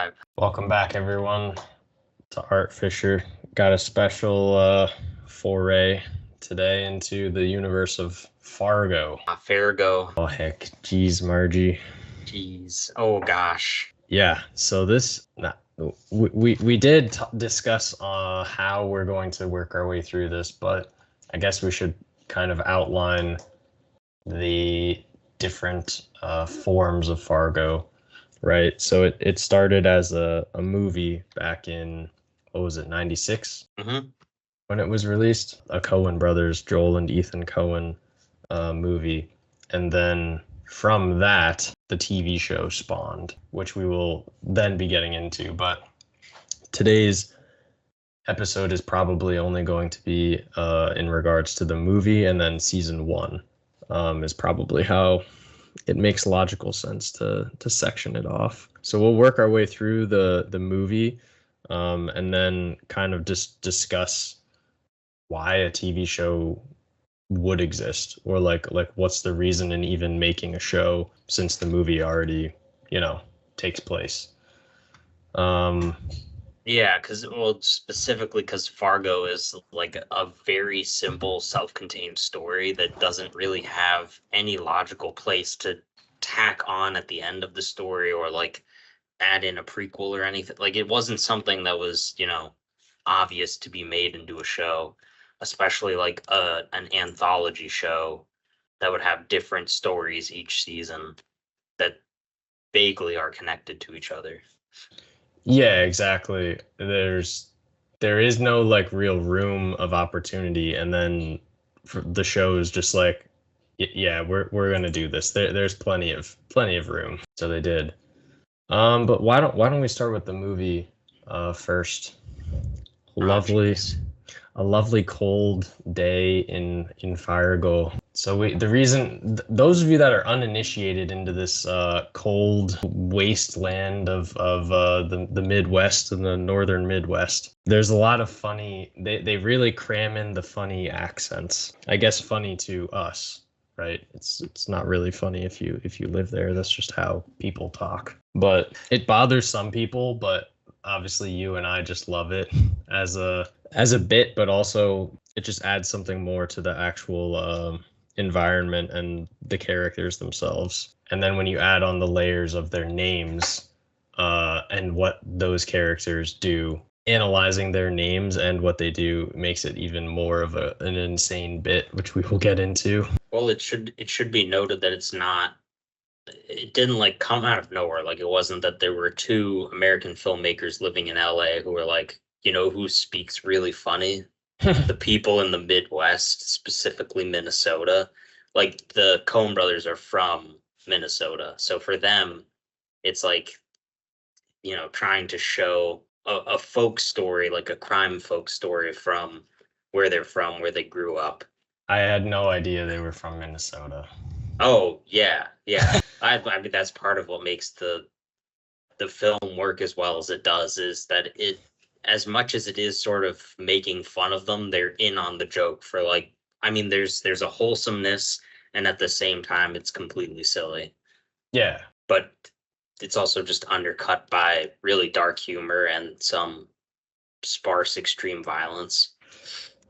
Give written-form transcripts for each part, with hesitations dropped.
live. Welcome back, everyone, to Art Fisher. Got a special foray today into the universe of Fargo. Fargo. Oh, heck. Jeez, Margie. Jeez. Oh, gosh. Yeah, so we did discuss how we're going to work our way through this, but I guess we should kind of outline the different forms of Fargo. Right. So it started as a movie back in, what was it, 96? Mm-hmm. When it was released, a Coen brothers, Joel and Ethan Coen movie. And then from that, the TV show spawned, which we will then be getting into. But today's episode is probably only going to be in regards to the movie, and then season one is probably how it makes logical sense to section it off. So we'll work our way through the movie, and then kind of just discuss why a TV show would exist, or like what's the reason in even making a show since the movie already, takes place. Yeah, specifically because Fargo is like a very simple, self-contained story that doesn't really have any logical place to tack on at the end of the story or like add in a prequel or anything. Like it wasn't something that was, obvious to be made into a show, especially like an anthology show that would have different stories each season that vaguely are connected to each other. Yeah, exactly. There is no like real room of opportunity, and then for the show is just like, yeah, we're gonna do this. There's plenty of room, so they did. But why don't we start with the movie first? Lovely, a lovely cold day in Fargo. So those of you that are uninitiated into this cold wasteland of the Midwest and the northern Midwest, there's a lot of funny. They really cram in the funny accents. I guess funny to us, right? It's not really funny if you live there. That's just how people talk. But it bothers some people. But obviously, you and I just love it as a bit, but also it just adds something more to the actual environment and the characters themselves. And then when you add on the layers of their names and what those characters do, analyzing their names and what they do makes it even more of an insane bit, which we will get into. Well, it should be noted that it didn't like come out of nowhere. Like it wasn't that there were two American filmmakers living in LA who were like, who speaks really funny? The people in the Midwest, specifically Minnesota. Like the Coen brothers are from Minnesota. So for them, it's like, trying to show a folk story, like a crime folk story from where they're from, where they grew up. I had no idea they were from Minnesota. Oh, yeah. I mean, that's part of what makes the film work as well as it does, is that it, as much as it is sort of making fun of them, they're in on the joke for like, I mean, there's a wholesomeness, and at the same time, it's completely silly. Yeah. But it's also just undercut by really dark humor and some sparse extreme violence.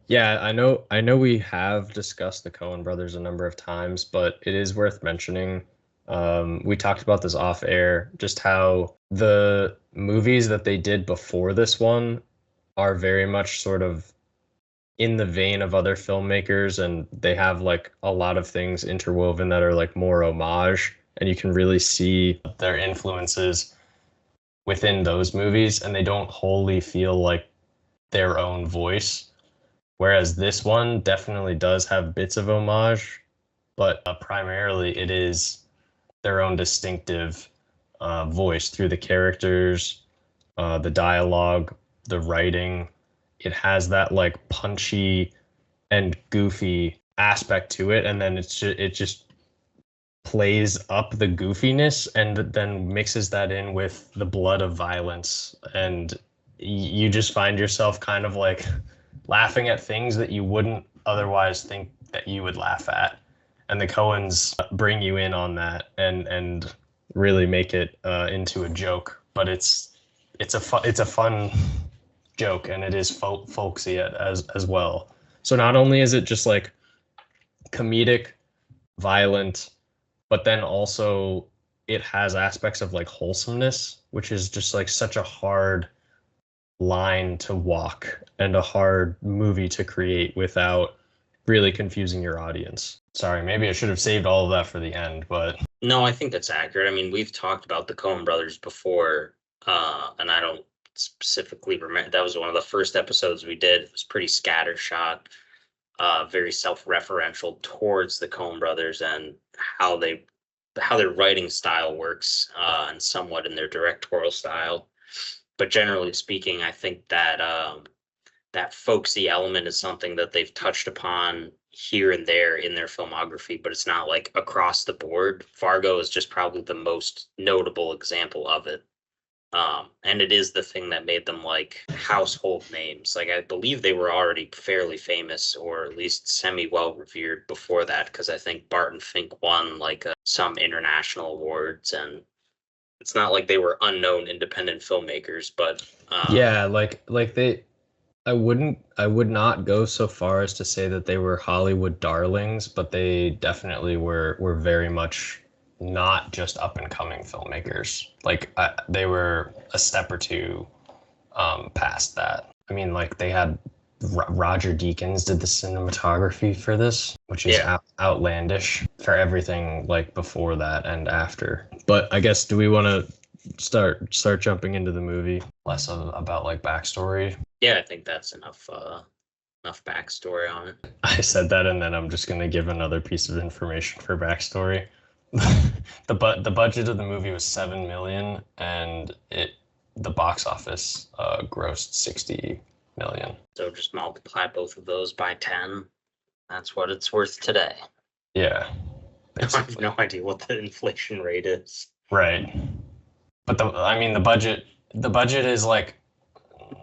Yeah, I know we have discussed the Coen brothers a number of times, but it is worth mentioning. We talked about this off air, just how the movies that they did before this one are very much sort of in the vein of other filmmakers, and they have like a lot of things interwoven that are like more homage, and you can really see their influences within those movies, and they don't wholly feel like their own voice. Whereas this one definitely does have bits of homage, but primarily it is their own distinctive voice through the characters, the dialogue, the writing. It has that like punchy and goofy aspect to it, and then it just plays up the goofiness and then mixes that in with the blood of violence, and you just find yourself kind of like laughing at things that you wouldn't otherwise think that you would laugh at. And the Coens bring you in on that and really make it into a joke. But it's it's a fun joke, and it is folksy as well. So not only is it just like comedic, violent, but then also it has aspects of like wholesomeness, which is just like such a hard line to walk and a hard movie to create without really confusing your audience. Sorry, maybe I should have saved all of that for the end, but No, I think that's accurate. I mean, we've talked about the Coen brothers before, and I don't specifically remember. That was one of the first episodes we did. It was pretty scattershot, very self-referential towards the Coen brothers and how they how their writing style works, and somewhat in their directorial style. But generally speaking, I think that that folksy element is something that they've touched upon here and there in their filmography, but it's not like across the board. Fargo is just probably the most notable example of it. And it is the thing that made them like household names. Like I believe they were already fairly famous, or at least semi well revered before that, because I think Barton Fink won like some international awards, and it's not like they were unknown independent filmmakers, but yeah, like they I would not go so far as to say that they were Hollywood darlings, but they definitely were very much not just up and coming filmmakers. Like they were a step or two past that. I mean, like they had Roger Deakins did the cinematography for this, which is yeah. outlandish for everything like before that and after. But I guess do we want to start jumping into the movie? Less about like backstory. Yeah, I think that's enough backstory on it. I said that, and then I'm just gonna give another piece of information for backstory. The budget of the movie was 7 million, and the box office grossed 60 million. So just multiply both of those by 10. That's what it's worth today. Yeah, I have no idea what the inflation rate is. right. But I mean, the budget is like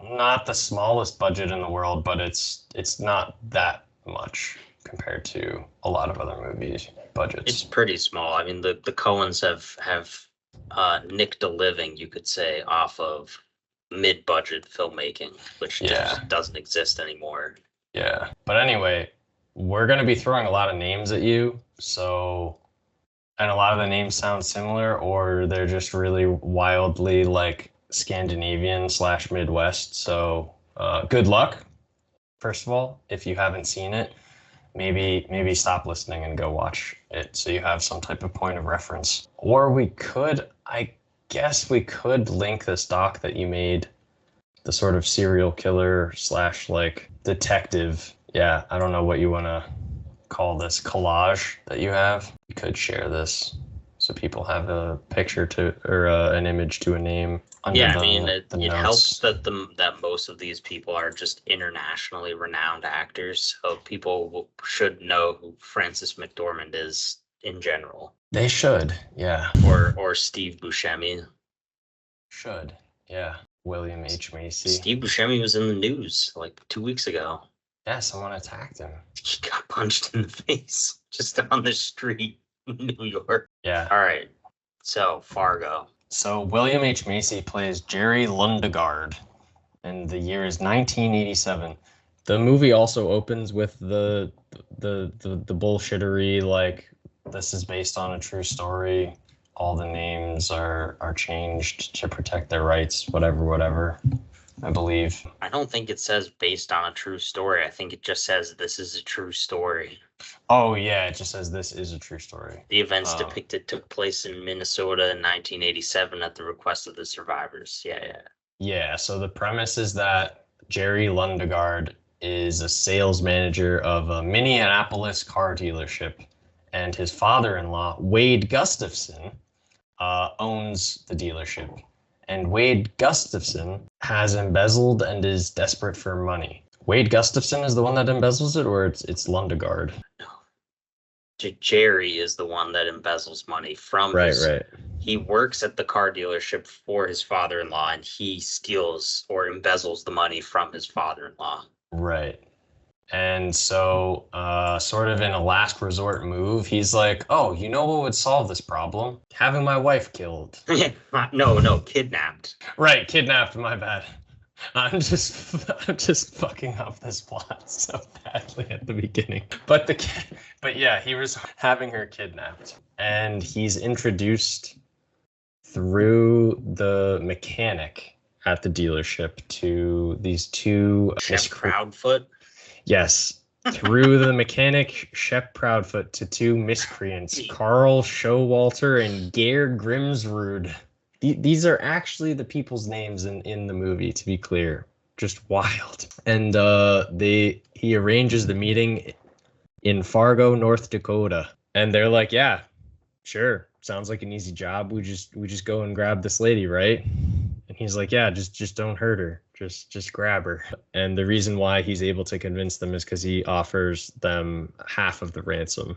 not the smallest budget in the world, but it's not that much compared to a lot of other movies budgets. It's pretty small. I mean, the Coens have nicked a living, you could say, off of mid-budget filmmaking, which just doesn't exist anymore. Yeah. But anyway, we're going to be throwing a lot of names at you. So, and a lot of the names sound similar, or they're just really wildly like Scandinavian / Midwest. So, good luck. First of all, if you haven't seen it, maybe stop listening and go watch it so you have some type of point of reference. Or I guess we could link this doc that you made, the sort of serial killer / like detective. Yeah, I don't know what you want to call this collage that you have. You could share this so people have a picture to, or an image to a name. Yeah, I mean, it helps that that most of these people are just internationally renowned actors, so people should know who Frances McDormand is in general. They should, yeah. Or Steve Buscemi. Should, yeah. William H. Macy. Steve Buscemi was in the news like 2 weeks ago. Yeah, someone attacked him. He got punched in the face just on the street in New York. Yeah. All right. So, Fargo. So, William H. Macy plays Jerry Lundegaard, and the year is 1987. The movie also opens with the bullshittery, like, this is based on a true story. All the names are changed to protect their rights, whatever. I believe. I don't think it says based on a true story. I think it just says this is a true story. Oh, yeah, it just says this is a true story. The events depicted took place in Minnesota in 1987 at the request of the survivors. Yeah. Yeah, so the premise is that Jerry Lundegaard is a sales manager of a Minneapolis car dealership, and his father-in-law, Wade Gustafson, owns the dealership. And Wade Gustafson has embezzled and is desperate for money. Wade Gustafson is the one that embezzles it, or it's Lundegaard? No. Jerry is the one that embezzles money from right. He works at the car dealership for his father-in-law, and he steals or embezzles the money from his father-in-law. Right. And so, sort of in a last resort move, he's like, "Oh, you know what would solve this problem? Having my wife killed." No, kidnapped. Right, kidnapped, my bad. I'm just fucking up this plot so badly at the beginning. But yeah, he was having her kidnapped, and he's introduced through the mechanic at the dealership to these two Shep Proudfoot. Yes, through the mechanic Shep Proudfoot to two miscreants, Carl Showalter and Geir Grimsrud. These are actually the people's names in the movie, to be clear. Just wild. And he arranges the meeting in Fargo, North Dakota. And they're like, yeah, sure. Sounds like an easy job. We just go and grab this lady, right? And he's like, yeah, just don't hurt her. Just grab her. And the reason why he's able to convince them is because he offers them half of the ransom,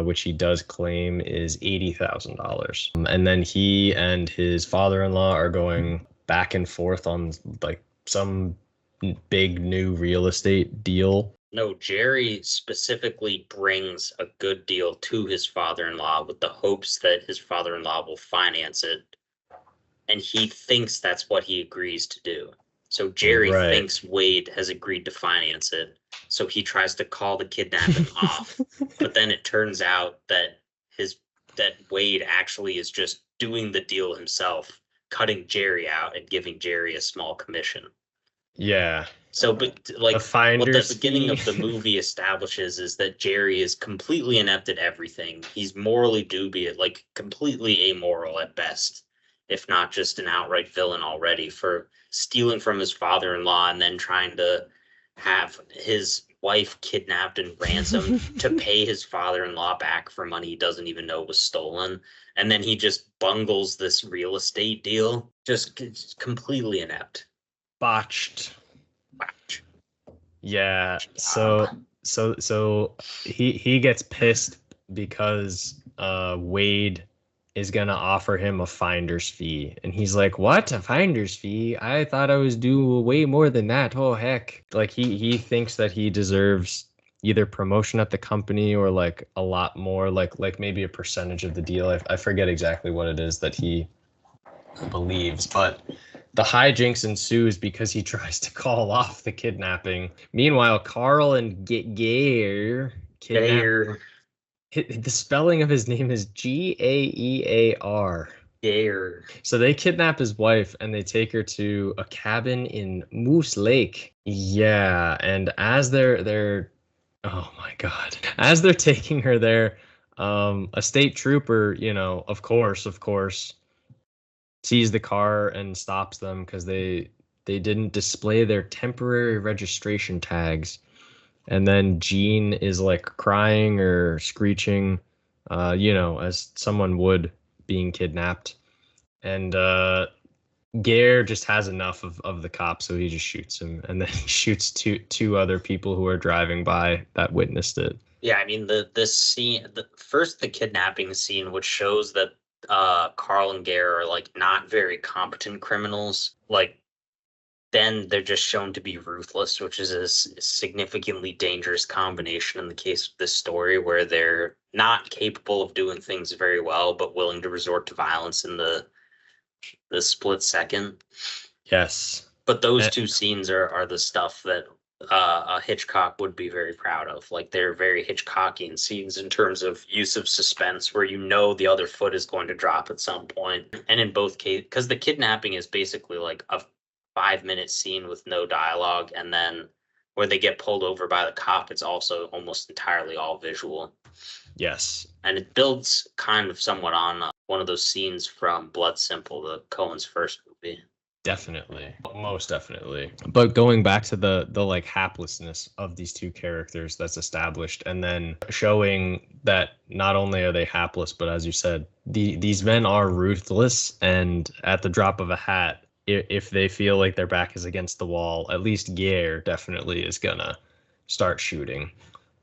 which he does claim is $80,000. And then he and his father-in-law are going back and forth on like some big new real estate deal. No, Jerry specifically brings a good deal to his father-in-law with the hopes that his father-in-law will finance it. And he thinks that's what he agrees to do. So Jerry Right. thinks Wade has agreed to finance it. So he tries to call the kidnapping off. But then it turns out that Wade actually is just doing the deal himself, cutting Jerry out and giving Jerry a small commission. Yeah. So, but A like what the finder's beginning fee. of the movie establishes is that Jerry is completely inept at everything. He's morally dubious, like completely amoral at best, if not just an outright villain already for stealing from his father-in-law and then trying to have his wife kidnapped and ransomed to pay his father-in-law back for money he doesn't even know was stolen. And then he just bungles this real estate deal. Just completely inept. Botched. Watch. Yeah. So he gets pissed because Wade is gonna offer him a finder's fee, and he's like, "What? A finder's fee? I thought I was due way more than that. Oh heck!" Like he thinks that he deserves either promotion at the company or like a lot more, like maybe a percentage of the deal. I forget exactly what it is that he believes, but the hijinks ensues because he tries to call off the kidnapping. Meanwhile, Carl and Gaer kidnap. Gayer. The spelling of his name is Gaear. Gayer. So they kidnap his wife and they take her to a cabin in Moose Lake. Yeah, and as they're oh my god, as they're taking her there, a state trooper, of course, sees the car and stops them because they didn't display their temporary registration tags. And then Jean is like crying or screeching, as someone would being kidnapped. And Gare just has enough of the cop, so he just shoots him, and then he shoots two other people who are driving by that witnessed it. Yeah, I mean this scene, the kidnapping scene, which shows that Carl and Gare are like not very competent criminals. Like then they're just shown to be ruthless, which is a significantly dangerous combination in the case of this story, where they're not capable of doing things very well, but willing to resort to violence in the split second. Yes. But those And, two scenes are the stuff that a Hitchcock would be very proud of. Like they're very Hitchcockian scenes in terms of use of suspense, where you know the other foot is going to drop at some point. And in both cases, because the kidnapping is basically like a 5-minute scene with no dialogue, and then where they get pulled over by the cop, it's also almost entirely all visual. yes. And it builds kind of somewhat on one of those scenes from Blood Simple, the Coen's first movie. Definitely. Most definitely. But going back to the like haplessness of these two characters that's established, and then showing that not only are they hapless, but as you said, these men are ruthless, and at the drop of a hat, if they feel like their back is against the wall, at least Gare definitely is gonna start shooting.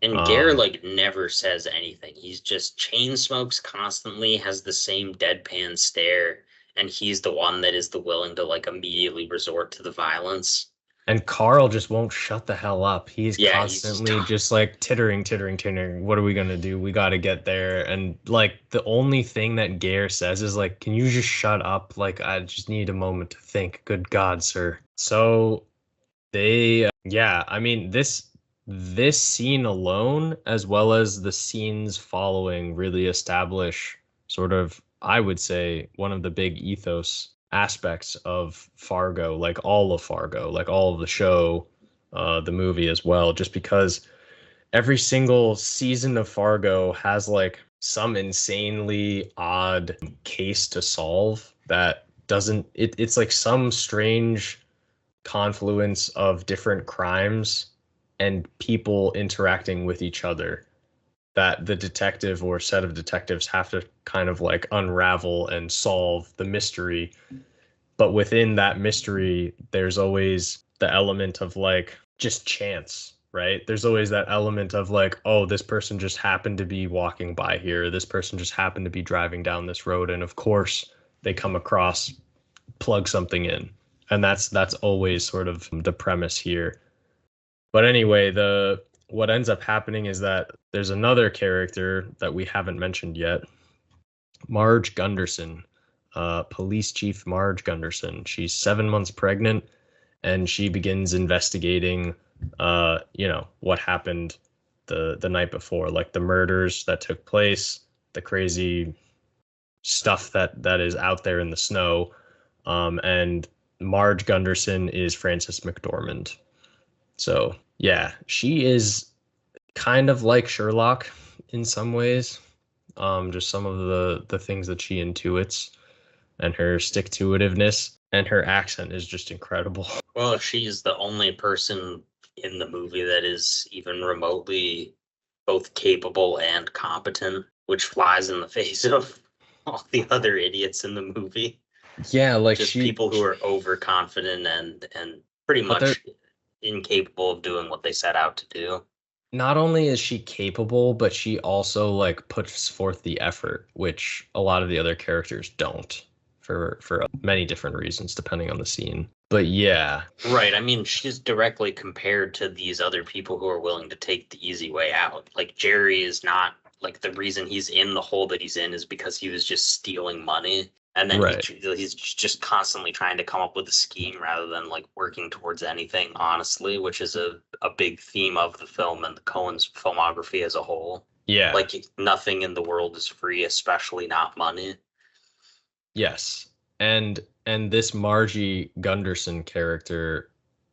And Gare Um, like never says anything. He's just chain smokes constantly, has the same deadpan stare, and he's the one that is the willing to like immediately resort to the violence. And Carl just won't shut the hell up. He's Yeah, he's just constantly just like tittering, tittering, tittering. What are we gonna do? We gotta get there. And like the only thing that Gare says is like, "Can you just shut up? Like I just need a moment to think." Good God, sir. So yeah, I mean this scene alone, as well as the scenes following, really establish sort of, I would say, one of the big ethos aspects of Fargo, like all of Fargo, like all of the show, the movie as well, just because every single season of Fargo has like some insanely odd case to solve that doesn't it's like some strange confluence of different crimes and people interacting with each other that the detective or set of detectives have to kind of like unravel and solve the mystery. But within that mystery, there's always the element of like just chance, right? There's always that element of like, oh, this person just happened to be walking by here. This person just happened to be driving down this road. And of course, they come across, plug something in. And that's always sort of the premise here. But anyway, the what ends up happening is that there's another character that we haven't mentioned yet, Marge Gunderson, Police Chief Marge Gunderson. She's 7 months pregnant, and she begins investigating, what happened the night before, like the murders that took place, the crazy stuff that is out there in the snow. And Marge Gunderson is Frances McDormand. So yeah, she is kind of like Sherlock in some ways. Just some of the things that she intuits and her stick to itiveness and her accent is just incredible. well, she's the only person in the movie that is even remotely both capable and competent, which flies in the face of all the other idiots in the movie. Yeah, like Just people who are overconfident and pretty but they're much incapable of doing what they set out to do. not only is she capable, but she also like puts forth the effort, which a lot of the other characters don't for many different reasons depending on the scene. But yeah, Right. I mean, she's directly compared to these other people who are willing to take the easy way out. Like Jerry is not like the reason he's in the hole that he's in is because he was just stealing money. And then right. he's just constantly trying to come up with a scheme rather than like working towards anything honestly, which is a big theme of the film and the Coen's filmography as a whole. Yeah. Like nothing in the world is free, especially not money. Yes. And this Margie Gunderson character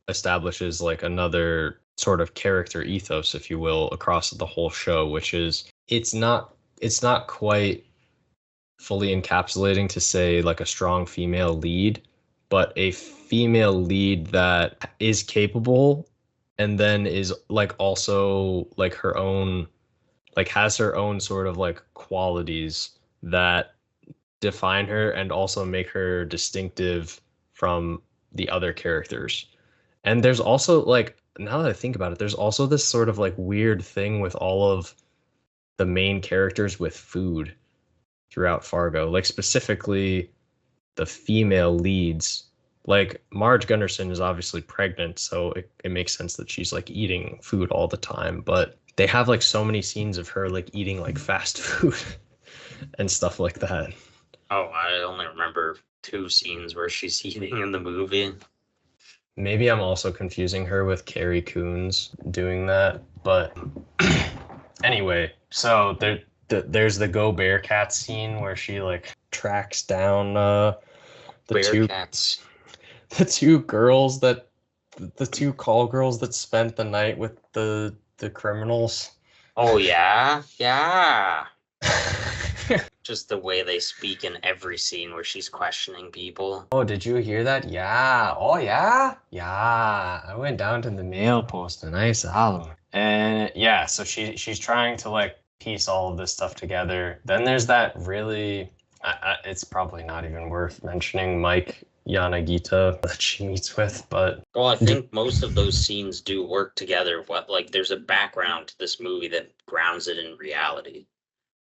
establishes like another sort of character ethos, if you will, across the whole show, which is it's not quite fully encapsulating to say like a strong female lead, but a female lead that is capable and then is like also like her own like has her own sort of like qualities that define her and also make her distinctive from the other characters. And there's also like now that I think about it, there's also this sort of like weird thing with all of the main characters with food throughout Fargo, like specifically the female leads. Like Marge Gunderson is obviously pregnant, so it makes sense that she's like eating food all the time, but they have like so many scenes of her like eating like fast food and stuff like that. Oh, I only remember two scenes where she's eating in the movie. Maybe I'm also confusing her with Carrie Coons doing that, but anyway, so there's the Go Bearcats scene where she like tracks down the two Bearcats. the two girls that the two call girls that spent the night with the criminals. Oh yeah, yeah. Just the way they speak in every scene where she's questioning people. Oh, did you hear that? Yeah. Oh, yeah? Yeah. I went down to the mail post and I saw them. And yeah, so she's trying to like piece all of this stuff together. Then there's that really, it's probably not even worth mentioning Mike Yanagita that she meets with, but Well, I think most of those scenes do work together. What like there's a background to this movie that grounds it in reality.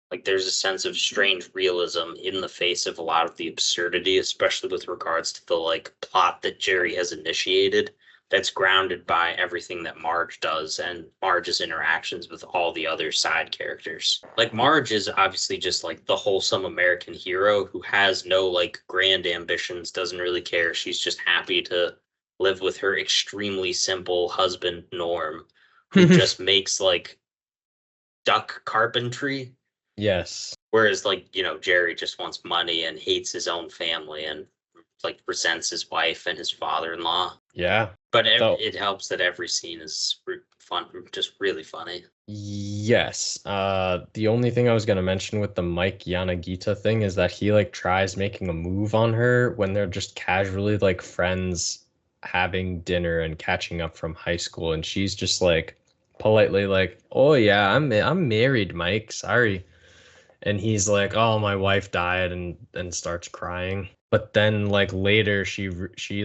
Like there's a sense of strange realism in the face of a lot of the absurdity, especially with regards to the like plot that Jerry has initiated. that's grounded by everything that Marge does and Marge's interactions with all the other side characters. Like Marge is obviously just like the wholesome American hero who has no like grand ambitions, doesn't really care. She's just happy to live with her extremely simple husband Norm, who just makes like duck carpentry. Yes. Whereas like, Jerry just wants money and hates his own family and like resents his wife and his father-in-law. Yeah. But So it helps that every scene is fun, just really funny. yes. The only thing I was gonna mention with the Mike Yanagita thing is that he like tries making a move on her when they're just casually like friends having dinner and catching up from high school, and she's just like politely like, "Oh yeah, I'm married, Mike. Sorry." And he's like, "Oh, my wife died," and starts crying. But then like later she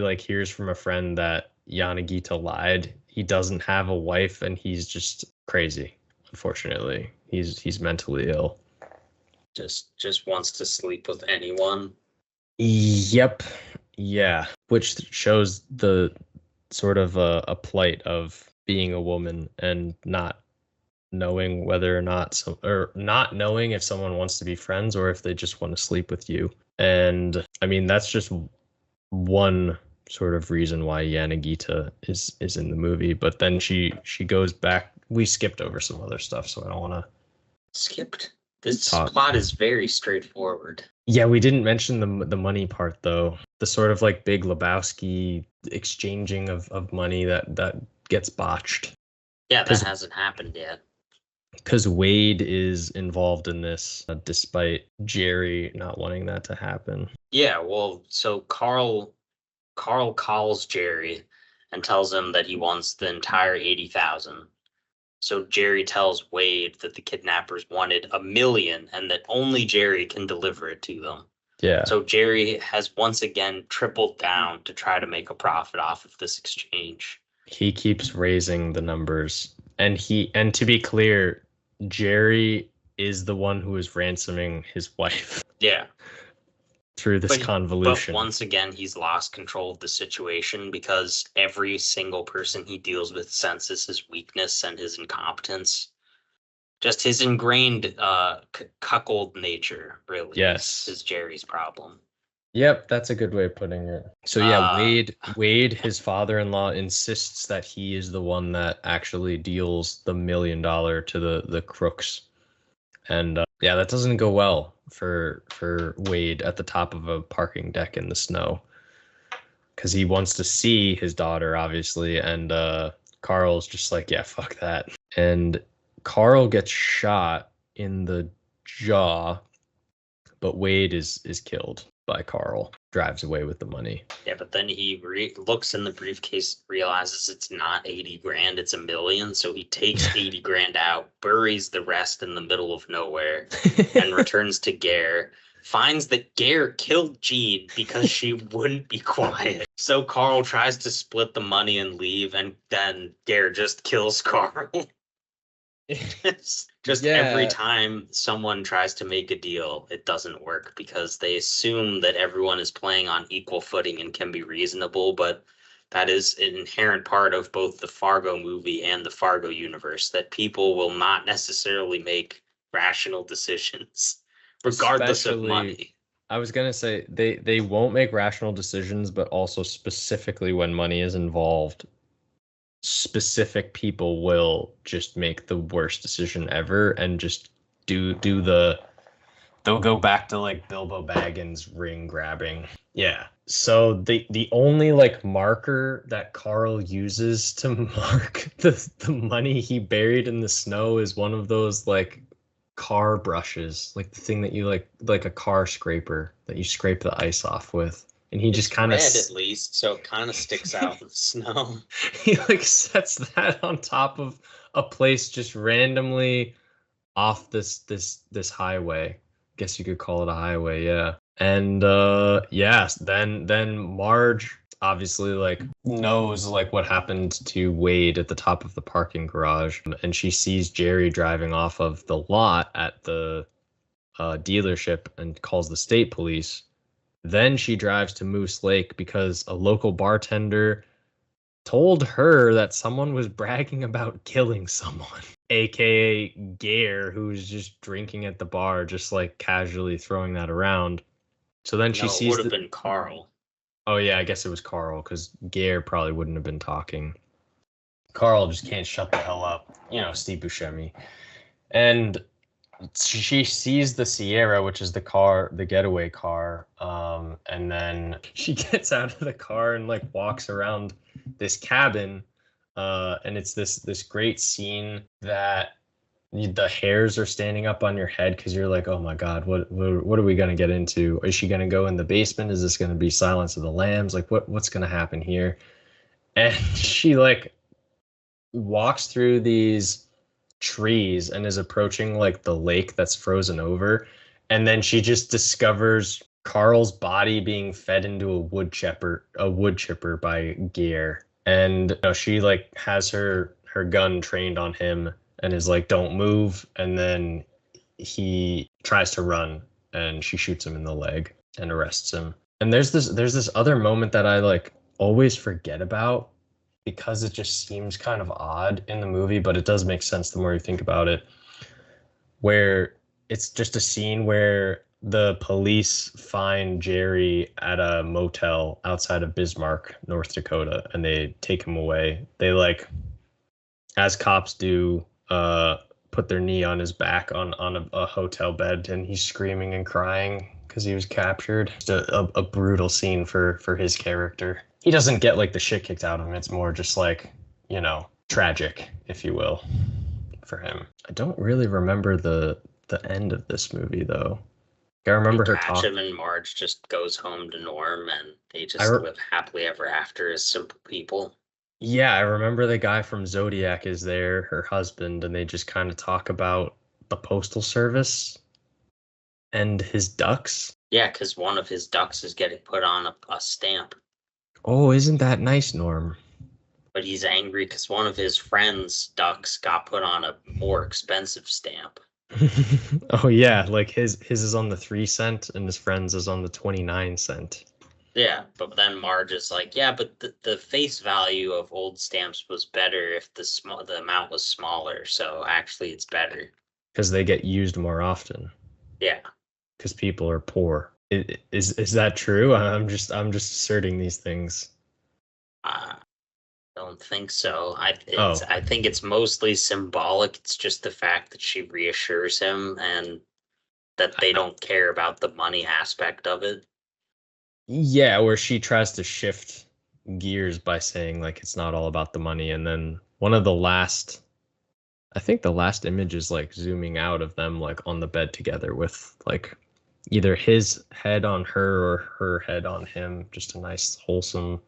like hears from a friend that Yanagita lied. He doesn't have a wife and he's just crazy. Unfortunately, he's mentally ill. Just wants to sleep with anyone. Yep. Yeah, which shows the sort of a plight of being a woman and not knowing whether or not or not knowing if someone wants to be friends or if they just want to sleep with you. And I mean that's just one sort of reason why Yanagita is in the movie, but then she goes back. We skipped over some other stuff, so I don't want to Skipped. This talk. plot is very straightforward. Yeah, we didn't mention the money part though. The sort of like Big Lebowski exchanging of money that gets botched. Yeah, that Because hasn't happened yet. Wade is involved in this, despite Jerry not wanting that to happen. Yeah, well, so Carl calls Jerry and tells him that he wants the entire 80,000. So Jerry tells Wade that the kidnappers wanted 1 million and that only Jerry can deliver it to them. Yeah, So Jerry has once again tripled down to try to make a profit off of this exchange. he keeps raising the numbers, and to be clear, Jerry is the one who is ransoming his wife Yeah. through this But convolution. once again, he's lost control of the situation because every single person he deals with senses his weakness and his incompetence. Just his ingrained cuckold nature, really, Yes. is Jerry's problem. Yep, that's a good way of putting it. So yeah, Wade, his father-in-law insists that he is the one that actually deals the $1 million to the crooks. And yeah, that doesn't go well for Wade at the top of a parking deck in the snow, because he wants to see his daughter, obviously, and Carl's just like, yeah, fuck that. And Carl gets shot in the jaw, but Wade is killed by Carl, drives away with the money. Yeah, but then he looks in the briefcase, realizes it's not 80 grand, it's 1 million. So he takes 80 grand out, buries the rest in the middle of nowhere, and returns to Gare. Finds that Gare killed Jean because she wouldn't be quiet. So Carl tries to split the money and leave, and then Gare just kills Carl. Just every time someone tries to make a deal, it doesn't work because they assume that everyone is playing on equal footing and can be reasonable, but that is an inherent part of both the Fargo movie and the Fargo universe, that people will not necessarily make rational decisions, regardless of money. I was gonna say they won't make rational decisions, but also specifically when money is involved, specific people will just make the worst decision ever and just do they'll go back to like Bilbo Baggins ring grabbing. Yeah. So the only like marker that Carl uses to mark the money he buried in the snow is one of those like car brushes, like the thing that you like a car scraper that you scrape the ice off with. And he just kind of red at least, so it kind of sticks out in the snow. He like sets that on top of a place just randomly off this highway. Guess you could call it a highway, yeah. And yes, then Marge obviously like knows like what happened to Wade at the top of the parking garage, and she sees Jerry driving off of the lot at the dealership and calls the state police. Then she drives to Moose Lake because a local bartender told her that someone was bragging about killing someone, aka Gare, who's just drinking at the bar, just like casually throwing that around. So then she No, it sees would have the. been Carl. Oh yeah, I guess it was Carl because Gare probably wouldn't have been talking. Carl just can't shut the hell up, Steve Buscemi. And she sees the Sierra, which is the car, the getaway car, and then she gets out of the car and like walks around this cabin, and it's this great scene that the hairs are standing up on your head because you're like, oh my god, what are we gonna get into? Is she gonna go in the basement? Is this gonna be Silence of the Lambs? Like what's gonna happen here? And she like walks through these trees and is approaching like the lake that's frozen over, and then she just discovers Carl's body being fed into a wood chipper by Gear. And she like has her gun trained on him and is like, don't move. And then he tries to run and she shoots him in the leg and arrests him. And there's this other moment that I like always forget about because it just seems kind of odd in the movie, but it does make sense the more you think about it, where it's just a scene where the police find Jerry at a motel outside of Bismarck, North Dakota, and they take him away. They like, as cops do, put their knee on his back on a hotel bed, and he's screaming and crying because he was captured. Just a brutal scene for his character. He doesn't get like the shit kicked out of him. It's more just like, tragic, if you will, for him. I don't really remember the end of this movie though. I They remember her catch talk. him, and Marge just goes home to Norm, and they I just re- live happily ever after as simple people. yeah, I remember the guy from Zodiac is there, her husband, and they just kind of talk about the postal service and his ducks. Yeah, because one of his ducks is getting put on a stamp, Oh, isn't that nice, Norm? but he's angry because one of his friends' ducks got put on a more expensive stamp. Oh yeah, like his is on the 3 cent and his friend's is on the 29 cent. Yeah, but then Marge is like, yeah, but the face value of old stamps was better if the amount was smaller, so actually it's better. Because they get used more often. Yeah. Because people are poor. Is that true? I'm just asserting these things. Uh, don't think so. Oh, I think it's mostly symbolic. It's just the fact that she reassures him and that they don't care about the money aspect of it. yeah, where she tries to shift gears by saying like it's not all about the money, and then one of the last, I think the last image is like zooming out of them like on the bed together with like either his head on her or her head on him. Just a nice, wholesome,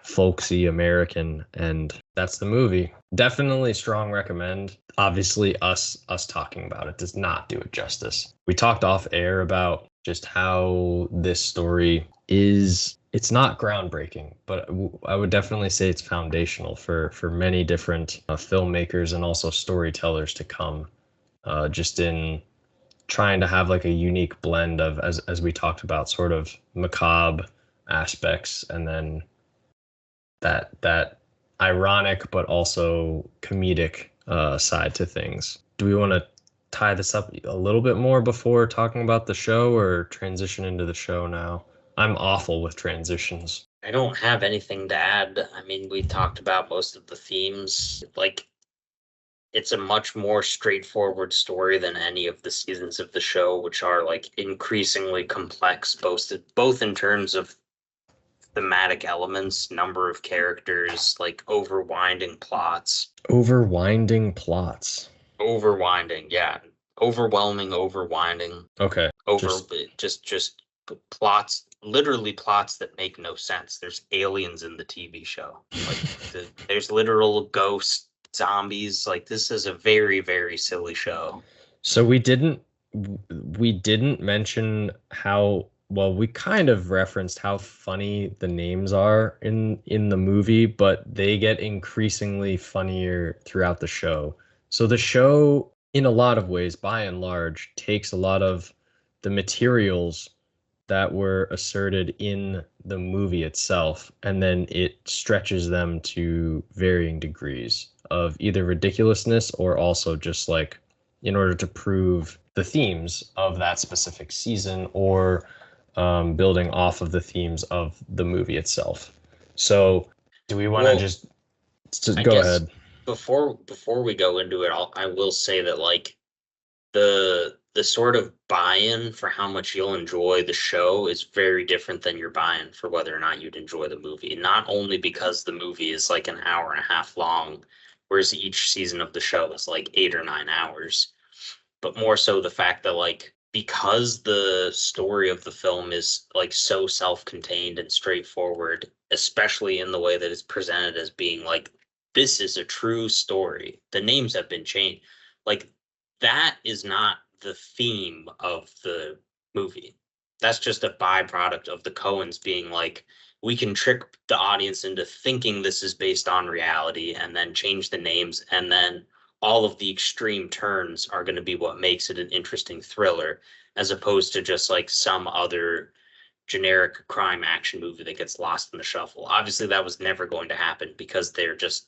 folksy American, and that's the movie. Definitely strong recommend. Obviously, us talking about it does not do it justice. We talked off air about just how this story is. It's not groundbreaking, but I would definitely say it's foundational for many different filmmakers and also storytellers to come. Just in trying to have like a unique blend of, as we talked about, sort of macabre aspects, and then that ironic but also comedic side to things. Do we want to tie this up a little bit more before talking about the show, or transition into the show now? I'm awful with transitions. I don't have anything to add. I mean, we talked about most of the themes. Like, it's a much more straightforward story than any of the seasons of the show, which are like increasingly complex, both in terms of thematic elements, number of characters, like overwinding plots. Overwinding plots. Overwinding, yeah. Overwhelming, overwinding, Okay, over just just plots, literally plots that make no sense. There's aliens in the TV show. Like there's literal ghosts, zombies. Like this is a very, very silly show. so we didn't mention how well, we kind of referenced how funny the names are in the movie, but they get increasingly funnier throughout the show. So the show, in a lot of ways, by and large, takes a lot of the materials that were asserted in the movie itself, and then it stretches them to varying degrees of either ridiculousness or also just like in order to prove the themes of that specific season or building off of the themes of the movie itself. So, do we want to Well, just I go guess ahead? before we go into it, I will say that like the sort of buy-in for how much you'll enjoy the show is very different than your buy-in for whether or not you'd enjoy the movie. Not only because the movie is like an hour and a half long, whereas each season of the show is like 8 or 9 hours, but more so the fact that like because the story of the film is like so self-contained and straightforward, especially in the way that it's presented as being like this is a true story. The names have been changed. Like that is not the theme of the movie. That's just a byproduct of the Coens being like, we can trick the audience into thinking this is based on reality and then change the names and then all of the extreme turns are going to be what makes it an interesting thriller as opposed to just like some other generic crime action movie that gets lost in the shuffle. Obviously, that was never going to happen because they're just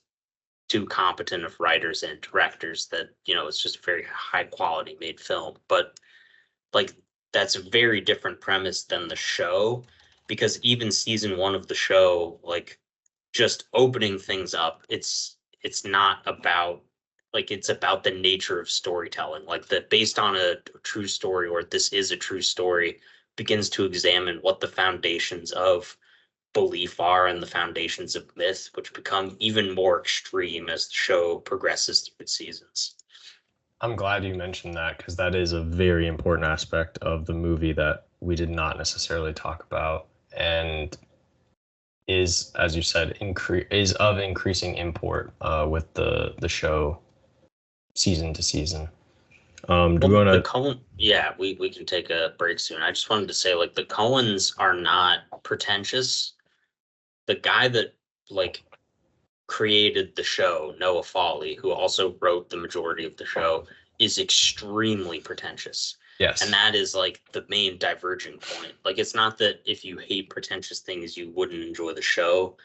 too competent of writers and directors that, it's just a very high quality made film. But like that's a very different premise than the show because even season one of the show, like just opening things up, it's not about like it's about the nature of storytelling. Like that based on a true story or this is a true story begins to examine what the foundations of belief are and the foundations of myth, which become even more extreme as the show progresses through its seasons. I'm glad you mentioned that because that is a very important aspect of the movie that we did not necessarily talk about and is, as you said, is of increasing import with the show season to season. Do we Well, want the to? Coen, yeah, we can take a break soon. I just wanted to say, like, the Coens are not pretentious. The guy that like created the show, Noah Fawley, who also wrote the majority of the show, is extremely pretentious. And Yes, that is like the main diverging point. Like it's not that if you hate pretentious things you wouldn't enjoy the show,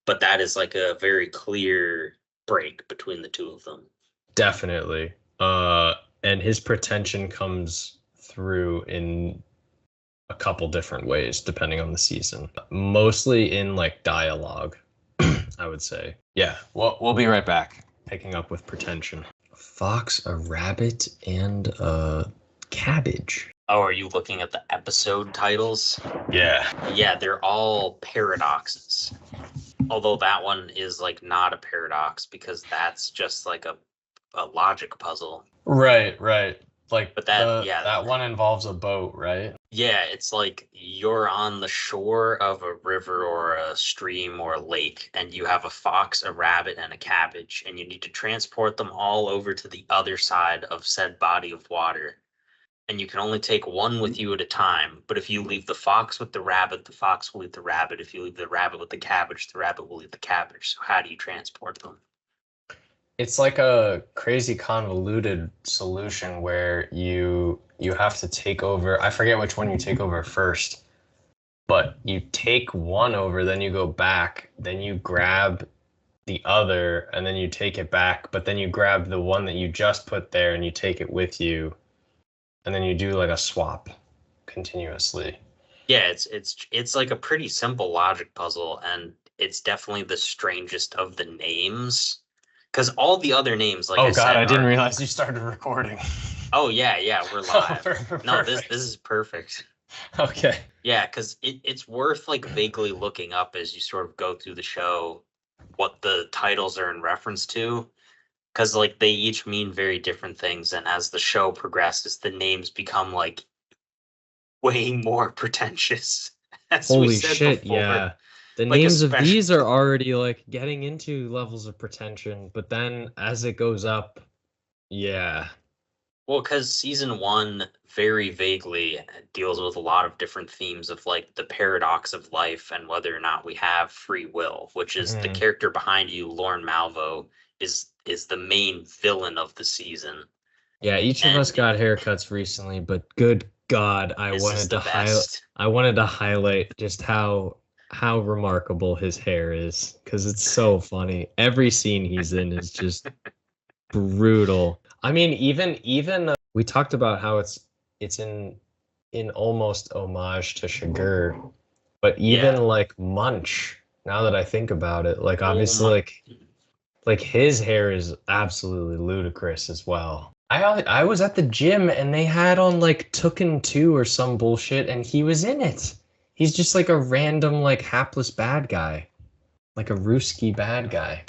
but that is like a very clear break between the two of them. definitely. And his pretension comes through in a couple different ways depending on the season. Mostly in like dialogue, I would say. Yeah, we'll be right back. Picking up with pretension. A fox, a rabbit, and a cabbage. Oh, are you looking at the episode titles? Yeah. Yeah, they're all paradoxes. Although that one is like not a paradox because that's just like a logic puzzle. Right, right. Like But that, yeah, that one involves a boat, right? yeah, it's like you're on the shore of a river or a stream or a lake, and you have a fox, a rabbit, and a cabbage, and you need to transport them all over to the other side of said body of water. And you can only take one with you at a time. But if you leave the fox with the fox will eat the rabbit. If you leave the rabbit with the rabbit will eat the cabbage. So how do you transport them? It's like a crazy convoluted solution where you have to take over. I forget which one you take over first, but you take one over, then you go back, then you grab the other, and then you take it back, but then you grab the one that you just put there and you take it with you, and then you do like a swap continuously. Yeah, it's like a pretty simple logic puzzle, and it's definitely the strangest of the names. Because all the other names, like Oh I God, said, I didn't are realize you started recording. oh yeah, we're live. No, this Perfect. is perfect. Okay. Yeah, because it's worth like vaguely looking up as you sort of go through the show what the titles are in reference to. Because like they each mean very different things, and as the show progresses, the names become like way more pretentious, as we Holy said shit, before. yeah. The Like names of especially these are already like getting into levels of pretension, but then as it goes up, yeah. well, because season one very vaguely deals with a lot of different themes of like the paradox of life and whether or not we have free will, which is the Mhm. character behind you, Lauren Malvo, is the main villain of the season. Yeah, each of us And got haircuts recently, but good God, This is the best. I wanted to highlight just how remarkable his hair is because it's so funny. Every scene he's in is just brutal. I mean, even we talked about how it's in almost homage to Shiger, but even Yeah. like Munch, now that I think about it, like Oh obviously my. like his hair is absolutely ludicrous as well. I was at the gym and they had on like Tooken 2 or some bullshit and he was in it. He's just like a random like hapless bad guy, like a Ruski bad guy.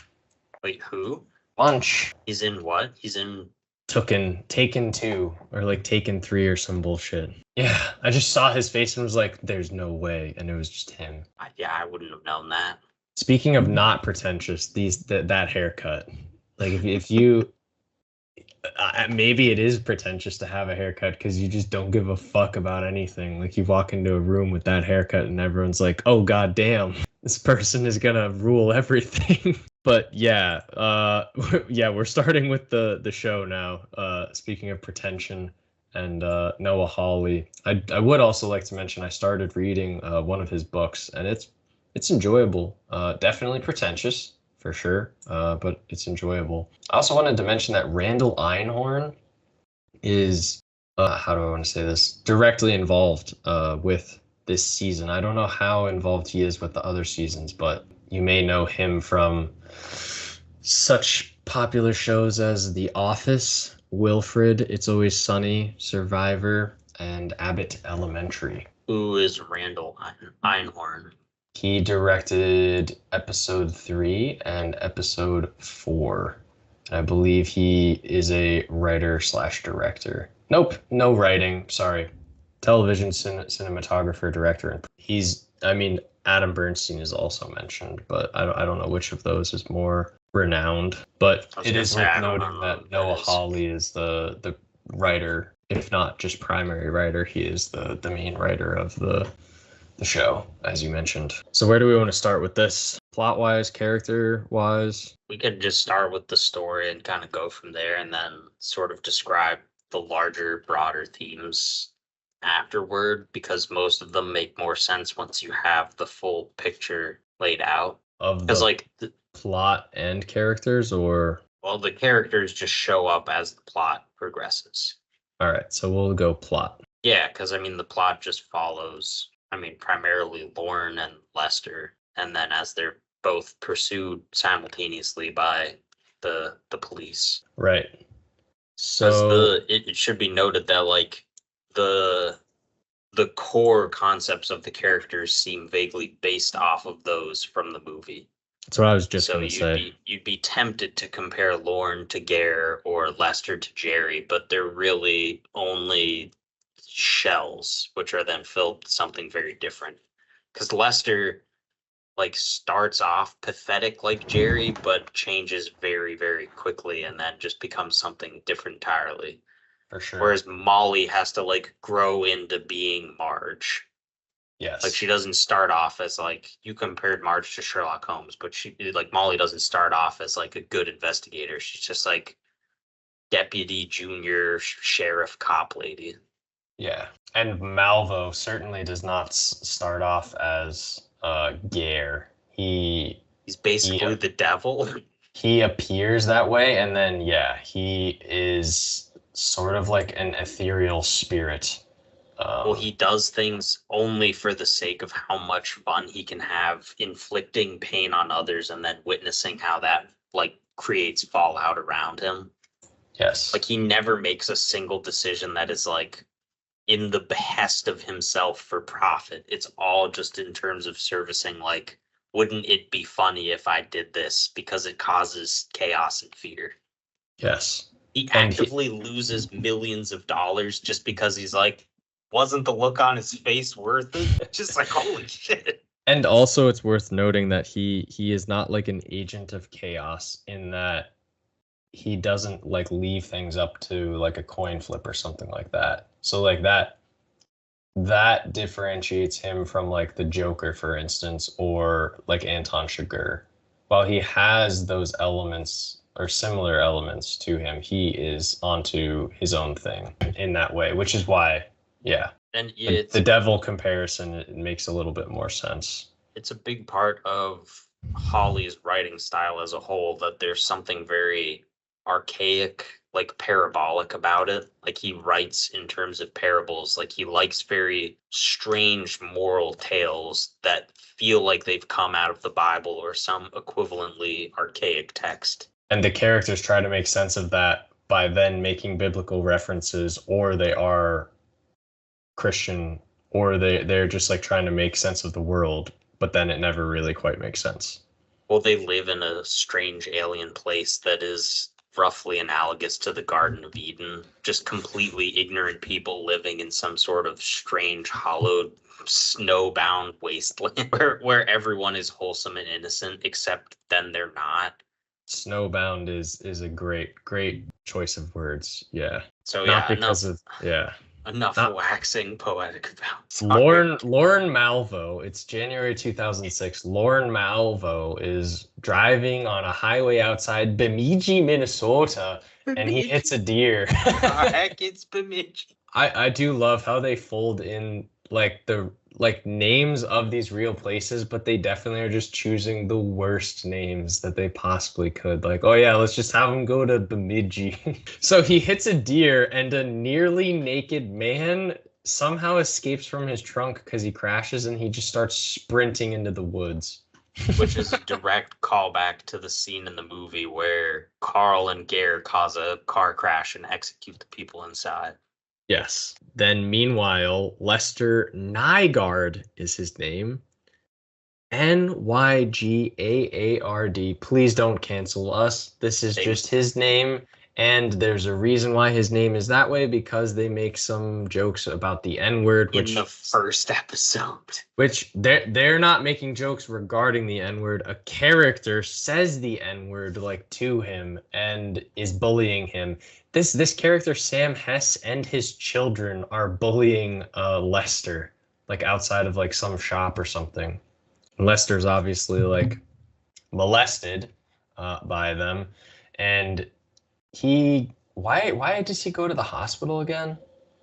Wait, who? Munch. He's in what? He's in. Taken 2 or like Taken 3 or some bullshit. Yeah, I just saw his face and was like, there's no way. And it was just him. Yeah, I wouldn't have known that. Speaking of not pretentious, that haircut. Like if you maybe it is pretentious to have a haircut because you just don't give a fuck about anything. Like you walk into a room with that haircut and everyone's like, "Oh god damn, this person is gonna rule everything." But yeah, yeah, we're starting with the show now. Speaking of pretension and Noah Hawley, I would also like to mention I started reading one of his books and it's enjoyable. Definitely pretentious for sure, but it's enjoyable. I also wanted to mention that Randall Einhorn is, how do I want to say this, directly involved with this season. I don't know how involved he is with the other seasons, but you may know him from such popular shows as The Office, Wilfred, It's Always Sunny, Survivor, and Abbott Elementary. Who is Randall Einhorn? He directed episode 3 and episode 4. I believe he is a writer slash director. Nope, no writing. Sorry, television cinematographer director. I mean, Adam Bernstein is also mentioned, but I don't know which of those is more renowned. But it is worth noting that Noah Hawley is the writer, if not just primary writer. He is the main writer of the show, as you mentioned. So where do we want to start with this? Plot-wise, character-wise? We could just start with the story and kind of go from there and then sort of describe the larger, broader themes afterward, because most of them make more sense once you have the full picture laid out. Of Because, the like, plot and characters, or? well, the characters just show up as the plot progresses. All right, so we'll go plot. Yeah, because, I mean, the plot just follows, I mean, primarily Lorne and Lester, and then as they're both pursued simultaneously by the police. Right. So it should be noted that like the core concepts of the characters seem vaguely based off of those from the movie. That's what I was just So going to say. You'd be tempted to compare Lorne to Gare or Lester to Jerry, but they're really only shells, which are then filled with something very different. Because Lester like starts off pathetic like Jerry, but changes very, very quickly and then just becomes something different entirely. For sure. Whereas Molly has to like grow into being Marge. Yes. Like she doesn't start off as like, you compared Marge to Sherlock Holmes, but she like Molly doesn't start off as like a good investigator. She's just like deputy junior sheriff cop lady. Yeah. And Malvo certainly does not start off as Gare. He's basically the devil. He appears that way, and then yeah, he is sort of like an ethereal spirit. Well, he does things only for the sake of how much fun he can have inflicting pain on others and then witnessing how that like creates fallout around him. Yes. Like he never makes a single decision that is like in the behest of himself for profit. It's all just in terms of servicing, like, wouldn't it be funny if I did this because it causes chaos and fear? Yes. He actively loses millions of dollars just because he's like, wasn't the look on his face worth it? Just like, holy shit. And also it's worth noting that he is not like an agent of chaos in that he doesn't like leave things up to like a coin flip or something like that. So like that differentiates him from like the Joker, for instance, or like Anton Chigurh. While he has those elements or similar elements to him, he is onto his own thing in that way, which is why Yeah. And yeah, The devil comparison, it makes a little bit more sense. it's a big part of Hawley's writing style as a whole that there's something very archaic, like parabolic about it. Like he writes in terms of parables, like he likes very strange moral tales that feel like they've come out of the Bible or some equivalently archaic text. And the characters try to make sense of that by then making biblical references, or they are Christian, or they're just like trying to make sense of the world, but then it never really quite makes sense. Well, they live in a strange alien place that is roughly analogous to the Garden of Eden, just completely ignorant people living in some sort of strange, hollowed, snowbound wasteland where everyone is wholesome and innocent, except then they're not. Snowbound is a great choice of words. Yeah. So Not yeah, because of yeah. enough Not waxing poetic about. Sorry. Lauren Malvo. It's January 2006. Lauren Malvo is driving on a highway outside Bemidji, Minnesota, and he hits a deer. Heck, it's Bemidji. I do love how they fold in like the like names of these real places, but they definitely are just choosing the worst names that they possibly could. Like, oh yeah, let's just have him go to Bemidji. So he hits a deer, and a nearly naked man somehow escapes from his trunk because he crashes, and he just starts sprinting into the woods. Which is a direct callback to the scene in the movie where Carl and Gare cause a car crash and execute the people inside. Yes. Then meanwhile, Lester Nygaard is his name. Nygaard. Please don't cancel us. This is just his name. And there's a reason why his name is that way, because they make some jokes about the N-word, in the first episode. Which they're not making jokes regarding the N-word. A character says the N-word like to him and is bullying him. This character, Sam Hess, and his children are bullying Lester, like outside of like some shop or something. And Lester's obviously like molested by them, and why does he go to the hospital again?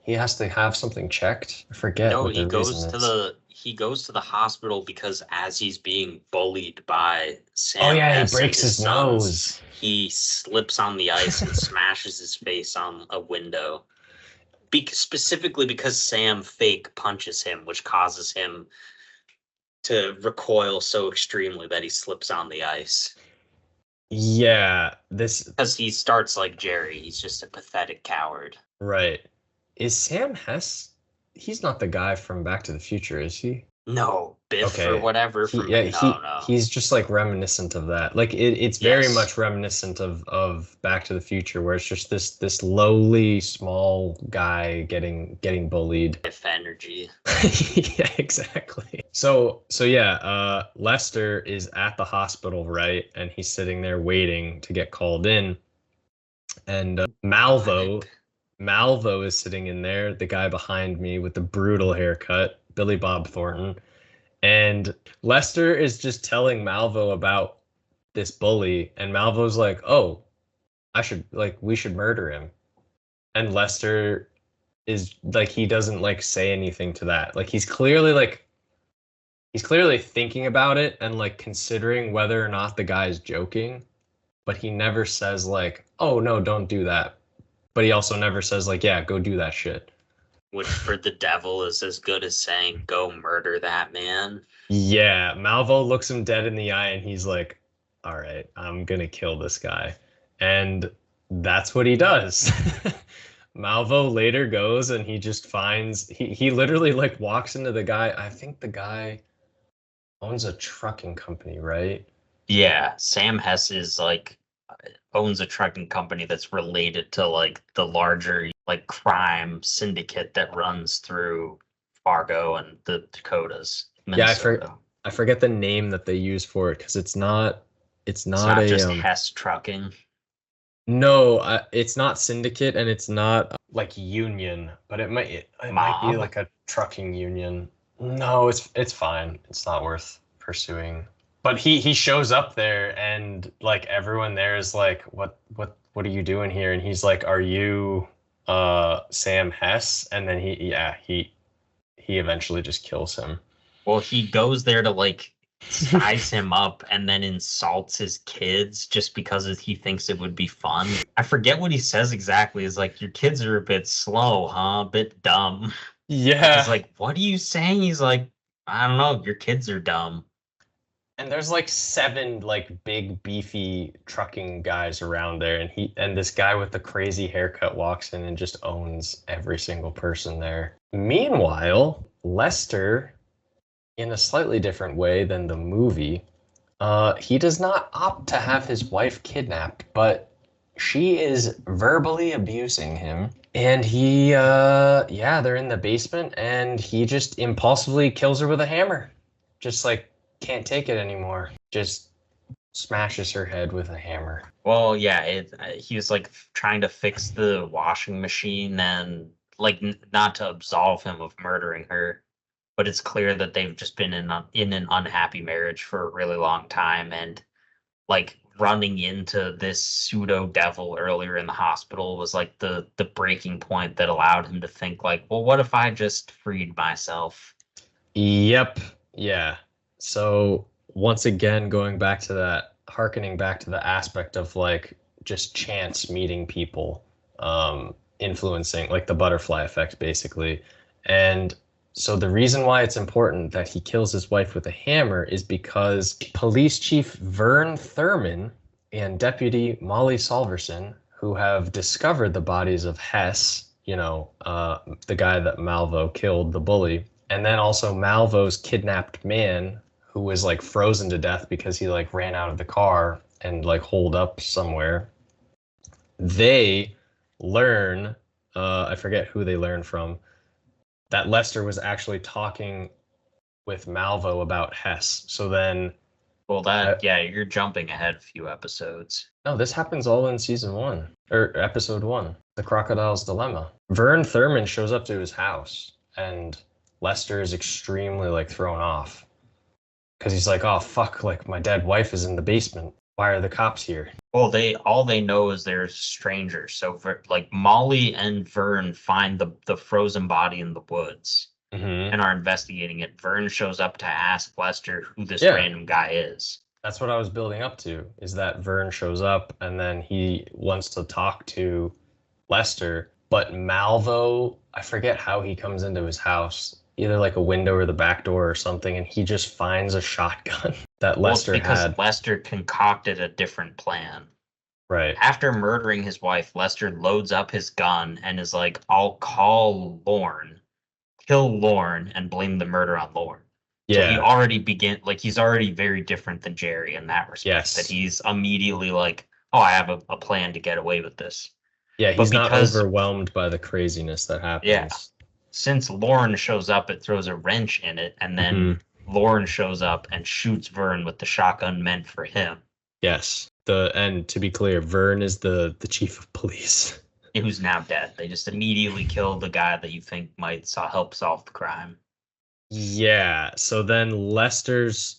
He has to have something checked. I forget. No, what the reason is. He goes to the hospital because as he's being bullied by Sam, oh yeah, Hess he breaks his nose. He slips on the ice and smashes his face on a window. Specifically because Sam fake punches him, which causes him to recoil so extremely that he slips on the ice. Yeah, because he starts like Jerry. He's just a pathetic coward. Right. Is Sam Hess? He's not the guy from Back to the Future, is he? No, Biff or whatever. He's just like reminiscent of that. Like it's very much reminiscent of Back to the Future, where it's just this lowly small guy getting bullied. Biff energy. Yeah, exactly. So yeah, Lester is at the hospital, right, and he's sitting there waiting to get called in, and Malvo is sitting in there, the guy behind me with the brutal haircut, Billy Bob Thornton. And Lester is just telling Malvo about this bully, and Malvo's like, "Oh, we should murder him." And Lester is like, he doesn't like say anything to that. Like he's clearly thinking about it and like considering whether or not the guy's joking, but he never says like, "Oh no, don't do that." But he also never says like, "Yeah, go do that shit." Which for the devil is as good as saying, "Go murder that man." Yeah, Malvo looks him dead in the eye and he's like, "All right, I'm gonna kill this guy." And that's what he does. Malvo later goes and he just finds, he literally like walks into the guy. I think the guy owns a trucking company, right? Yeah, Sam Hess is like owns a trucking company that's related to like the larger like crime syndicate that runs through Fargo and the Dakotas, Minnesota. Yeah, I forget the name that they use for it because it's not just Hess Trucking. No, it's not syndicate and it's not like union, but it might be like a trucking union. No, it's fine. It's not worth pursuing. But he shows up there and like everyone there is like, what are you doing here? And he's like, are you Sam Hess, and then he eventually just kills him. Well, he goes there to like size him up and then insults his kids just because he thinks it would be fun. I forget what he says exactly. Is like, your kids are a bit slow, huh? A bit dumb. And he's Yeah. like, what are you saying? He's like, I don't know, your kids are dumb. And there's like seven like big beefy trucking guys around there, and this guy with the crazy haircut walks in and just owns every single person there. Meanwhile, Lester, in a slightly different way than the movie, he does not opt to have his wife kidnapped, but she is verbally abusing him. And they're in the basement, and he just impulsively kills her with a hammer. Just like can't take it anymore. Just smashes her head with a hammer. Well, yeah, he was like trying to fix the washing machine and like not to absolve him of murdering her, but it's clear that they've just been in an unhappy marriage for a really long time, and like running into this pseudo devil earlier in the hospital was like the breaking point that allowed him to think like, well, what if I just freed myself? Yep. Yeah. So once again, harkening back to the aspect of like just chance meeting people, influencing like the butterfly effect, basically. And so the reason why it's important that he kills his wife with a hammer is because Police Chief Vern Thurman and Deputy Molly Solverson, who have discovered the bodies of Hess, the guy that Malvo killed, the bully, and then also Malvo's kidnapped man, who was like frozen to death because he like ran out of the car and like holed up somewhere. They learn, I forget who they learn from, that Lester was actually talking with Malvo about Hess. So then, Well, uh, yeah, you're jumping ahead a few episodes. no, this happens all in season one or episode one, The Crocodile's Dilemma. Vern Thurman shows up to his house, and Lester is extremely like thrown off because he's like, "Oh fuck! Like my dead wife is in the basement. Why are the cops here?" Well, they know is they're strangers. So for like Molly and Vern find the frozen body in the woods Hmm. and are investigating it. Vern shows up to ask Lester who this Yeah, random guy is. that's what I was building up to. Is that Vern shows up and then he wants to talk to Lester, but Malvo, I forget how he comes into his house, either like a window or the back door or something, and he just finds a shotgun that Well, it's Lester because had. Lester concocted a different plan. Right. After murdering his wife, Lester loads up his gun and is like, I'll call Lorne, kill Lorne, and blame the murder on Lorne. So he Yeah. already he's already very different than Jerry in that respect, that Yes. he's immediately like, oh, I have a plan to get away with this. Yeah, But he's not because, overwhelmed by the craziness that yeah, happens. since Lorne shows up, it throws a wrench in it, and then Hmm. Lorne shows up and shoots Vern with the shotgun meant for him, Yes. And to be clear, Vern is the chief of police. who's now dead. They just immediately kill the guy that you think might help solve the crime. Yeah. So then Lester's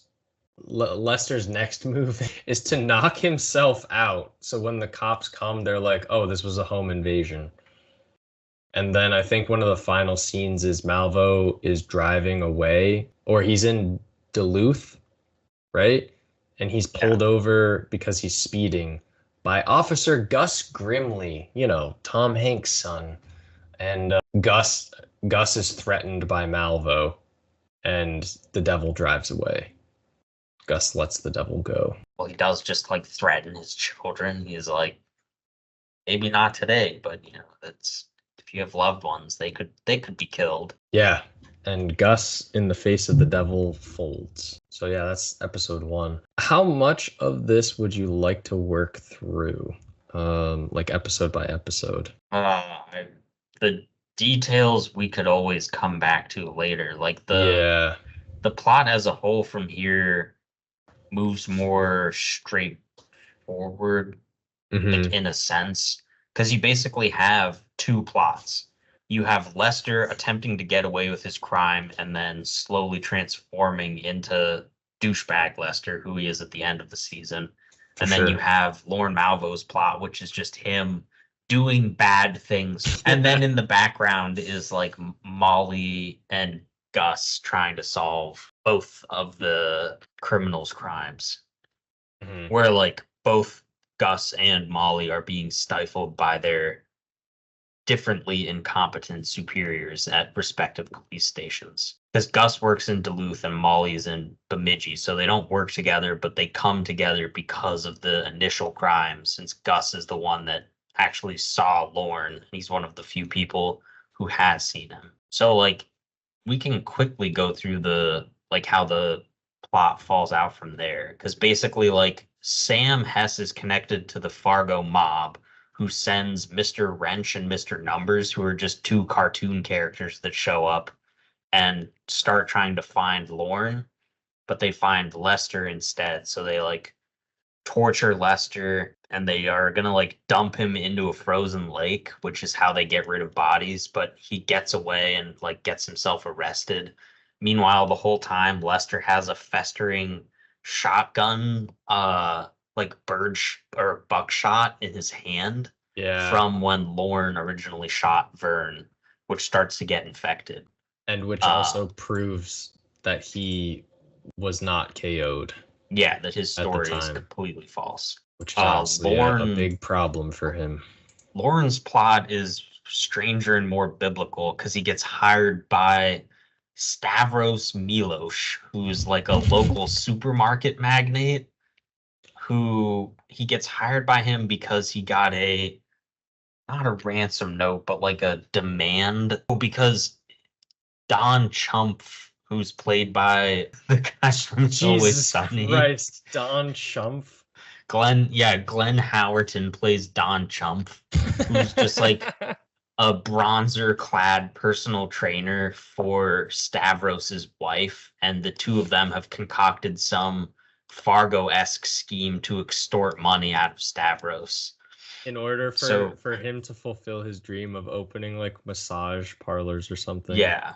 next move is to knock himself out. So when the cops come, they're like, "Oh, this was a home invasion." And then I think one of the final scenes is Malvo is driving away, or he's in Duluth, right? And he's Yeah. pulled over because he's speeding by Officer Gus Grimley, Tom Hanks' son. And Gus is threatened by Malvo, and the devil drives away. Gus lets the devil go. Well, he does just like threaten his children. He's like, maybe not today, but that's if you have loved ones, they could be killed. Yeah, and Gus in the face of the devil folds. So yeah, that's episode one. How much of this would you like to work through, like episode by episode? The details we could always come back to later. Like Yeah. the plot as a whole from here moves more straightforward, like Mm-hmm. in a sense, because you basically have two plots. You have Lester attempting to get away with his crime and then slowly transforming into douchebag Lester, who he is at the end of the season. For And then you sure. have Lorne Malvo's plot, which is just him doing bad things. And then in the background is like Molly and Gus trying to solve both of the criminals' crimes, Mhm. where like both Gus and Molly are being stifled by their differently incompetent superiors at respective police stations. Because Gus works in Duluth and Molly's in Bemidji, so they don't work together, but they come together because of the initial crime, since Gus is the one that actually saw Lorne. He's one of the few people who has seen him. So like we can quickly go through the like how the plot falls out from there. Because basically like Sam Hess is connected to the Fargo mob who sends Mr. Wrench and Mr. Numbers, who are just two cartoon characters that show up and start trying to find Lorne, but they find Lester instead. So they like torture Lester and they are gonna like dump him into a frozen lake, which is how they get rid of bodies, but he gets away and like gets himself arrested. Meanwhile, the whole time Lester has a festering shotgun like or buckshot in his hand Yeah, from when Lorne originally shot Vern, which starts to get infected. and which Uh also proves that he was not KO'd yeah, that his at the story is time, completely false. which is obviously a Lorne big problem for him. Lauren's plot is stranger and more biblical because he gets hired by Stavros Milosh, who's like a local supermarket magnate, who he gets hired by him because he got a not a ransom note, but like a demand because Don Chumph, who's played by the guy from It's Always Jesus Sunny. Christ, Don Chumph. Glenn Howerton plays Don Chumph, who's just like a bronzer clad personal trainer for Stavros's wife, and the two of them have concocted some Fargo-esque scheme to extort money out of Stavros. In order So for him to fulfill his dream of opening like massage parlors or something. yeah.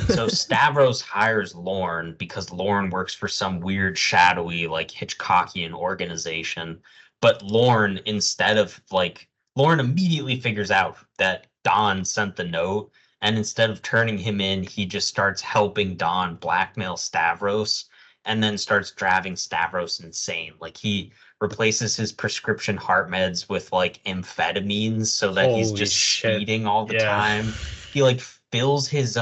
So Stavros hires Lorne because Lorne works for some weird shadowy like Hitchcockian organization. But Lorne, instead of like Lorne immediately figures out that Don sent the note, and instead of turning him in, he just starts helping Don blackmail Stavros and then starts driving Stavros insane. Like he replaces his prescription heart meds with like amphetamines so that he's Holy just shit. speeding all the Yeah. time. He like fills his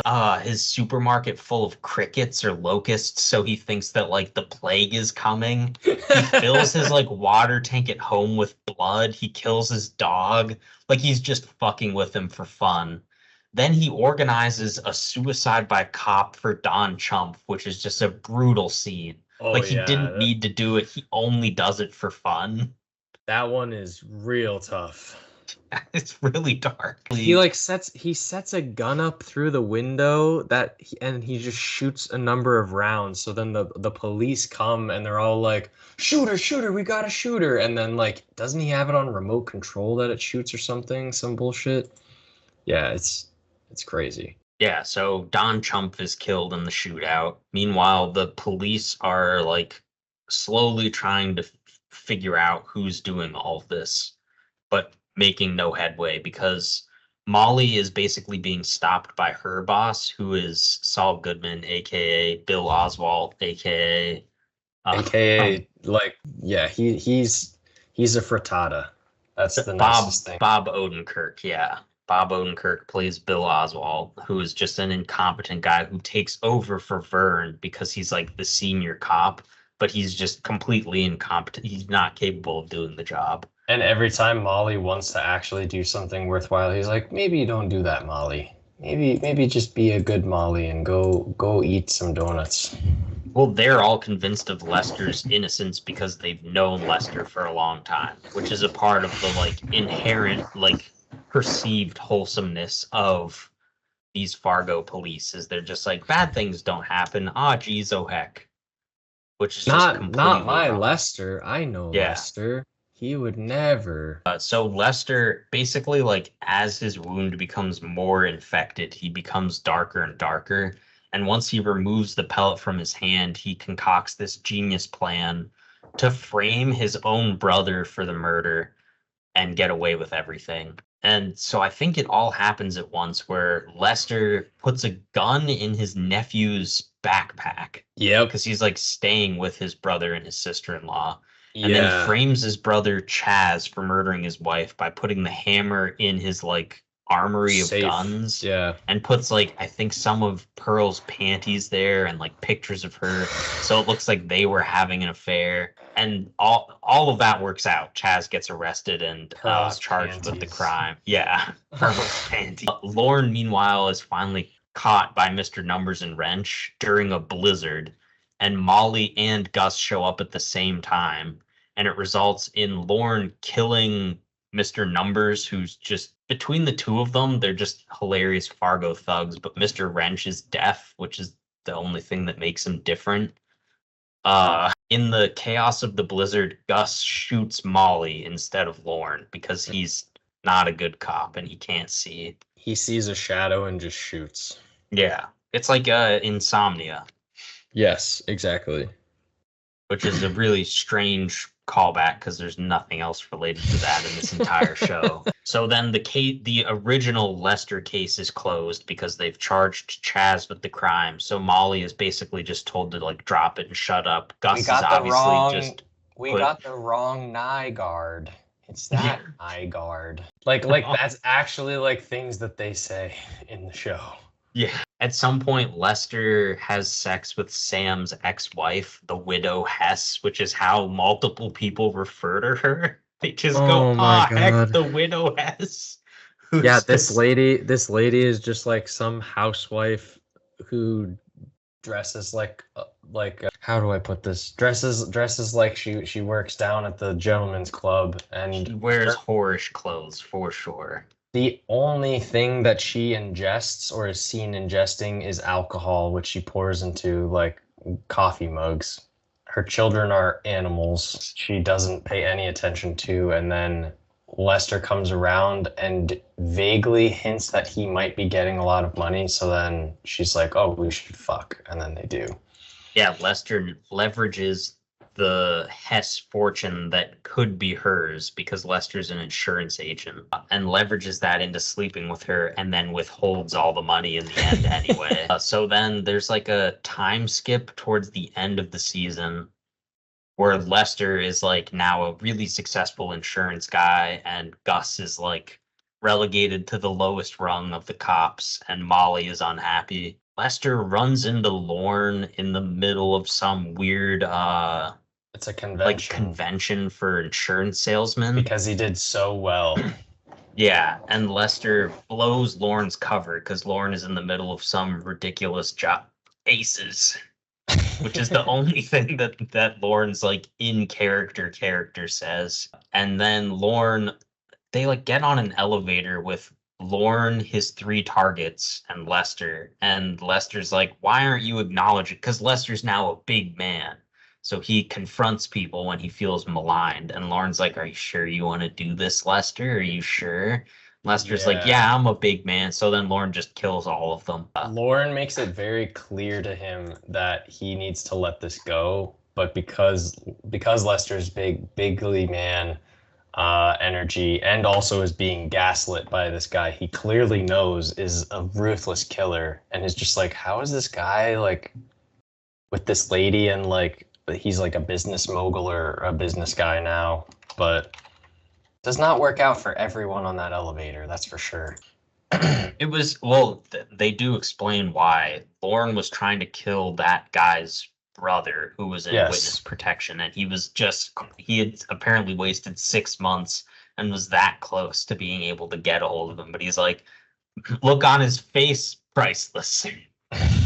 supermarket full of crickets or locusts so he thinks that like the plague is coming. He fills his like water tank at home with blood. He kills his dog. Like he's just fucking with him for fun. Then he organizes a suicide by cop for Don Chump, which is just a brutal scene. Oh Like he yeah. didn't need to do it. He only does it for fun. That one is real tough. It's really dark. He sets a gun up through the window and he just shoots a number of rounds. So then the police come and they're all like, shooter, we got a shooter. And then like, doesn't he have it on remote control that it shoots or something? Some bullshit. Yeah, it's crazy. Yeah, so Don Chump is killed in the shootout. Meanwhile, the police are like slowly trying to figure out who's doing all of this, but making no headway because Molly is basically being stopped by her boss, who is Saul Goodman, aka Bill Oswald, aka AKA like yeah, he's a frittata. That's the nicest thing. Bob Odenkirk, yeah. Bob Odenkirk plays Bill Oswald, who is just an incompetent guy who takes over for Vern because he's like the senior cop, but he's just completely incompetent. He's not capable of doing the job. And every time Molly wants to actually do something worthwhile, he's like, maybe don't do that, Molly. Maybe just be a good Molly and go eat some donuts. Well, they're all convinced of Lester's innocence because they've known Lester for a long time, which is a part of the like inherent like perceived wholesomeness of these Fargo police is they're just like bad things don't happen. Ah, geez, oh heck. Which is just completely Not my wrong. Lester. I know Yeah. Lester. He would never. So Lester basically like as his wound becomes more infected, he becomes darker and darker. And once he removes the pellet from his hand, he concocts this genius plan to frame his own brother for the murder and get away with everything. And so I think it all happens at once where Lester puts a gun in his nephew's backpack Yep. because he's like staying with his brother and his sister-in-law. And then he Yeah. frames his brother Chaz for murdering his wife by putting the hammer in his like armory of Safe. guns Yeah. and puts like I think some of Pearl's panties there and like pictures of her, so it looks like they were having an affair. And all of that works out. Chaz gets arrested and Pearl's charged with the panties. crime. Yeah, Pearl's panties. Lorne, meanwhile, is finally caught by Mr. Numbers and Wrench during a blizzard, and Molly and Gus show up at the same time, and it results in Lorne killing Mr. Numbers, who's just between the two of them, they're just hilarious Fargo thugs. But Mr. Wrench is deaf, which is the only thing that makes him different. In the chaos of the blizzard, Gus shoots Molly instead of Lorne because he's not a good cop and he can't see. He sees a shadow and just shoots. Yeah, it's like Insomnia. Yes, exactly. Which is a really strange callback because there's nothing else related to that in this entire show. So then the original Lester case is closed because they've charged Chaz with the crime. So Molly is basically just told to like drop it and shut up. Gus is obviously we got the wrong eye guard. It's that eye guard. Like that's actually like things that they say in the show. Yeah. At some point, Lester has sex with Sam's ex-wife, the widow Hess, which is how multiple people refer to her. They just go, heck, the widow Hess. Yeah, this lady is just like some housewife who dresses like how do I put this? Dresses like she works down at the gentleman's club and she wears whorish clothes for sure. The only thing that she ingests or is seen ingesting is alcohol, which she pours into like coffee mugs. Her children are animals she doesn't pay any attention to, and then Lester comes around and vaguely hints that he might be getting a lot of money, so then she's like, oh, we should fuck, and then they do. Yeah, Lester leverages the Hess fortune that could be hers because Lester's an insurance agent and leverages that into sleeping with her and then withholds all the money in the end anyway. So then there's like a time skip towards the end of the season where Lester is like now a really successful insurance guy and Gus is like relegated to the lowest rung of the cops and Molly is unhappy. Lester runs into Lorne in the middle of some weird it's a convention. Like convention for insurance salesmen. Because he did so well. Yeah, and Lester blows Lorne's cover because Lorne is in the middle of some ridiculous job. Aces. Which is the only thing that Lorne's like in character says. And then Lorne, they like get on an elevator with Lorne, his three targets, and Lester. And Lester's like, why aren't you acknowledging? Because Lester's now a big man. So he confronts people when he feels maligned. And Lorne's like, are you sure you want to do this, Lester? Are you sure? Lester's like, yeah, I'm a big man. So then Lorne just kills all of them. Lorne makes it very clear to him that he needs to let this go. But because Lester's bigly man energy and also is being gaslit by this guy he clearly knows is a ruthless killer and is just like, how is this guy like with this lady and like he's like a business mogul or a business guy now, but does not work out for everyone on that elevator, that's for sure. It was, well, they do explain why. Lorne was trying to kill that guy's brother who was in witness protection, and he had apparently wasted 6 months and was that close to being able to get a hold of him. But he's like, look on his face, priceless.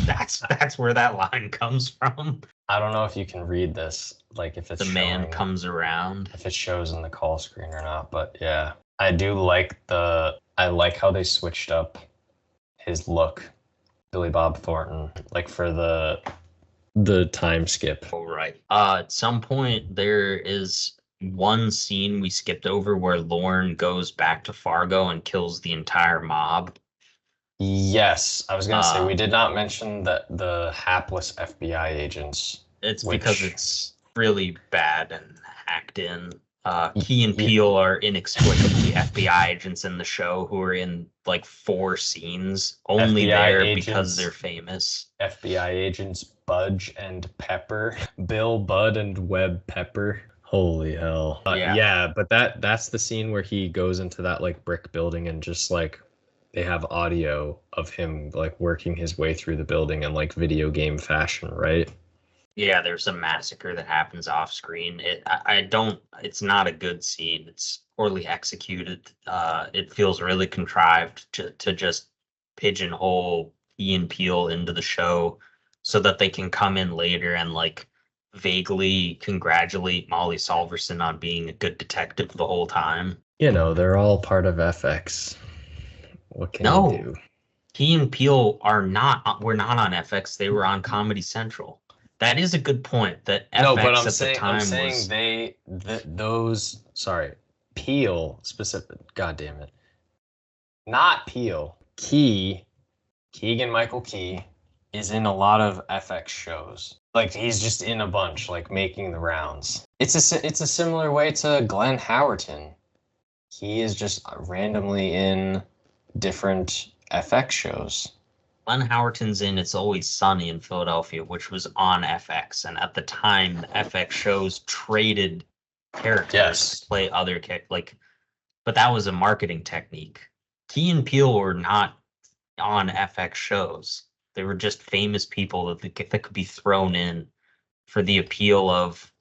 That's where that line comes from. I don't know if you can read this, like if it's the man comes around, if it shows in the call screen or not. But yeah, I like how they switched up his look, Billy Bob Thornton, like for the time skip. Oh, right. At some point there is one scene we skipped over where Lorne goes back to Fargo and kills the entire mob. Yes, I was gonna say we did not mention the hapless FBI agents. It's because it's really bad and hacked in. Key and Yeah, Peele are inexplicably FBI agents in the show who are in like 4 scenes, only FBI there because they're agents, famous. FBI agents Budge and Pepper, Bill, Bud, and Webb Pepper. Holy hell. Yeah. Yeah, but that's the scene where he goes into that like brick building and just like they have audio of him like working his way through the building in like video game fashion, right? Yeah, there's a massacre that happens off screen. I don't, it's not a good scene. It's poorly executed. It feels really contrived to just pigeonhole Key and Peele into the show so that they can come in later and like vaguely congratulate Molly Solverson on being a good detective the whole time. You know, they're all part of FX. What can you No, do? Key and Peele were not on FX. They were on Comedy Central. That is a good point that No, but FX at the I'm time saying was. those, sorry, Peel specific, god damn it. Not Peel. Keegan Michael Key is in a lot of FX shows. Like he's just in a bunch, like making the rounds. It's a similar way to Glenn Howerton. He is just randomly in different FX shows. Glenn Howerton's in It's Always Sunny in Philadelphia, which was on FX, and at the time, the FX shows traded characters to Yes. play other like, but that was a marketing technique. Key and Peele were not on FX shows. They were just famous people that could be thrown in for the appeal of,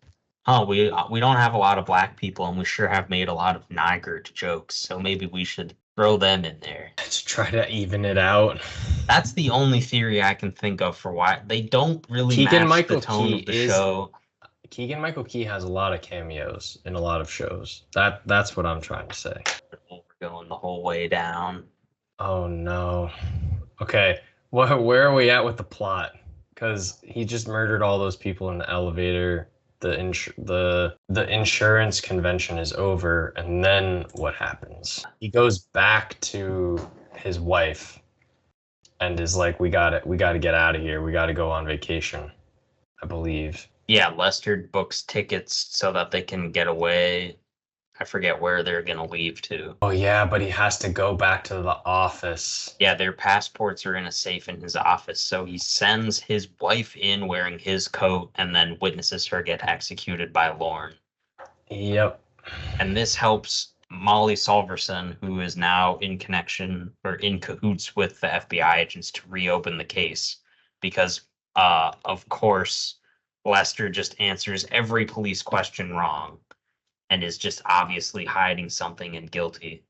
oh, we don't have a lot of black people, and we sure have made a lot of niggard jokes, so maybe we should throw them in there. To try to even it out. That's the only theory I can think of for why they don't really Keegan match the Michael tone Key of the is show. Keegan Michael Key has a lot of cameos in a lot of shows. That's what I'm trying to say. We're going the whole way down. Oh no. Okay. Where are we at with the plot? Because he just murdered all those people in the elevator. The insurance convention is over, and then what happens? He goes back to his wife and is like, we got to get out of here. We got to go on vacation, I believe. Yeah, Lester books tickets so that they can get away. I forget where they're gonna leave to. Oh yeah, but he has to go back to the office. Yeah, their passports are in a safe in his office, so he sends his wife in wearing his coat and then witnesses her get executed by Lorne. Yep. And this helps Molly Solverson, who is now in connection or in cahoots with the FBI agents, to reopen the case because, of course, Lester just answers every police question wrong and is just obviously hiding something and guilty,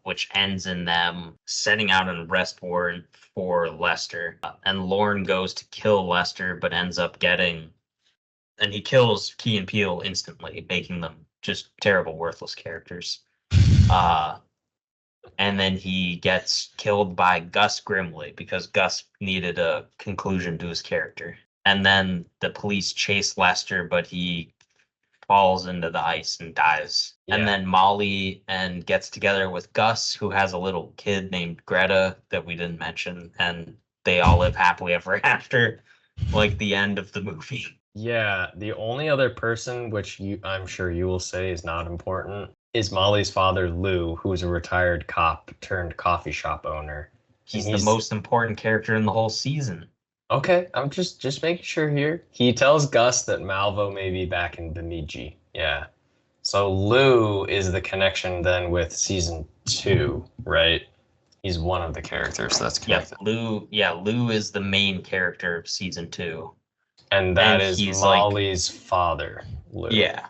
which ends in them setting out an arrest warrant for Lester. And Lorne goes to kill Lester, but ends up and he kills Key and Peele instantly, making them just terrible, worthless characters. Uh, and then he gets killed by Gus Grimley because Gus needed a conclusion to his character. And then the police chase Lester, but he falls into the ice and dies. Yeah. And then Molly and gets together with Gus, who has a little kid named Greta that we didn't mention, and they all live happily ever after, like the end of the movie. Yeah, the only other person which I'm sure you will say is not important is Molly's father Lou, who's a retired cop turned coffee shop owner. He's the most important character in the whole season. Okay, I'm just making sure here. He tells Gus that Malvo may be back in Bemidji. Yeah. So Lou is the connection then with season 2, right? He's one of the characters that's connected. Lou is the main character of season 2. And that And is he's Molly's father, Lou. Yeah.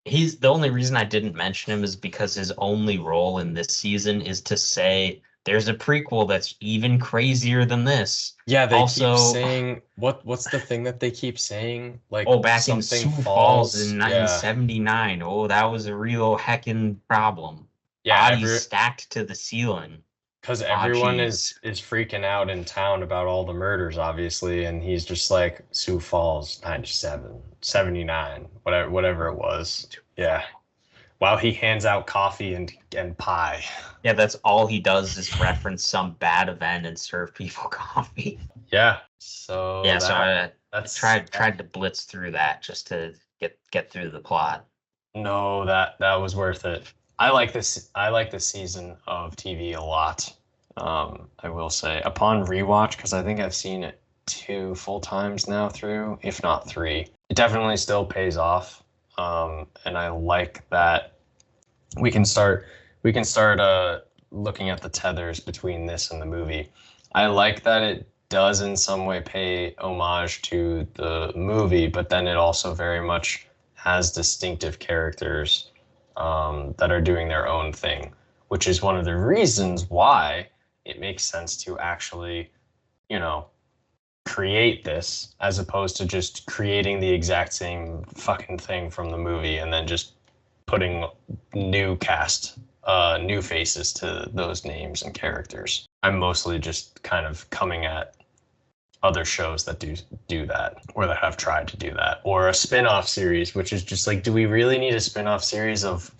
He's the only reason I didn't mention him is because his only role in this season is to say there's a prequel that's even crazier than this. Yeah, they Also, keep saying what's the thing that they keep saying? Like back in something Sioux falls. Falls in Yeah. 1979. Oh, that was a real heckin' problem. Yeah, Bodies stacked to the ceiling. because everyone Jeez. is freaking out in town about all the murders, obviously, and he's just like Sioux Falls 97, 79, whatever it was. Yeah. While he hands out coffee and pie. Yeah, that's all he does is reference some bad event and serve people coffee. Yeah. So Yeah, so I that's tried to blitz through that just to get through the plot. No, that was worth it. I like this. I like this season of TV a lot. I will say, upon rewatch, because I think I've seen it two full times now through, if not three. It definitely still pays off. And I like that we can start looking at the tethers between this and the movie. I like that it does in some way pay homage to the movie, but then it also very much has distinctive characters that are doing their own thing, which is one of the reasons why it makes sense to actually, you know, create this as opposed to just creating the exact same fucking thing from the movie and then just putting new cast, new faces to those names and characters. I'm mostly just kind of coming at other shows that do that or that have tried to do that, or a spin-off series, which is just like, do we really need a spin-off series of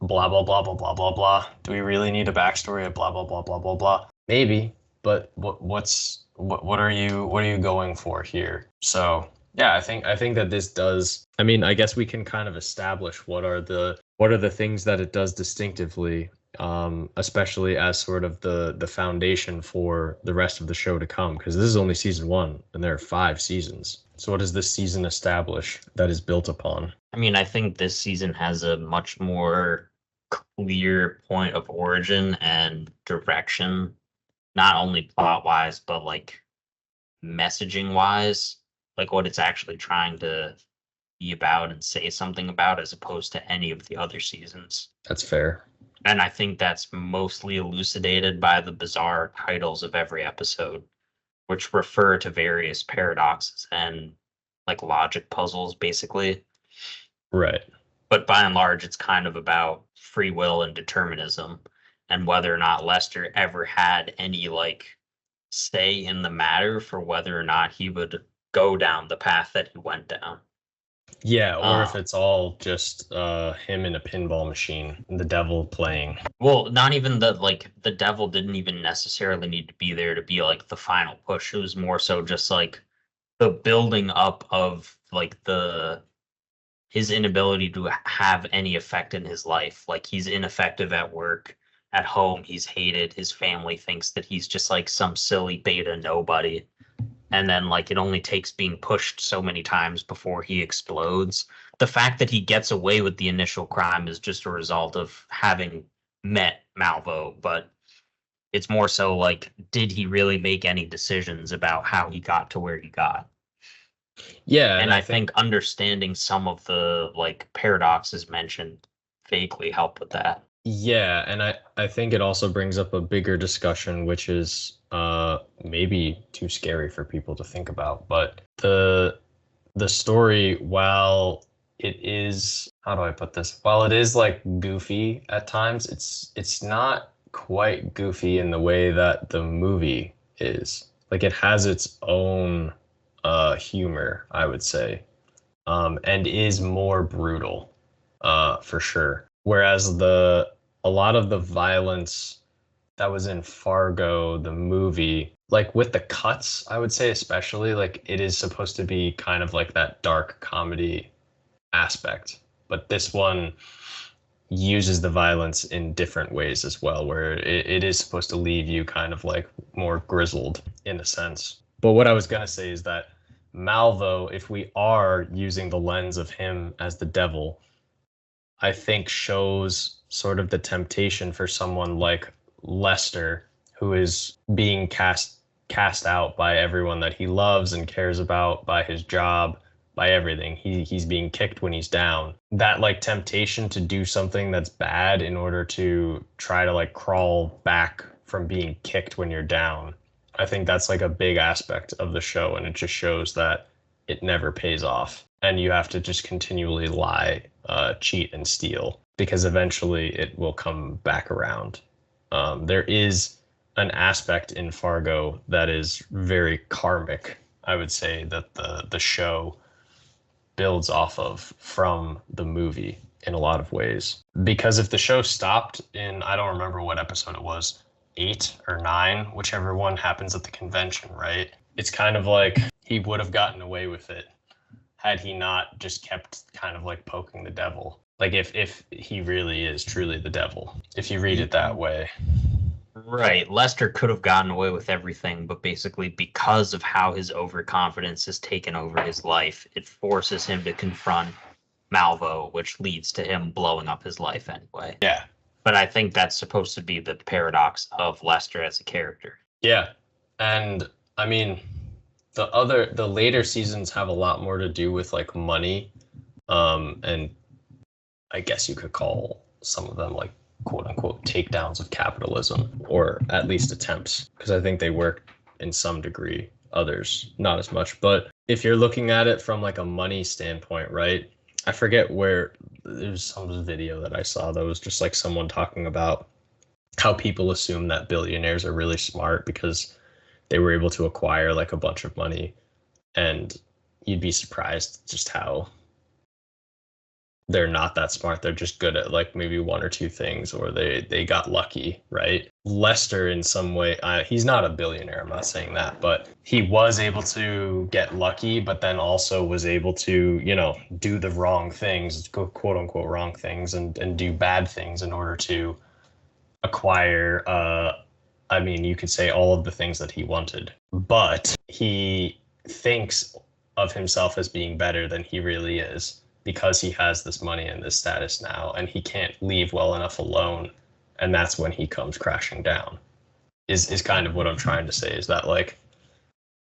blah blah blah blah blah blah blah? Do we really need a backstory of blah blah blah blah blah blah? Maybe, but what are you going for here? So yeah, I think that this does. I mean, I guess we can kind of establish what are the things that it does distinctively, especially as sort of the foundation for the rest of the show to come. Because this is only season one, and there are 5 seasons. So what does this season establish that is built upon? I mean, I think this season has a much more clear point of origin and direction, not only plot wise, but like messaging wise, like what it's actually trying to be about and say something about, as opposed to any of the other seasons. That's fair. And I think that's mostly elucidated by the bizarre titles of every episode, which refer to various paradoxes and like logic puzzles, basically. Right. But by and large, it's kind of about free will and determinism, and whether or not Lester ever had any like say in the matter for whether or not he would go down the path that he went down. Yeah, or if Uh, it's all just him in a pinball machine, the devil playing. well, not even the devil didn't even necessarily need to be there to be like the final push. It was more so just like the building up of like the his inability to have any effect in his life. Like he's ineffective at work, at home, he's hated. His family thinks that he's just like some silly beta nobody. And then like it only takes being pushed so many times before he explodes. The fact that he gets away with the initial crime is just a result of having met Malvo, but it's more so like, did he really make any decisions about how he got to where he got? Yeah, and And I I think think understanding some of the like paradoxes mentioned vaguely help with that. yeah, and I think it also brings up a bigger discussion, which is maybe too scary for people to think about, but the story, while it is, how do I put this? While it is like goofy at times, it's not quite goofy in the way that the movie is. Like it has its own humor, I would say, and is more brutal, for sure. Whereas a lot of the violence that was in Fargo, the movie, like with the cuts, I would say especially, like it is supposed to be kind of like that dark comedy aspect. But this one uses the violence in different ways as well, where it is supposed to leave you kind of like more grizzled in a sense. But what I was gonna say is that Malvo, if we are using the lens of him as the devil, I think shows sort of the temptation for someone like Lester, who is being cast out by everyone that he loves and cares about, by his job, by everything. He's being kicked when he's down. That like temptation to do something that's bad in order to try to like crawl back from being kicked when you're down. I think that's like a big aspect of the show, and it just shows that it never pays off, and you have to just continually lie, cheat, and steal because eventually it will come back around. There is an aspect in Fargo that is very karmic, I would say, that the show builds off of from the movie in a lot of ways. Because if the show stopped in, I don't remember what episode it was, 8 or 9, whichever one happens at the convention, right? It's kind of like he would have gotten away with it had he not just kept kind of like poking the devil. Like if he really is truly the devil, if you read it that way. Right. Lester could have gotten away with everything, but basically, because of how his overconfidence has taken over his life, it forces him to confront Malvo, which leads to him blowing up his life anyway. Yeah. But I think that's supposed to be the paradox of Lester as a character. Yeah. And I mean, the later seasons have a lot more to do with like money. And I guess you could call some of them like quote unquote takedowns of capitalism, or at least attempts, because I think they work in some degree, others not as much. But if you're looking at it from like a money standpoint, right? I forget where there's some video that I saw that was just like someone talking about how people assume that billionaires are really smart because they were able to acquire like a bunch of money, and you'd be surprised just how they're not that smart. They're just good at like maybe one or two things, or they got lucky, right? Lester, in some way, he's not a billionaire. I'm not saying that, but he was able to get lucky, but then also was able to, do the wrong things, quote unquote wrong things, and do bad things in order to acquire. I mean, you could say all of the things that he wanted, but he thinks of himself as being better than he really is, because he has this money and this status now, and he can't leave well enough alone, and that's when he comes crashing down. Is kind of what I'm trying to say, is that like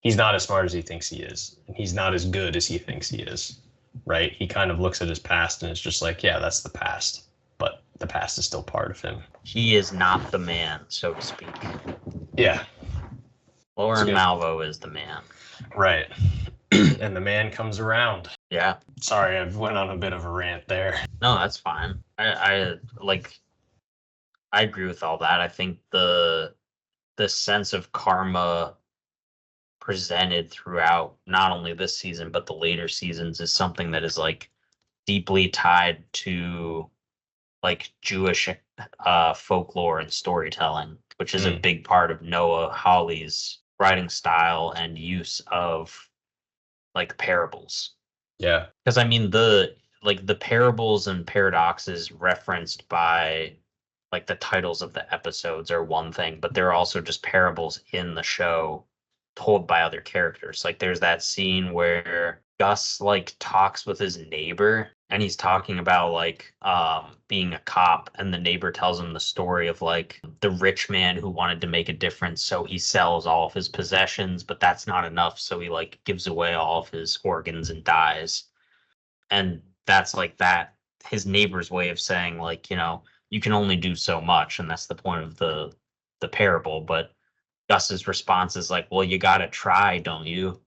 he's not as smart as he thinks he is, and he's not as good as he thinks he is, right? He kind of looks at his past and it's just like, yeah, that's the past, but the past is still part of him. He is not the man, so to speak. Yeah. Lauren Malvo is the man. Right. And the man comes around. Yeah. Sorry, I went on a bit of a rant there. No, that's fine. I agree with all that. I think the sense of karma presented throughout not only this season but the later seasons is something that is like deeply tied to like Jewish folklore and storytelling, which is a big part of Noah Hawley's writing style and use of like parables. Yeah. Because I mean the parables and paradoxes referenced by like the titles of the episodes are one thing, but there are also just parables in the show told by other characters. Like there's that scene where Gus like talks with his neighbor, and he's talking about like being a cop, and the neighbor tells him the story of like the rich man who wanted to make a difference, so he sells all of his possessions, but that's not enough, so he like gives away all of his organs and dies. And that's like that his neighbor's way of saying like, you can only do so much, and that's the point of the parable. But Gus's response is like, well, you gotta try, don't you?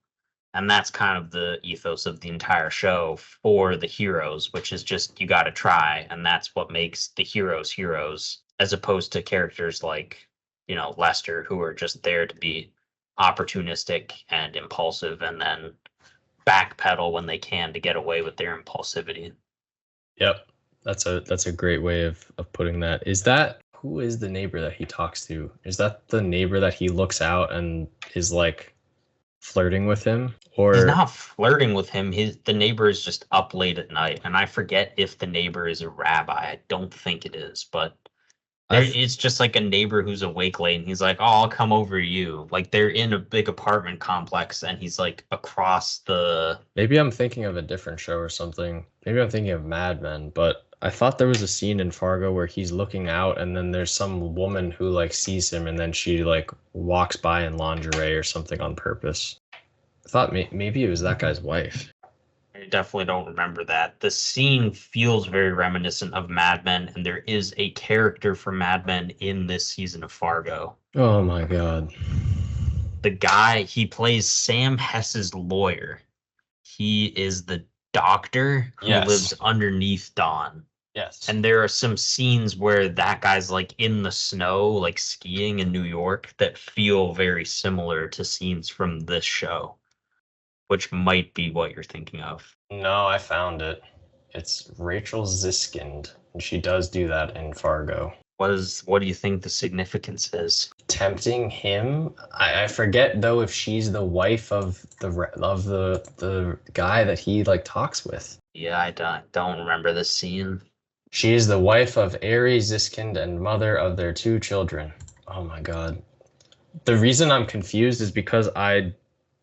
And that's kind of the ethos of the entire show for the heroes, which is just you gotta try, and that's what makes the heroes, as opposed to characters like, Lester, who are just there to be opportunistic and impulsive and then backpedal when they can to get away with their impulsivity. Yep. That's a great way of putting that. Who is the neighbor that he talks to? Is that the neighbor that he looks out and is like flirting with him? Or he's not flirting with him. The neighbor is just up late at night, and I forget if the neighbor is a rabbi. I don't think it is, but it's just like a neighbor who's awake late, and he's like, "Oh, I'll come over to you." Like they're in a big apartment complex, and he's like across the. Maybe I'm thinking of a different show or something. Maybe I'm thinking of Mad Men, but I thought there was a scene in Fargo where he's looking out, and then there's some woman who like sees him, and then she like walks by in lingerie or something on purpose. I thought maybe it was that guy's wife. I definitely don't remember that. The scene feels very reminiscent of Mad Men, and there is a character from Mad Men in this season of Fargo. Oh my God. The guy, he plays Sam Hess's lawyer. He is the doctor who lives underneath Dawn. Yes. And there are some scenes where that guy's like in the snow, like skiing in New York, that feel very similar to scenes from this show, which might be what you're thinking of. No, I found it. It's Rachel Ziskind, and she does do that in Fargo. What do you think the significance is? Tempting him? I forget though if she's the wife of the guy that he like talks with. Yeah, I don't remember this scene. She is the wife of Ari Ziskind and mother of their 2 children. Oh my God. The reason I'm confused is because I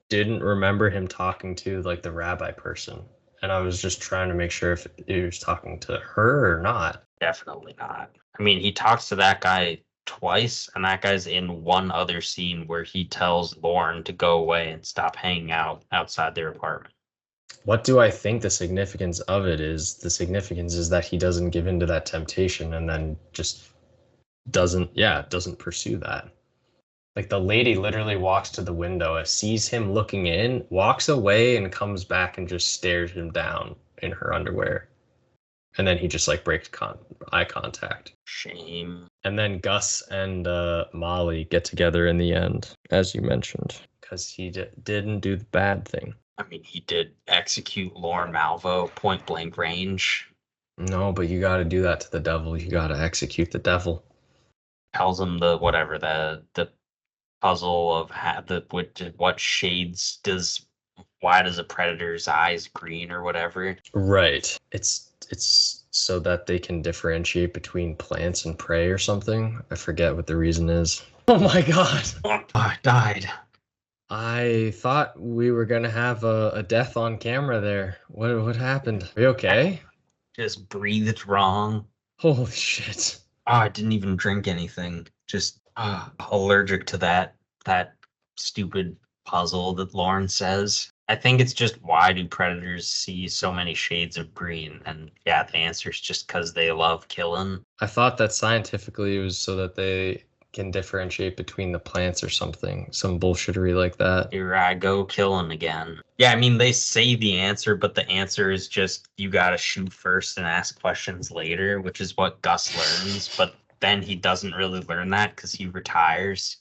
didn't remember him talking to like the rabbi person. And I was just trying to make sure if he was talking to her or not. Definitely not. I mean, he talks to that guy twice, and that guy's in one other scene where he tells Lauren to go away and stop hanging out outside their apartment. What do I think the significance of it is? The significance is that he doesn't give in to that temptation and then just doesn't pursue that. Like the lady literally walks to the window, sees him looking in, walks away, and comes back and just stares him down in her underwear. And then he just like breaks eye contact. Shame. And then Gus and Molly get together in the end, as you mentioned, because he didn't do the bad thing. I mean, he did execute Lauren Malvo point blank range. No, but you got to do that to the devil. You got to execute the devil. Tells him the whatever the puzzle of what shades why does a predator's eyes green or whatever. Right. It's so that they can differentiate between plants and prey or something. I forget what the reason is. Oh my God. I died. I thought we were gonna have a death on camera there. What happened? Are you okay? Just breathed wrong. Holy shit. Oh, I didn't even drink anything. Just allergic to that stupid puzzle that Lauren says. I think it's just why do predators see so many shades of green? And yeah, the answer is just because they love killing. I thought that scientifically it was so that they can differentiate between the plants or something, some bullshittery like that. Here I go killing again. Yeah, I mean, they say the answer, but the answer is just you gotta shoot first and ask questions later, which is what Gus learns. But then he doesn't really learn that because he retires.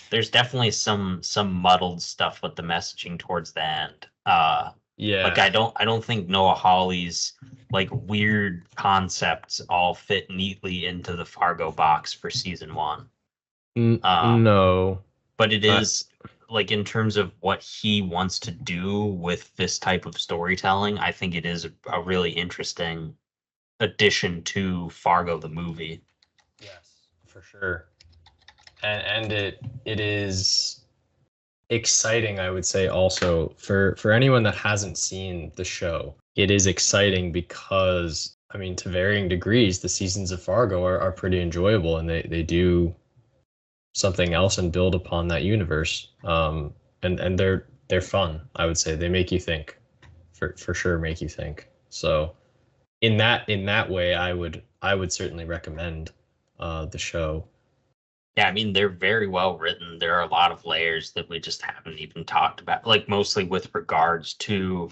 There's definitely some muddled stuff with the messaging towards the end. Yeah. Like I don't think Noah Hawley's like weird concepts all fit neatly into the Fargo box for season 1. No. But it is like in terms of what he wants to do with this type of storytelling, I think it is a really interesting addition to Fargo the movie. Yes, for sure. And it is exciting, I would say, also for anyone that hasn't seen the show. It is exciting because, I mean, to varying degrees, the seasons of Fargo are pretty enjoyable, and they do something else and build upon that universe. And they're fun, I would say. They make you think, for sure, make you think. So in that way, I would certainly recommend the show. Yeah, I mean, they're very well written. There are a lot of layers that we just haven't even talked about, like mostly with regards to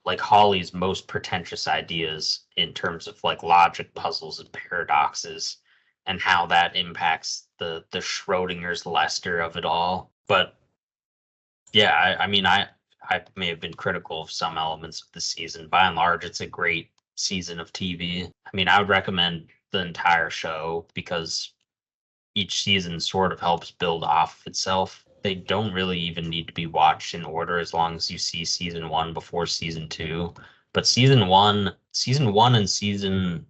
like Hawley's most pretentious ideas in terms of like logic puzzles and paradoxes and how that impacts the Schrodinger's Lester of it all. But yeah, I mean, I may have been critical of some elements of the season. By and large, it's a great season of TV. I mean, I would recommend the entire show because each season sort of helps build off of itself. They don't really even need to be watched in order as long as you see season 1 before season 2. But season 1 and season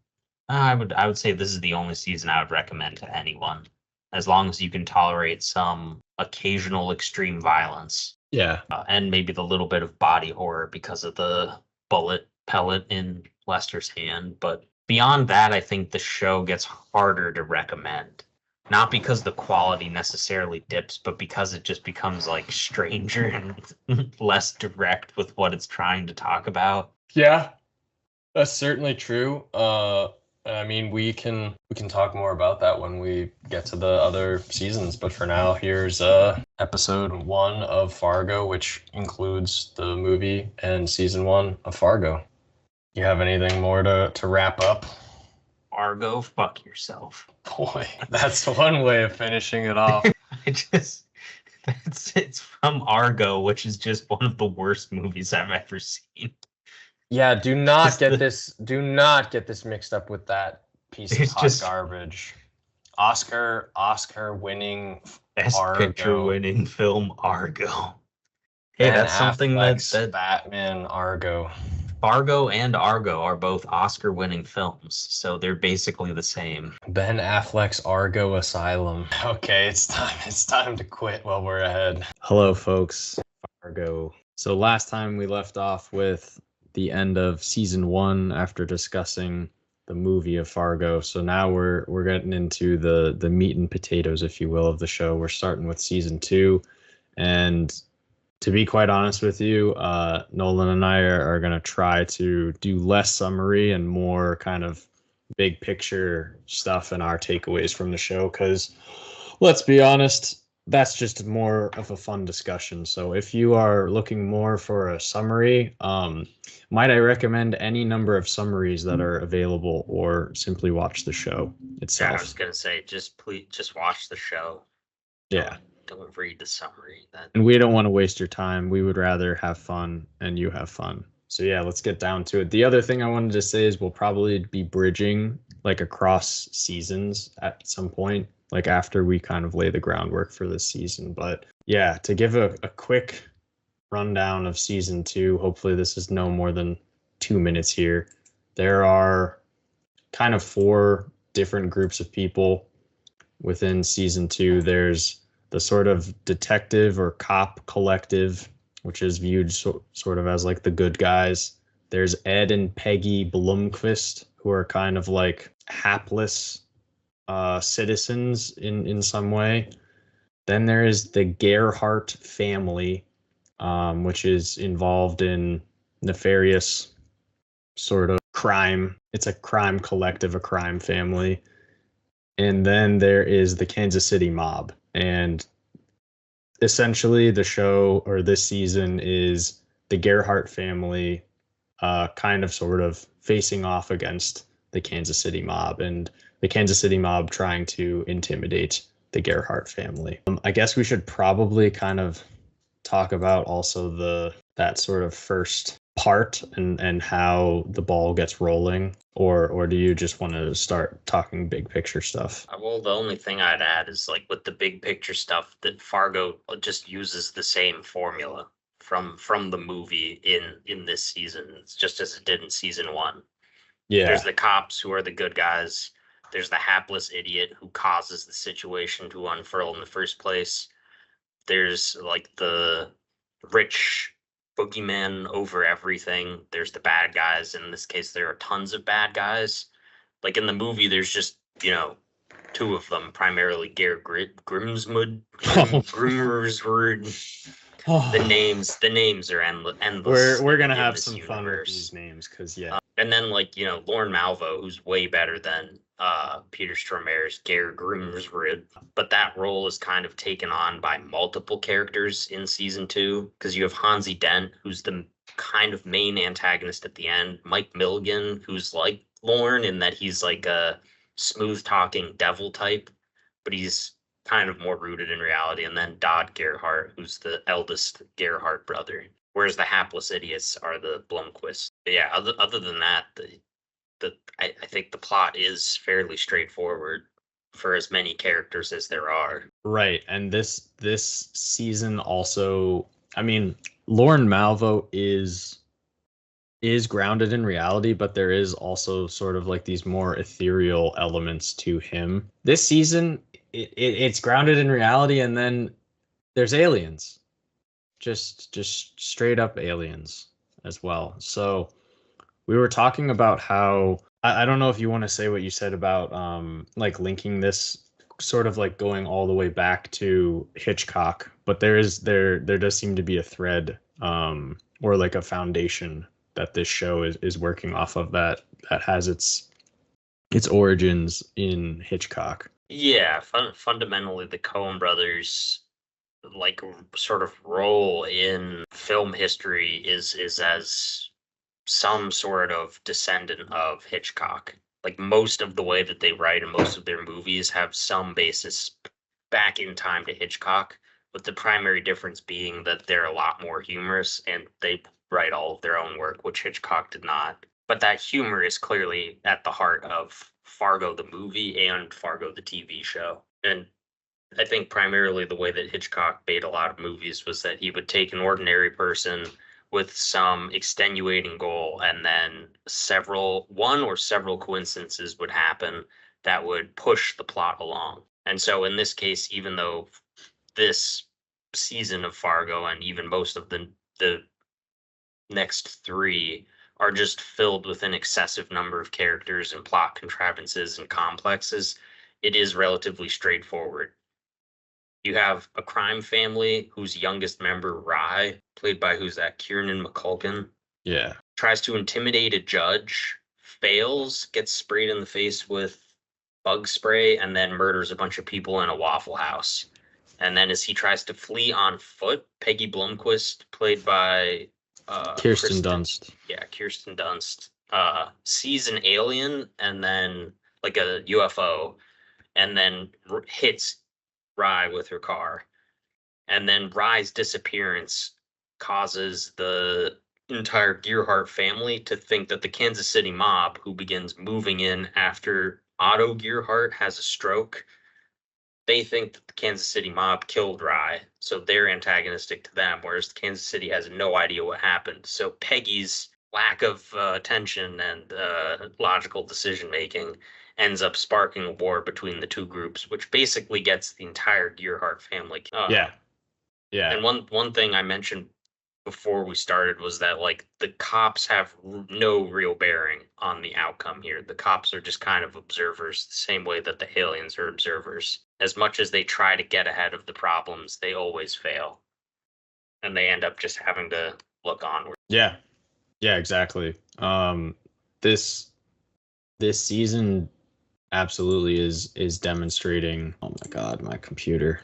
I would say this is the only season I would recommend to anyone, as long as you can tolerate some occasional extreme violence. Yeah. And maybe the little bit of body horror because of the bullet pellet in Lester's hand. But beyond that, I think the show gets harder to recommend. Not because the quality necessarily dips, but because it just becomes like stranger and less direct with what it's trying to talk about. Yeah, that's certainly true. I mean, we can talk more about that when we get to the other seasons. But for now, here's episode 1 of Fargo, which includes the movie and season 1 of Fargo. You have anything more to wrap up? Fargo, fuck yourself. Boy, that's one way of finishing it off. It's from Argo, which is just one of the worst movies I've ever seen. Yeah, do not get this mixed up with that piece of hot garbage. Oscar winning Best Picture winning film Argo. Hey, Ben that's something Affleck's that Batman Argo. Fargo and Argo are both Oscar-winning films, so they're basically the same. Ben Affleck's Argo Asylum. Okay, it's time. It's time to quit while we're ahead. Hello, folks. Fargo. So last time we left off with the end of season 1 after discussing the movie of Fargo. So now we're getting into the meat and potatoes, if you will, of the show. We're starting with season 2, and to be quite honest with you, Nolan and I are going to try to do less summary and more kind of big picture stuff and our takeaways from the show, because let's be honest, that's just more of a fun discussion. So if you are looking more for a summary, might I recommend any number of summaries that are available, or simply watch the show itself? Yeah, I was gonna say, just watch the show. Yeah. Don't read the summary. And we don't want to waste your time. We would rather have fun and you have fun. So yeah, let's get down to it. The other thing I wanted to say is we'll probably be bridging like across seasons at some point, like after we kind of lay the groundwork for this season. But yeah, to give a quick rundown of season 2, hopefully this is no more than 2 minutes here. There are kind of 4 different groups of people within season 2. There's the sort of detective or cop collective, which is viewed sort of as like the good guys. There's Ed and Peggy Blomqvist, who are kind of like hapless citizens in some way. Then there is the Gerhardt family, which is involved in nefarious sort of crime. It's a crime collective, a crime family. And then there is the Kansas City mob. And essentially the show, or this season, is the Gerhardt family kind of sort of facing off against the Kansas City mob, and the Kansas City mob trying to intimidate the Gerhardt family. I guess we should probably kind of talk about also that sort of first part and how the ball gets rolling, or do you just want to start talking big picture stuff? Well, the only thing I'd add is, like, with the big picture stuff, that Fargo just uses the same formula from the movie in this season. It's just as it did in season 1. Yeah. There's the cops, who are the good guys. There's the hapless idiot who causes the situation to unfurl in the first place. There's like the rich boogeyman over everything. There's the bad guys. In this case, there are tons of bad guys. Like in the movie, there's just, 2 of them, primarily Grimswood, Grimmerswood. The names are endless. We're gonna have some fun with these names, because and then, like, Lorne Malvo, who's way better than Peter Stormare's Gare Grimswood. But that role is kind of taken on by multiple characters in season 2, because you have Hansi Dent, who's the kind of main antagonist at the end. Mike Milligan, who's like Lorne in that he's like a smooth-talking devil type, but he's kind of more rooted in reality. And then Dodd Gerhardt, who's the eldest Gerhardt brother. Whereas the hapless idiots are the Blomqvist. But yeah, other than that, I think the plot is fairly straightforward for as many characters as there are. Right, and this season also, I mean, Lorne Malvo is grounded in reality, but there is also sort of like these more ethereal elements to him. This season, it's grounded in reality, and then there's aliens. Just straight up aliens as well. So we were talking about how, I don't know if you want to say what you said about like linking this sort of like going all the way back to Hitchcock, but there does seem to be a thread or like a foundation that this show is working off of that has its origins in Hitchcock. Yeah, fundamentally the Coen brothers, like, sort of role in film history is as some sort of descendant of Hitchcock. Like, most of the way that they write and most of their movies have some basis back in time to Hitchcock, with the primary difference being that they're a lot more humorous and they write all of their own work, which Hitchcock did not. But that humor is clearly at the heart of Fargo the movie and Fargo the TV show. And I think primarily the way that Hitchcock made a lot of movies was that he would take an ordinary person with some extenuating goal, and then one or several coincidences would happen that would push the plot along. And so in this case, even though this season of Fargo and even most of the next three are just filled with an excessive number of characters and plot contrivances and complexes, it is relatively straightforward. You have a crime family whose youngest member, Rye, played by who's that? Kieran McCulkin, Yeah. tries to intimidate a judge, fails, gets sprayed in the face with bug spray, and then murders a bunch of people in a Waffle House. And then as he tries to flee on foot, Peggy Blomquist, played by Kirsten Dunst. Kirsten Dunst, sees an alien and then like a UFO, and then hits Rye with her car. And then Rye's disappearance causes the entire Gearhart family to think that the Kansas City mob, who begins moving in after Otto Gearhart has a stroke, they think that the Kansas City mob killed Rye, so they're antagonistic to them, whereas Kansas City has no idea what happened. So Peggy's lack of attention and logical decision making ends up sparking a war between the two groups, which basically gets the entire Gearhart family. Yeah. And one thing I mentioned before we started was that like the cops have no real bearing on the outcome here. The cops are just kind of observers, the same way that the aliens are observers. As much as they try to get ahead of the problems, they always fail. And they end up just having to look onward. Yeah. Yeah, exactly. This season absolutely is demonstrating. Oh my God, my computer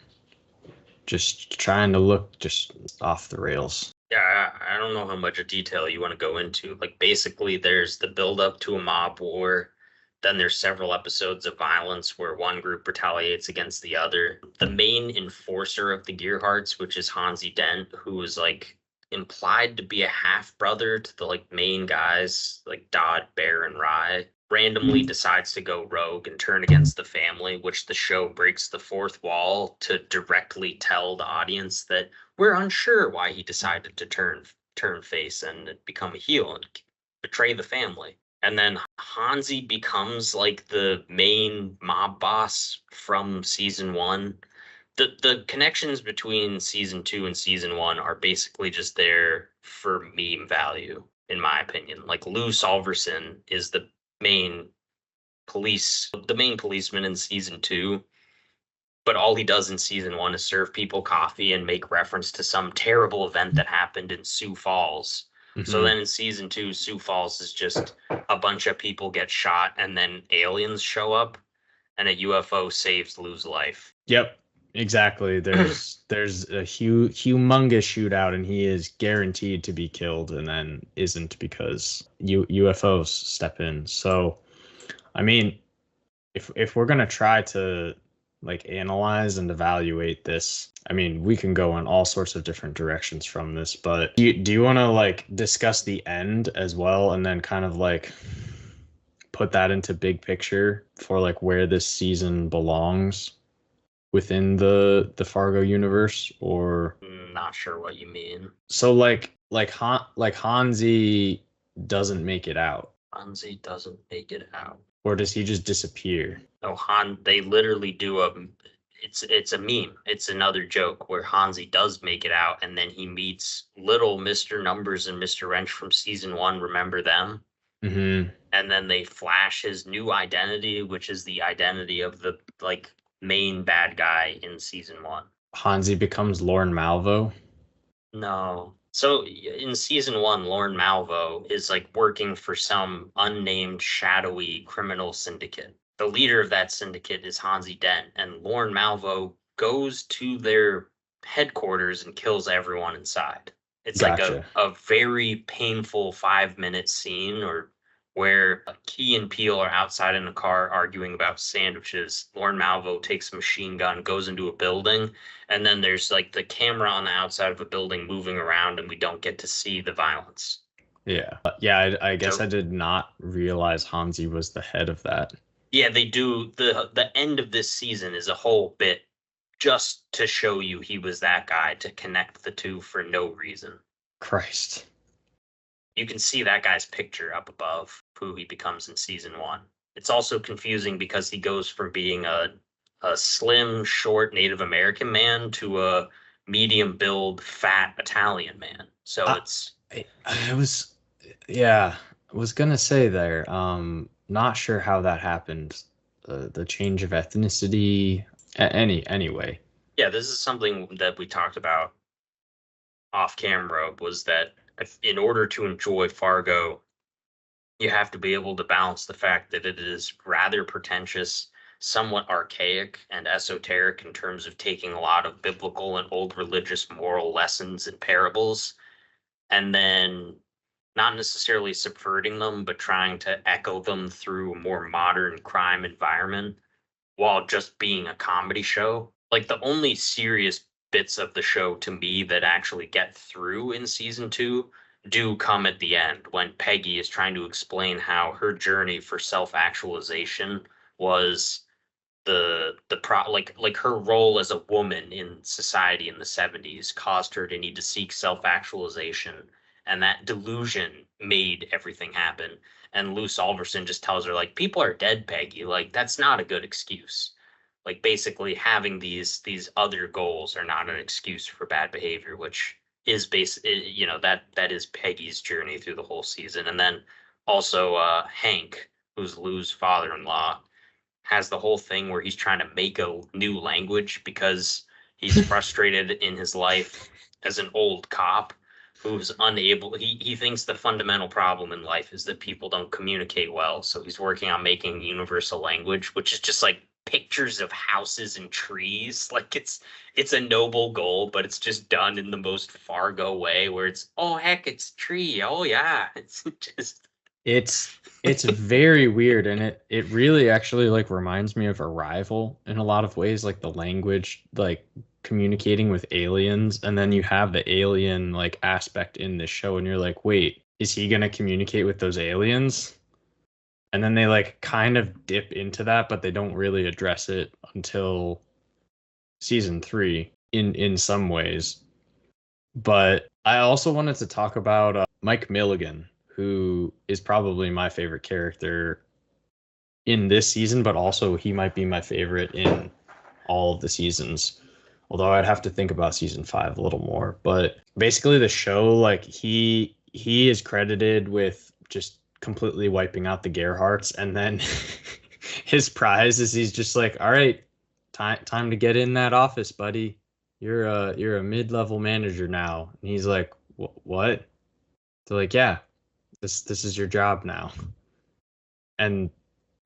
just trying to look just off the rails. Yeah, I don't know how much of detail you want to go into. Like basically there's the build up to a mob war. Then there's several episodes of violence where one group retaliates against the other. The main enforcer of the Gearharts, which is Hansi Dent, who is like implied to be a half brother to the like main guys like Dodd, Bear, and Rye, randomly decides to go rogue and turn against the family, which the show breaks the fourth wall to directly tell the audience that we're unsure why he decided to turn face and become a heel and betray the family. And then Hansi becomes like the main mob boss from season one. The connections between season two and season one are basically just there for meme value, in my opinion. Like Lou Solverson is the main policeman in season two, but all he does in season one is serve people coffee and make reference to some terrible event that happened in Sioux Falls. So then in season two, Sioux Falls is just a bunch of people get shot and then aliens show up and a UFO saves Lou's life. Yep, exactly. There's a humongous shootout and he is guaranteed to be killed and then isn't because UFOs step in. So, I mean, if we're gonna try to like analyze and evaluate this, I mean, we can go in all sorts of different directions from this, but do you want to like discuss the end as well and then kind of like put that into big picture for like where this season belongs within the Fargo universe? Or Not sure what you mean. So like Hansi doesn't make it out. Hansi doesn't make it out. Or does he just disappear? No, they literally do it's a meme. It's another joke where Hansi does make it out and then he meets little Mr. Numbers and Mr. Wrench from season one. Remember them? Mm-hmm. And then they flash his new identity, which is the identity of the like main bad guy in season one. Hansi becomes Lorne Malvo? No. So in season one, Lorne Malvo is like working for some unnamed shadowy criminal syndicate. The leader of that syndicate is Hansi Dent, and Lorne Malvo goes to their headquarters and kills everyone inside. It's Gotcha. like a very painful 5-minute scene or where Key and Peele are outside in a car arguing about sandwiches. Lorne Malvo takes a machine gun, goes into a building, and then there's like the camera on the outside of a building moving around and we don't get to see the violence. Yeah. I guess I did not realize Hansi was the head of that. Yeah, they do. The end of this season is a whole bit just to show you he was that guy, to connect the two for no reason. Christ. you can see that guy's picture up above, who he becomes in season 1. It's also confusing because he goes from being a slim, short Native American man to a medium build, fat Italian man. So I, it's I was, yeah, I was gonna say there. Not sure how that happened. The change of ethnicity. Anyway. yeah, this is something that we talked about off camera was that in order to enjoy Fargo, you have to be able to balance the fact that it is rather pretentious, somewhat archaic, and esoteric in terms of taking a lot of biblical and old religious moral lessons and parables, and then not necessarily subverting them, but trying to echo them through a more modern crime environment while just being a comedy show. Like the only serious bits of the show to me that actually get through in season 2 do come at the end when Peggy is trying to explain how her journey for self-actualization was like her role as a woman in society in the 70s caused her to need to seek self-actualization, and that delusion made everything happen. And Luce Alverson just tells her like people are dead, Peggy, like that's not a good excuse. Like basically having these other goals are not an excuse for bad behavior, which is that is Peggy's journey through the whole season. And then also Hank, who's Lou's father-in-law, has the whole thing where he's trying to make a new language because he's frustrated in his life as an old cop who's unable he thinks the fundamental problem in life is that people don't communicate well, so he's working on making universal language, which is just like pictures of houses and trees. Like it's a noble goal, but it's just done in the most Fargo way where it's oh heck it's tree, oh yeah. It's just It's very weird, and it really actually like reminds me of Arrival in a lot of ways, like the language, like communicating with aliens, and then you have the alien like aspect in this show, and you're like, wait, is he gonna communicate with those aliens? And then they like kind of dip into that, but they don't really address it until season 3 in some ways. But I also wanted to talk about Mike Milligan, who is probably my favorite character in this season, but also he might be my favorite in all of the seasons. Although I'd have to think about season 5 a little more. But basically the show, like he is credited with just completely wiping out the Gerhardts, and then his prize is he's just like, all right, time to get in that office, buddy. You're a mid-level manager now. And he's like, what? They're like, yeah, this is your job now. And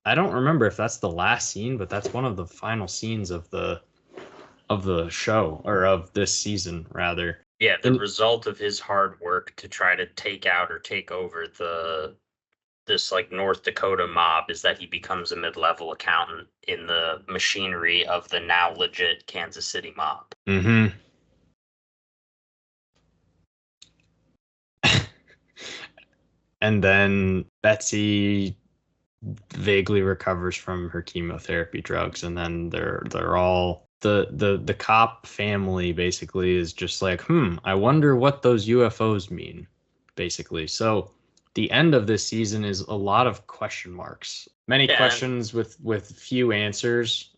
I don't remember if that's the last scene, but that's one of the final scenes of the show, or of this season rather. yeah, the And result of his hard work to try to take out or take over this like North Dakota mob is that he becomes a mid-level accountant in the machinery of the now legit Kansas City mob. mhm. And then Betsy vaguely recovers from her chemotherapy drugs, and then they're all the cop family basically is just like, I wonder what those UFOs mean, basically. So the end of this season is a lot of question marks, many Yeah, and questions with few answers,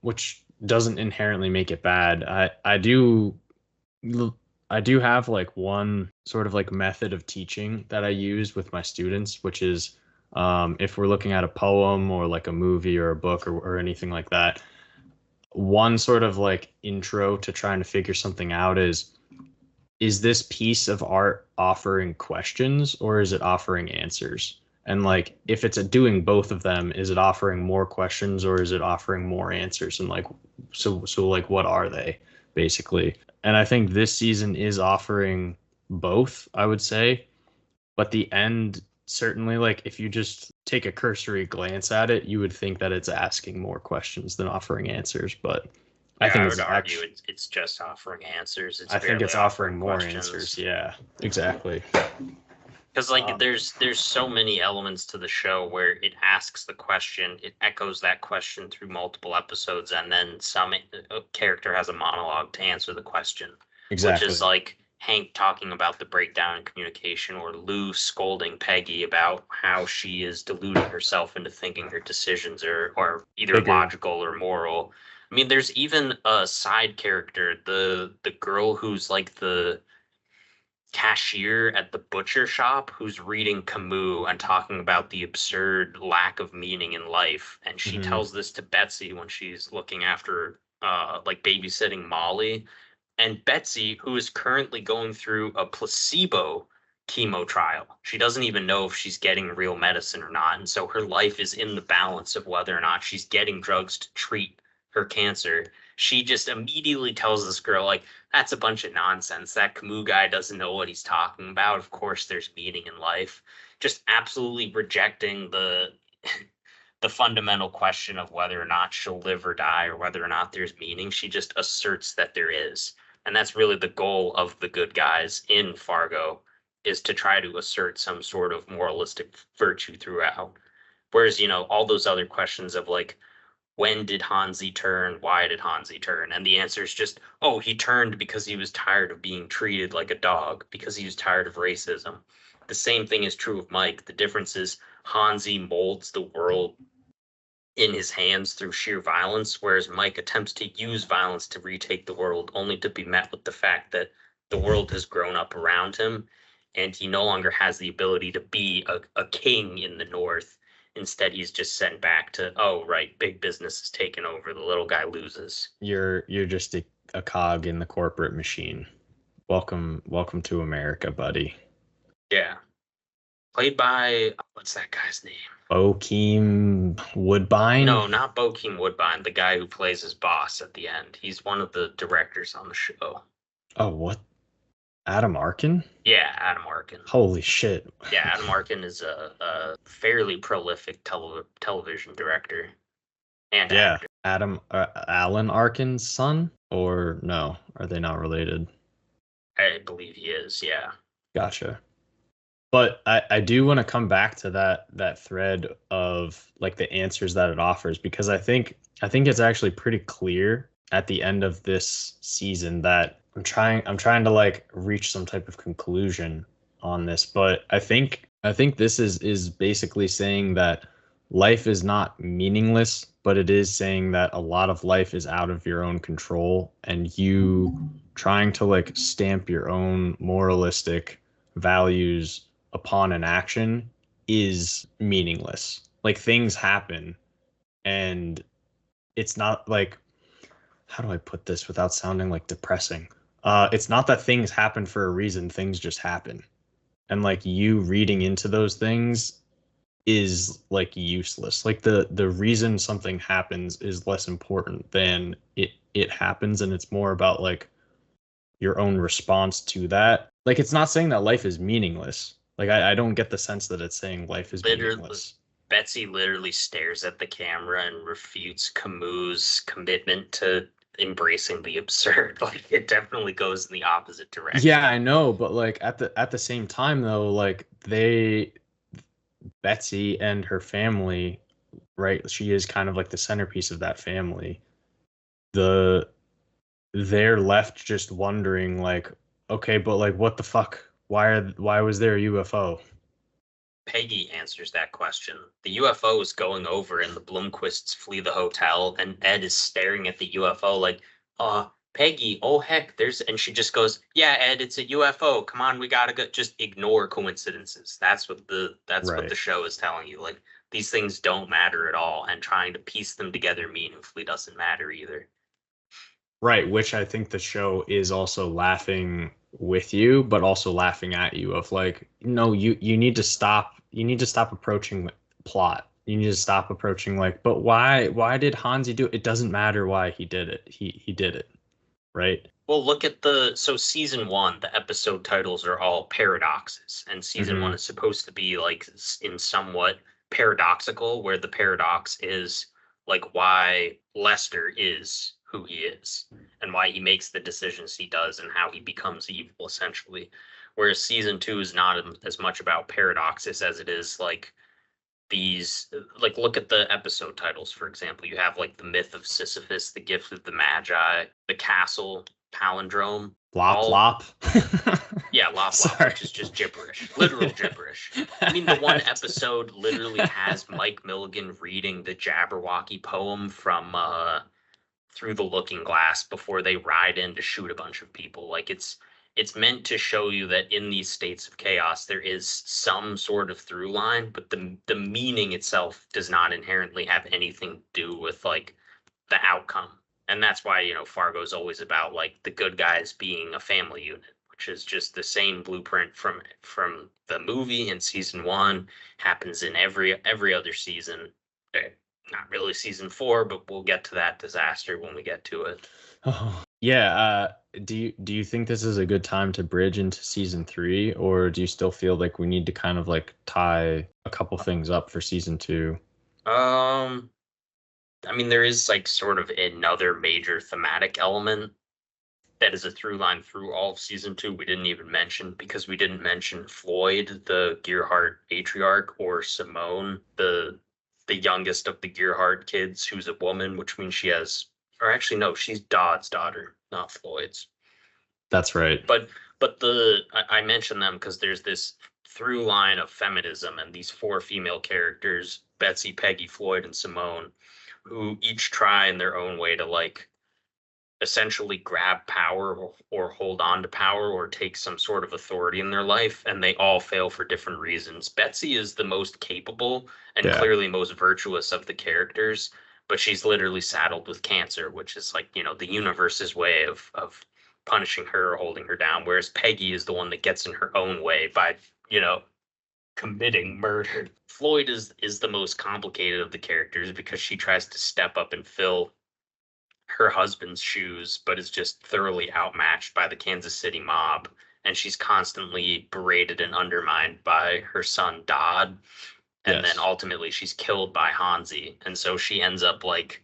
which doesn't inherently make it bad. I do have like one sort of like method of teaching that I use with my students, which is if we're looking at a poem or like a movie or a book or anything like that, one sort of like intro to trying to figure something out is this piece of art offering questions or is it offering answers? And like if it's doing both of them, is it offering more questions or is it offering more answers? And like so like what are they basically? And I think this season is offering both, I would say. But the end, certainly, like if you just take a cursory glance at it, you would think that it's asking more questions than offering answers. But I yeah, think I would it's argue actually, it's just offering answers. It's I think barely it's offering offering more answers. questions. Yeah, exactly. Because like Um, there's so many elements to the show where it asks the question, it echoes that question through multiple episodes, and then some character has a monologue to answer the question, which is exactly. like Hank talking about the breakdown in communication, or Lou scolding Peggy about how she is deluding herself into thinking her decisions are either Bigger. logical or moral. I mean, there's even a side character, the girl who's like the cashier at the butcher shop who's reading Camus and talking about the absurd lack of meaning in life. And she Hmm. tells this to Betsy when she's looking after like babysitting Molly. And Betsy, who is currently going through a placebo chemo trial, she doesn't even know if she's getting real medicine or not. And so her life is in the balance of whether or not she's getting drugs to treat her cancer. She just immediately tells this girl, like, that's a bunch of nonsense. That Camus guy doesn't know what he's talking about. Of course, there's meaning in life. Just absolutely rejecting the fundamental question of whether or not she'll live or die or whether or not there's meaning. She just asserts that there is. And that's really the goal of the good guys in Fargo, is to try to assert some sort of moralistic virtue throughout. Whereas, all those other questions of like, when did Hansi turn? Why did Hansi turn? And the answer is just, oh, he turned because he was tired of being treated like a dog, because he was tired of racism. The same thing is true of Mike. The difference is Hansi molds the world in his hands through sheer violence, whereas Mike attempts to use violence to retake the world, only to be met with the fact that the world has grown up around him and he no longer has the ability to be a king in the North. Instead, he's just sent back to, oh, right, big business is taken over. The little guy loses. You're just a cog in the corporate machine. Welcome to America, buddy. Yeah. Played by, what's that guy's name? Bokeem Woodbine. No, not Bokeem Woodbine, the guy who plays his boss at the end. He's one of the directors on the show. Oh, what? Adam Arkin? Yeah, Adam Arkin. Holy shit. Yeah, Adam Arkin is a fairly prolific television director and Yeah. actor. Adam Alan Arkin's son, or no? Are they not related? I believe he is. Yeah, Gotcha. But I do want to come back to that thread of like the answers that it offers, because I think it's actually pretty clear at the end of this season that I'm trying to like reach some type of conclusion on this, but I think this is basically saying that life is not meaningless, but it is saying that a lot of life is out of your own control, and you trying to like stamp your own moralistic values upon an action is meaningless. Like things happen, and it's not like, how do I put this without sounding like depressing? It's not that things happen for a reason, things just happen. And like you reading into those things is like useless. Like the reason something happens is less important than it happens, and it's more about like your own response to that. Like it's not saying that life is meaningless. Like I don't get the sense that it's saying life is literally, meaningless. Betsy literally stares at the camera and refutes Camus' commitment to embracing the absurd. Like it definitely goes in the opposite Yeah, direction. I know, but like at the same time though, like Betsy and her family, right? She is kind of like the centerpiece of that family. The they're left just wondering like, okay, but like what the fuck? Why was there a UFO? Peggy answers that question. The UFO is going over and the Bloomquists flee the hotel and Ed is staring at the UFO like, Peggy, oh heck, and she just goes, yeah, Ed, it's a UFO. Come on, we gotta go. Just ignore coincidences. That's what the Right. show is telling you. Like, these things don't matter at all, and trying to piece them together meaningfully doesn't matter either. Right, which I think the show is also laughing with you, but also laughing at you of like, no, you need to stop approaching plot. You need to stop approaching like, but why did Hansi do it? It doesn't matter why he did it. He did it, right? Well, look at season one, the episode titles are all paradoxes, and season one Hmm. is supposed to be like in somewhat paradoxical, where the paradox is like why Lester is who he is and why he makes the decisions he does and how he becomes evil, essentially. Whereas season two is not as much about paradoxes as it is like these like look at the episode titles, for example. You have like the myth of Sisyphus, the gift of the Magi, the castle palindrome. Lop all lop. Yeah, lop lop, Sorry. which is just gibberish, literal gibberish. I mean, the one episode literally has Mike Milligan reading the Jabberwocky poem from Through the Looking Glass before they ride in to shoot a bunch of people. Like it's meant to show you that in these states of chaos there is some sort of through line, but the meaning itself does not inherently have anything to do with like the outcome. And that's why, Fargo's always about like the good guys being a family unit, which is just the same blueprint from the movie in season 1, happens in every other season. Not really season 4, but we'll get to that disaster when we get to it. Oh, yeah. Do you think this is a good time to bridge into season 3, or do you still feel like we need to kind of like tie a couple things up for season 2? Um, I mean, there is like sort of another major thematic element that is a through line through all of season 2 we didn't even mention because we didn't mention Floyd, the Gearhart patriarch, or Simone, the youngest of the Gearhart kids, who's a woman, which means she has, or actually no, she's Dodd's daughter, not Floyd's. That's right. But I mention them because there's this through line of feminism and these 4 female characters, Betsy, Peggy, Floyd, and Simone, who each try in their own way to like essentially grab power or hold on to power or take some sort of authority in their life, and they all fail for different reasons. Betsy is the most capable and Yeah. clearly most virtuous of the characters, but she's literally saddled with cancer, which is like, the universe's way of punishing her or holding her down, whereas Peggy is the one that gets in her own way by, committing murder. Floyd is the most complicated of the characters because she tries to step up and fill her husband's shoes, but is just thoroughly outmatched by the Kansas City mob. And she's constantly berated and undermined by her son Dodd. And then Yes. ultimately she's killed by Hansi. And so she ends up like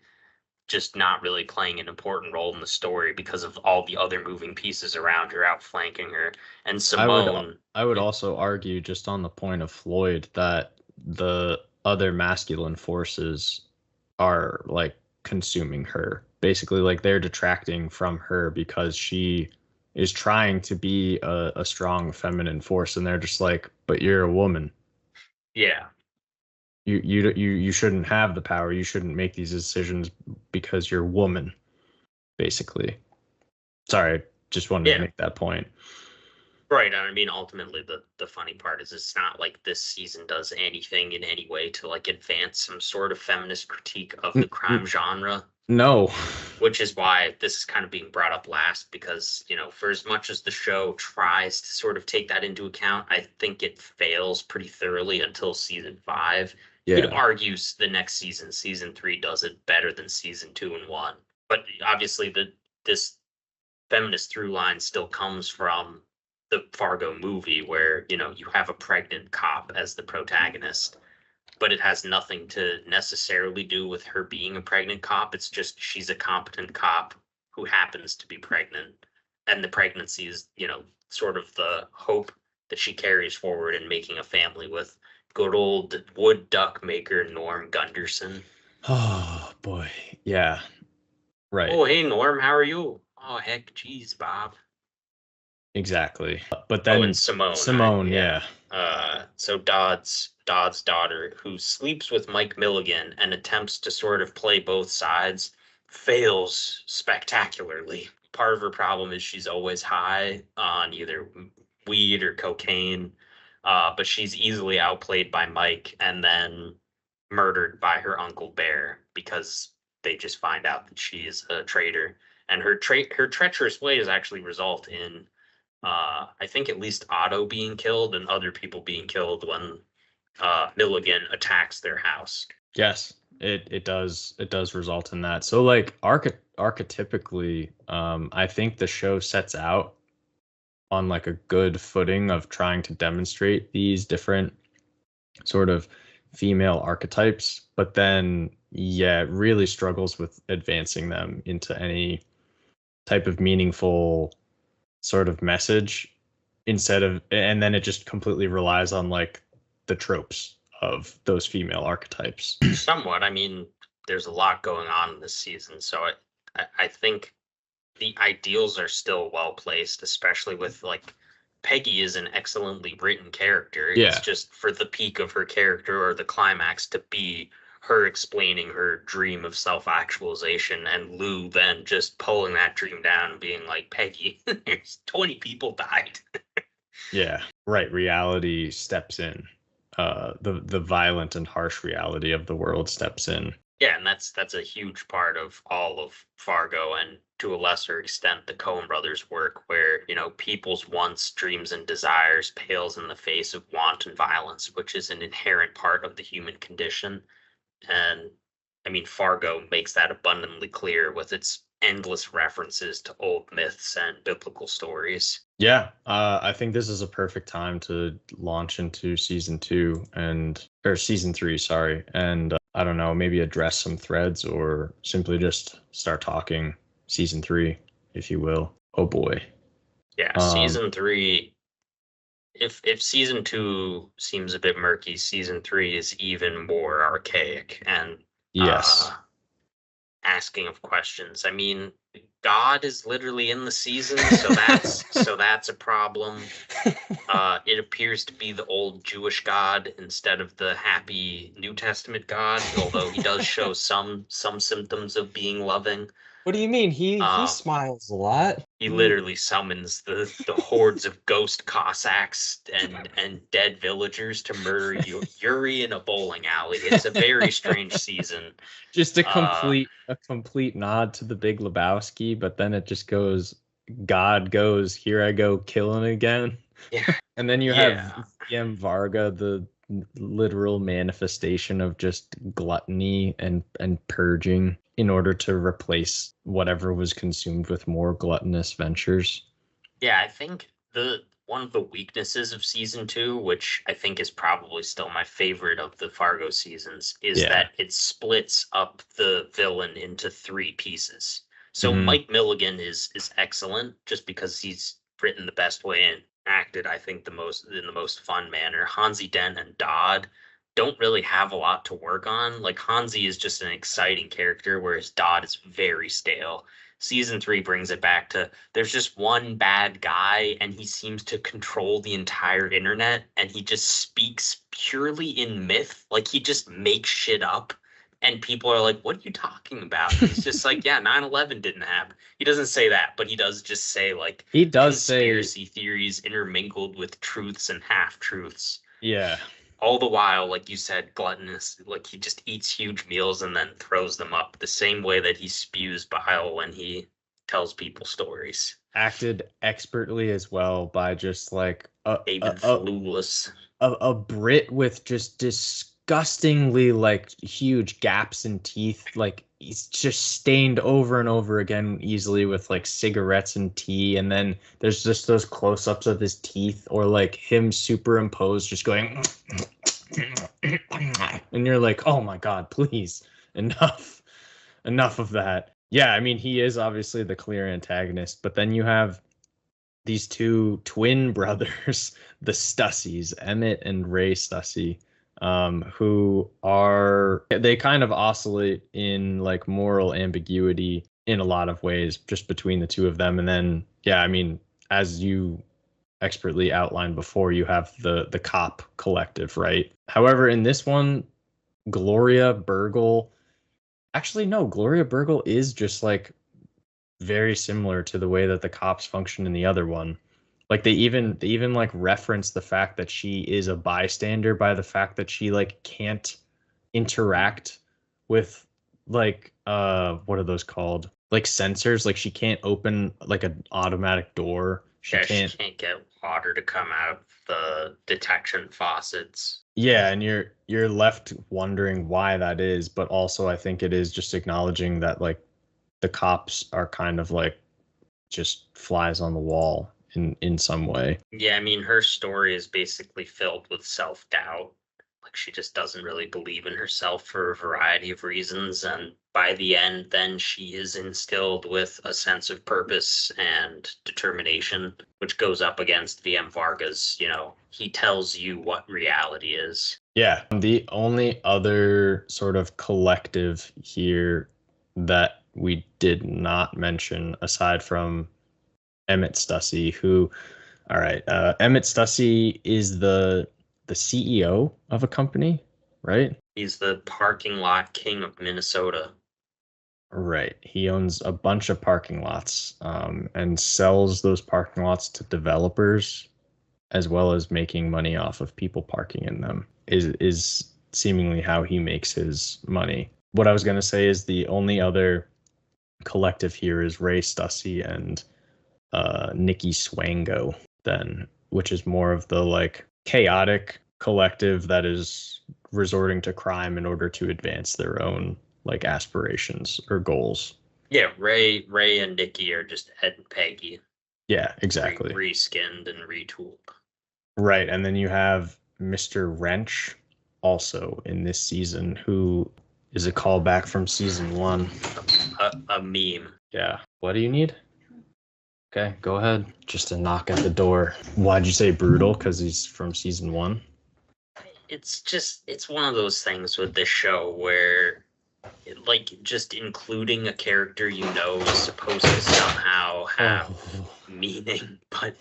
just not really playing an important role in the story because of all the other moving pieces around her outflanking her. And I would Simone, I would also argue, just on the point of Floyd, that the other masculine forces are like consuming her. Basically, like they're detracting from her because she is trying to be a strong feminine force, and they're just like, but you're a woman. yeah, You shouldn't have the power. You shouldn't make these decisions because you're a woman, basically. Sorry, just wanted to yeah. make that point. Right. I mean, ultimately, the funny part is it's not like this season does anything in any way to like advance some sort of feminist critique of the crime genre, No. which is why this is kind of being brought up last because, for as much as the show tries to sort of take that into account, I think it fails pretty thoroughly until season 5. You could Yeah. argue the next season 3, does it better than season 2 and 1. But obviously, this feminist through line still comes from the Fargo movie where, you have a pregnant cop as the protagonist, but it has nothing to necessarily do with her being a pregnant cop. It's just she's a competent cop who happens to be pregnant. And the pregnancy is, sort of the hope that she carries forward in making a family with good old wood duck maker Norm Gunderson. Oh boy. Yeah. Right. Oh, hey, Norm, how are you? Oh, heck, geez, Bob. Exactly. But Oh, and then Simone, Simone, yeah. yeah. So Dodd's daughter, who sleeps with Mike Milligan and attempts to sort of play both sides, fails spectacularly. Part of her problem is she's always high on either weed or cocaine, but she's easily outplayed by Mike and then murdered by her Uncle Bear because they just find out that she is a traitor. And her treacherous ways actually result in I think at least Otto being killed and other people being killed when Milligan attacks their house. Yes. It does result in that. So like archetypically, I think the show sets out on like a good footing of trying to demonstrate these different sort of female archetypes, but then yeah, it really struggles with advancing them into any type of meaningful sort of message, and then it just completely relies on like the tropes of those female archetypes. Somewhat. I mean, there's a lot going on this season, so I think the ideals are still well placed, especially with like Peggy is an excellently written character. It's Yeah. just for the peak of her character or the climax to be her explaining her dream of self-actualization and Lou then just pulling that dream down and being like, Peggy, there's 20 people died. Yeah. Right. Reality steps in. The violent and harsh reality of the world steps in. Yeah, and that's a huge part of all of Fargo and to a lesser extent the Coen brothers work where, people's wants, dreams, and desires pales in the face of want and violence, which is an inherent part of the human condition. And I mean, Fargo makes that abundantly clear with its endless references to old myths and biblical stories. Yeah, I think this is a perfect time to launch into season 3, sorry, and I don't know, maybe address some threads or simply just start talking season 3, if you will. Oh boy. Yeah, season 3. If season 2 seems a bit murky, season 3 is even more archaic and Yes. asking of questions. I mean, God is literally in the season, so that's a problem. It appears to be the old Jewish God instead of the happy New Testament God, although he does show some symptoms of being loving. What do you mean? He Um, smiles a lot. he literally summons the hordes of ghost Cossacks and dead villagers to murder Yuri in a bowling alley. It's a very strange season. Just a complete nod to the Big Lebowski, but then it just goes, God goes, here I go killing again. Yeah. And then you Yeah. have VM Varga, the literal manifestation of just gluttony and purging in order to replace whatever was consumed with more gluttonous ventures. Yeah, I think the one of the weaknesses of season 2, which I think is probably still my favorite of the Fargo seasons, is Yeah. that it splits up the villain into 3 pieces. So Mhm. Mike Milligan is excellent just because he's written the best way and acted, I think, the most fun manner. Hansi Dent and Dodd don't really have a lot to work on. Like Hansi is just an exciting character, whereas Dodd is very stale. Season 3 brings it back to there's just one bad guy and he seems to control the entire internet and he just speaks purely in myth. Like he just makes shit up and people are like, what are you talking about? He's just like, yeah, 9/11 didn't happen. He doesn't say that, but he does just say like He does conspiracy theories intermingled with truths and half truths. Yeah. All the while, like you said, gluttonous, like he just eats huge meals and then throws them up the same way that he spews bile when he tells people stories. Acted expertly as well by just like David Flawless. A Brit with just disgustingly like huge gaps in teeth. Like he's just stained over and over again easily with like cigarettes and tea. And then there's just those close ups of his teeth or like him superimposed just going. And you're like, oh my God, please, enough of that. Yeah, I mean, he is obviously the clear antagonist, but then you have these 2 twin brothers, the Stussies, Emmett and Ray Stussy, they kind of oscillate in like moral ambiguity in a lot of ways just between the 2 of them. And then, yeah, I mean, as you expertly outlined before, you have the cop collective, right? However, in this one, Gloria Burgle, actually no, Gloria Burgle is just like very similar to the way that the cops function in the other one. Like they even like reference the fact that she is a bystander by the fact that she like can't interact with like what are those called? Like sensors, like she can't open like an automatic door. She can't get water to come out of the detection faucets. Yeah, and you're left wondering why that is, but also I think it is just acknowledging that like the cops are kind of like just flies on the wall in some way. Yeah, I mean her story is basically filled with self-doubt. Like she just doesn't really believe in herself for a variety of reasons, and by the end then she is instilled with a sense of purpose and determination, which goes up against VM Vargas. He tells you what reality is. Yeah, the only other sort of collective here that we did not mention, aside from Emmett Stussy, who, all right, Emmett Stussy is the CEO of a company, right? He's the parking lot king of Minnesota. Right. He owns a bunch of parking lots, and sells those parking lots to developers, as well as making money off of people parking in them. Is seemingly how he makes his money. What I was gonna say is the only other collective here is Ray Stussy and Nikki Swango, then, which is more of the like chaotic collective that is resorting to crime in order to advance their own like aspirations or goals. Yeah, Ray and Nikki are just Ed and Peggy. Yeah, exactly. Reskinned and retooled. Right, and then you have Mr. Wrench also in this season, who is a callback from season 1. A meme. Yeah. What do you need? Okay, go ahead. Just a knock at the door. Why'd you say brutal? Because he's from season 1? It's one of those things with this show where like just including a character is supposed to somehow have meaning, but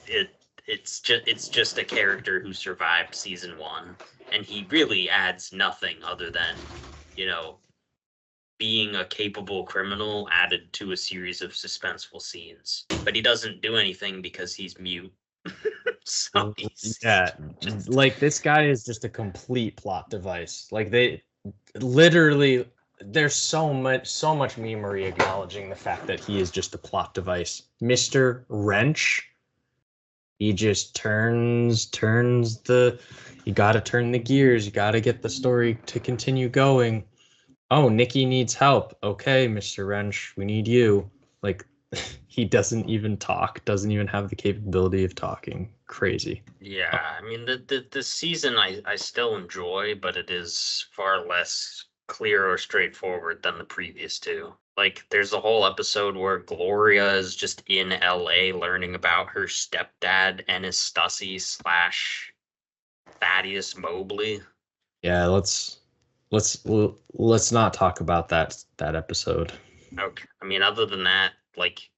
it's just a character who survived season 1, and he really adds nothing other than, being a capable criminal added to a series of suspenseful scenes. But he doesn't do anything because he's mute. So yeah, like this guy is just a complete plot device. Like they literally, there's so much memery acknowledging the fact that he is just a plot device. Mr. Wrench, he just turns you gotta turn the gears, you gotta get the story to continue going. Oh, Nikki needs help. Okay, Mr. Wrench, we need you. Like, he doesn't even talk, doesn't even have the capability of talking. Crazy. Yeah, I mean the season I still enjoy, but it is far less clear or straightforward than the previous two. Like there's a whole episode where Gloria is just in LA learning about her stepdad, Ennis Stussy / Thaddeus Mobley. Yeah, let's not talk about that episode. Okay. I mean, other than that, like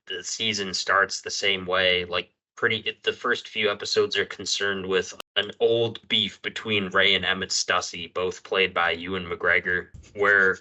the season starts the same way. Like the first few episodes are concerned with an old beef between Ray and Emmett Stussy, both played by Ewan McGregor, where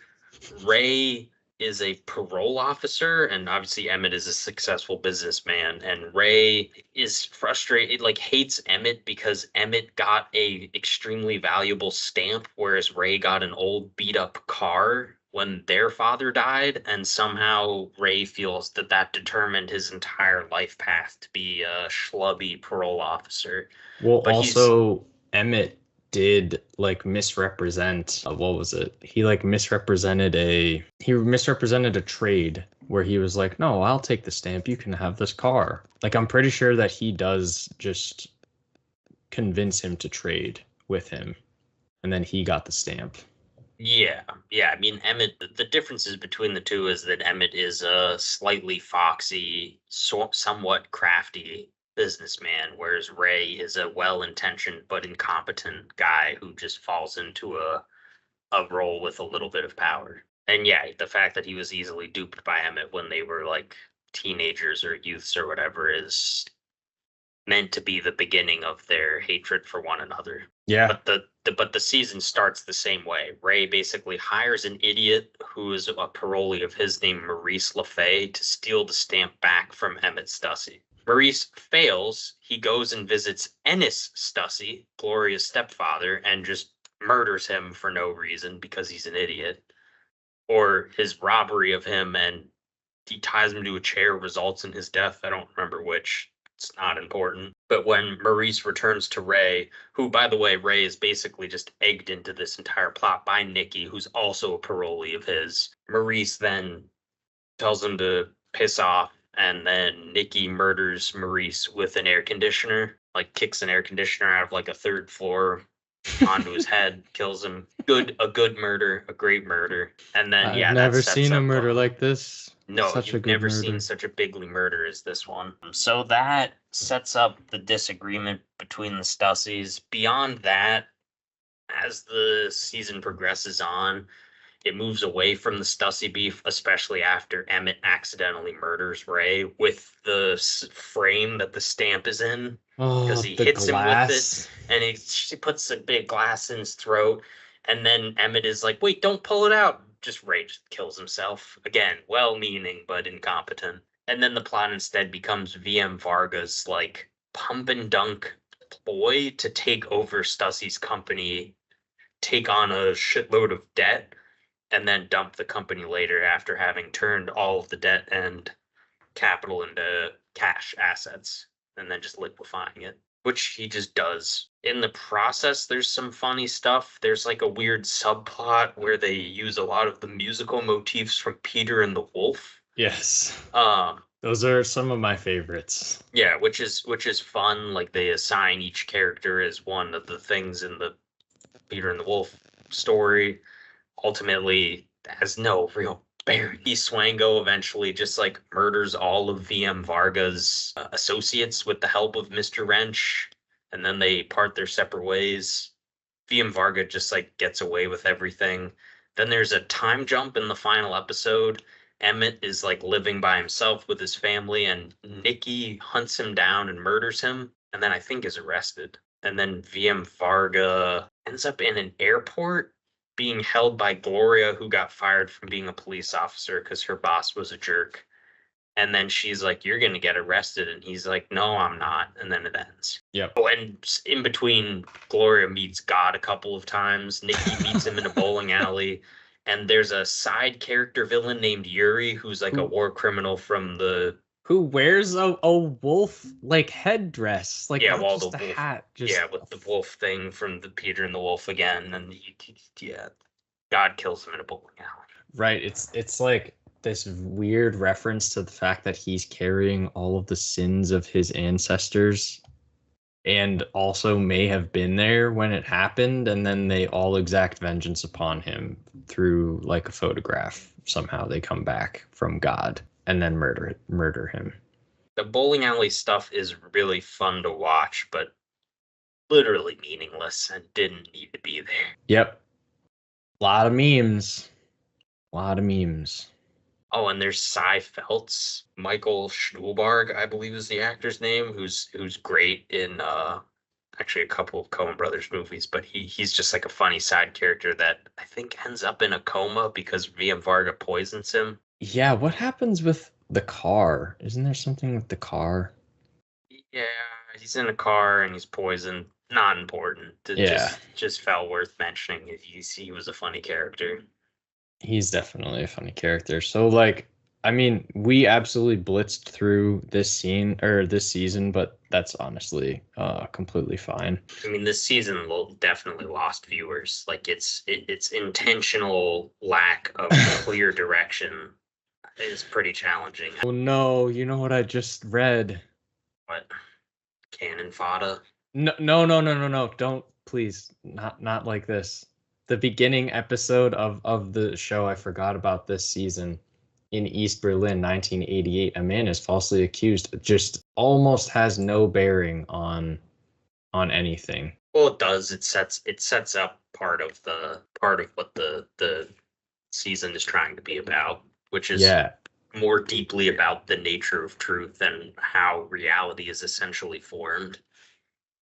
Ray is a parole officer and obviously Emmett is a successful businessman, and Ray is frustrated, like hates Emmett because Emmett got a extremely valuable stamp, whereas Ray got an old beat up car when their father died, and somehow Ray feels that determined his entire life path to be a schlubby parole officer. Well, But also Emmett did like misrepresent what was it? He like misrepresented a trade where he was like, "No, I'll take the stamp. You can have this car." Like I'm pretty sure that he does just convince him to trade with him, and then he got the stamp. Yeah. I mean, Emmett, the differences between the two is that Emmett is a slightly foxy, somewhat crafty businessman, whereas Ray is a well-intentioned but incompetent guy who just falls into a role with a little bit of power. And yeah, the fact that he was easily duped by Emmett when they were like teenagers or youths or whatever is meant to be the beginning of their hatred for one another. Yeah. But the season starts the same way. Ray basically hires an idiot who is a parolee of his named Maurice LaFay to steal the stamp back from Emmett Stussy. Maurice fails. He goes and visits Ennis Stussy, Gloria's stepfather, and just murders him for no reason because he's an idiot. Or his robbery of him and he ties him to a chair results in his death. I don't remember which. It's not important. But when Maurice returns to Ray, who, by the way, Ray is basically just egged into this entire plot by Nikki, who's also a parolee of his, Maurice then tells him to piss off, and then Nikki murders Maurice with an air conditioner, like kicks an air conditioner out of like a third floor onto his head, kills him. A good murder, a great murder. And then I've never seen a murder like this. No, you've never seen such a bigly murder as this one. So that sets up the disagreement between the Stussies. Beyond that, as the season progresses on, it moves away from the Stussy beef, especially after Emmett accidentally murders Ray with the frame that the stamp is in, because Oh, he the hits him with it, glass. and she puts a big glass in his throat, and then Emmett is like, "Wait, don't pull it out." Just Ray just kills himself again, well-meaning but incompetent. And then the plot instead becomes VM Varga's like pump and dunk ploy to take over Stussy's company, take on a shitload of debt, and then dump the company later after having turned all of the debt and capital into cash assets and then just liquefying it, which he just does. In the process, there's some funny stuff. There's like a weird subplot where they use a lot of the musical motifs from Peter and the Wolf. Yes. Um, Those are some of my favorites. yeah, which is fun. Like they assign each character as one of the things in the Peter and the Wolf story. Ultimately has no real bearing. Swango eventually just like murders all of VM Varga's associates with the help of Mr. Wrench, and then they part their separate ways. VM Varga just like gets away with everything. Then there's a time jump in the final episode. Emmett is like living by himself with his family, and Nikki hunts him down and murders him, and then I think is arrested. And then VM Varga ends up in an airport being held by Gloria, who got fired from being a police officer because her boss was a jerk. And then she's like, "You're going to get arrested." And he's like, "No, I'm not." And then it ends. Yep. Oh, and in between, Gloria meets God a couple of times. Nikki meets him in a bowling alley. And there's a side character villain named Yuri, who's like a war criminal from the... Who wears a wolf like headdress? Like, Yeah, not well, just the a wolf. hat. Just Yeah, with the wolf thing from the Peter and the Wolf again. And yeah, God kills him in a bowling alley. right. It's like this weird reference to the fact that he's carrying all of the sins of his ancestors, and also may have been there when it happened, and then they all exact vengeance upon him through like a photograph. Somehow they come back from God and then murder him. The bowling alley stuff is really fun to watch, but literally meaningless and didn't need to be there. Yep. A lot of memes. A lot of memes. Oh, and there's Cy Feltz, Michael Stuhlbarg, I believe is the actor's name, who's great in actually a couple of Coen Brothers movies, but he's just like a funny side character that I think ends up in a coma because VM Varga poisons him. Yeah, what happens with the car? Isn't there something with the car? Yeah, he's in a car and he's poisoned. Not important. Yeah. Just felt worth mentioning. He was a funny character. He's definitely a funny character. So like, I mean, we absolutely blitzed through this season, but that's honestly completely fine. I mean, this season definitely lost viewers. Like its intentional lack of clear direction is pretty challenging. Oh no, you know what I just read? What? Cannon fodder? No. Don't, please. Not like this. The beginning episode of the show I forgot about this season. In East Berlin, 1988, a man is falsely accused. Just almost has no bearing on anything. Well, it does. It sets up part of what the season is trying to be about, which is more deeply about the nature of truth and how reality is essentially formed.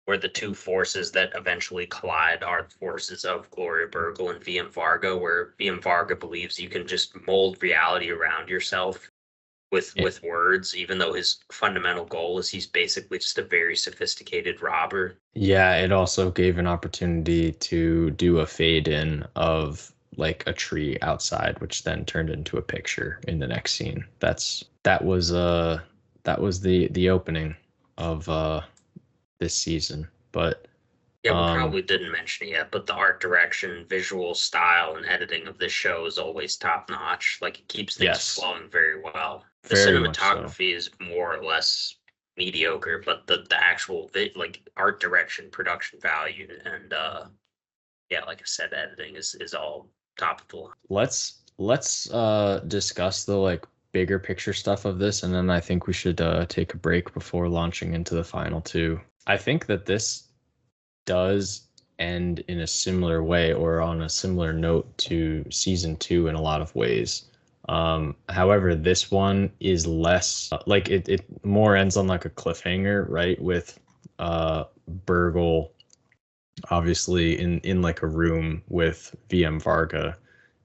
Where the two forces that eventually collide are the forces of Gloria Bergel and VM Varga, where VM Varga believes you can just mold reality around yourself with words, even though his fundamental goal is he's basically just a very sophisticated robber. Yeah, it also gave an opportunity to do a fade in of like a tree outside, which then turned into a picture in the next scene. That was the opening of this season. But yeah, we probably didn't mention it yet, but the art direction, visual style, and editing of this show is always top notch. Like it keeps things flowing very well. The cinematography is more or less mediocre, but the actual like art direction, production value, and yeah, like I said, editing is all top of the line. Let's discuss the like bigger picture stuff of this, and then I think we should take a break before launching into the final two. I think that this does end in a similar way or on a similar note to season 2 in a lot of ways. However, this one is less like it more ends on like a cliffhanger, right? With Burgle obviously in like a room with VM Varga,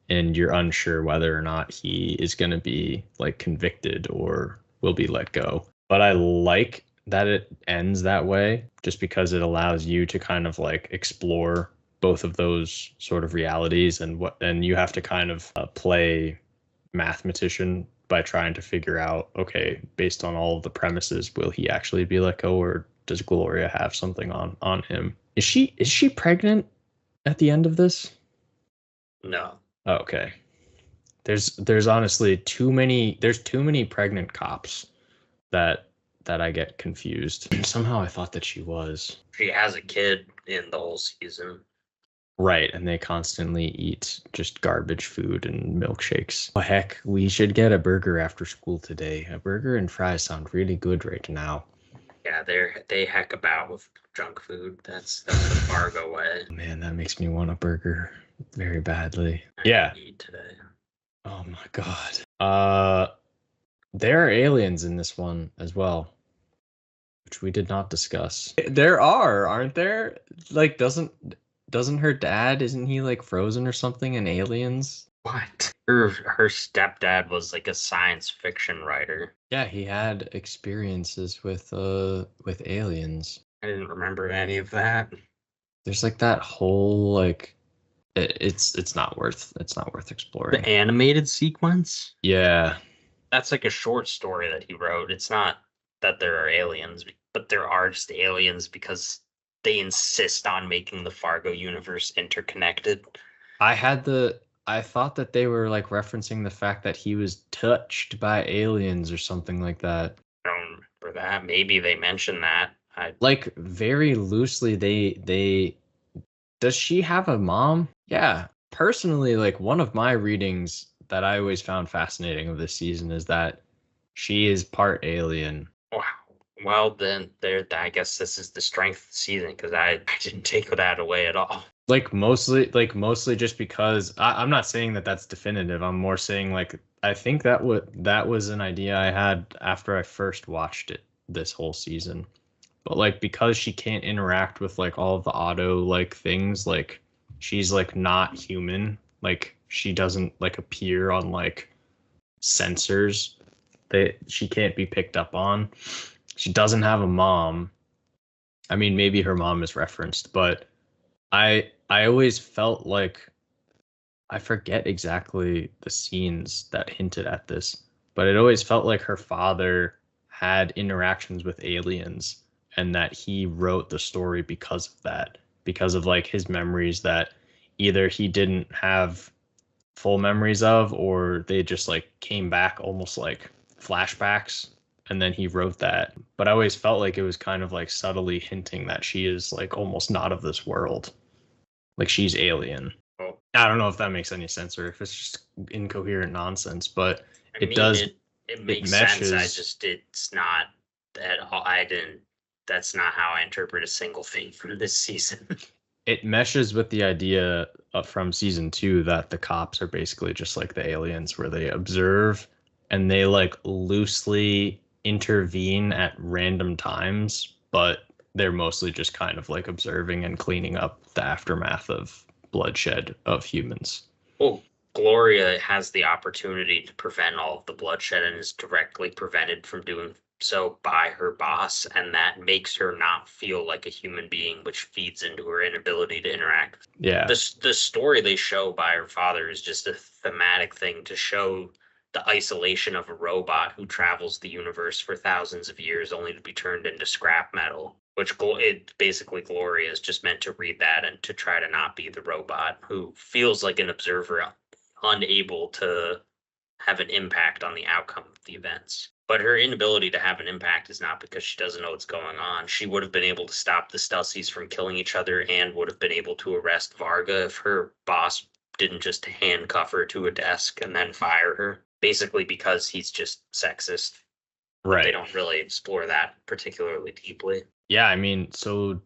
and you're unsure whether or not he is going to be like convicted or will be let go. But I like that it ends that way just because it allows you to kind of like explore both of those sort of realities, and you have to kind of play mathematician by trying to figure out, okay, based on all of the premises, will he actually be let go, or does Gloria have something on him? Is she pregnant at the end of this? No. Oh, okay. There's honestly too many pregnant cops that I get confused. Somehow I thought that she was. She has a kid in the whole season. Right, and they constantly eat just garbage food and milkshakes. Oh heck, we should get a burger after school today. A burger and fries sound really good right now. Yeah, they heck about with junk food. That's the Fargo way. Man, that makes me want a burger very badly. I Yeah. didn't eat today. Oh my god. There are aliens in this one as well, which we did not discuss. There are, aren't there? Like, doesn't her dad, isn't he like frozen or something in Aliens? What? Her stepdad was like a science fiction writer. Yeah, he had experiences with aliens. I didn't remember any of that. There's like that whole like it's not worth exploring. The animated sequence? Yeah. That's like a short story that he wrote. It's not that there are aliens, but there are just aliens because they insist on making the Fargo universe interconnected. I thought that they were like referencing the fact that he was touched by aliens or something like that. I don't remember that. Maybe they mentioned that. Like very loosely they does she have a mom? Yeah. Personally, like one of my readings that I always found fascinating of this season is that she is part alien. Wow. Well, then I guess this is the strength of the season because I didn't take that away at all. Like mostly just because I'm not saying that that's definitive. I'm more saying like I think that was an idea I had after I first watched it this whole season. But like because she can't interact with like all of the auto like things, like she's like not human. Like she doesn't like appear on like sensors that she can't be picked up on. She doesn't have a mom. I mean, maybe her mom is referenced, but I always felt like I forget exactly the scenes that hinted at this, but it always felt like her father had interactions with aliens and that he wrote the story because of that, because of like his memories that either he didn't have full memories of or they just like came back almost like flashbacks, and then he wrote that. But I always felt like it was kind of like subtly hinting that she is like almost not of this world, like she's alien. Oh. I don't know if that makes any sense or if it's just incoherent nonsense, but it makes meshes. sense. It's not that I didn't. That's not how I interpret a single thing from this season. It meshes with the idea from season 2 that the cops are basically just like the aliens, where they observe and they like loosely intervene at random times, but they're mostly just kind of like observing and cleaning up the aftermath of bloodshed of humans. Well, Gloria has the opportunity to prevent all of the bloodshed and is directly prevented from doing so by her boss, and that makes her not feel like a human being, which feeds into her inability to interact. Yeah. The story they show by her father is just a thematic thing to show the isolation of a robot who travels the universe for thousands of years only to be turned into scrap metal. Which basically Gloria is just meant to read that and to try to not be the robot who feels like an observer, unable to have an impact on the outcome of the events. But her inability to have an impact is not because she doesn't know what's going on. She would have been able to stop the Stussies from killing each other and would have been able to arrest Varga if her boss didn't just handcuff her to a desk and then fire her. Basically because he's just sexist. Right. They don't really explore that particularly deeply. Yeah, I mean, so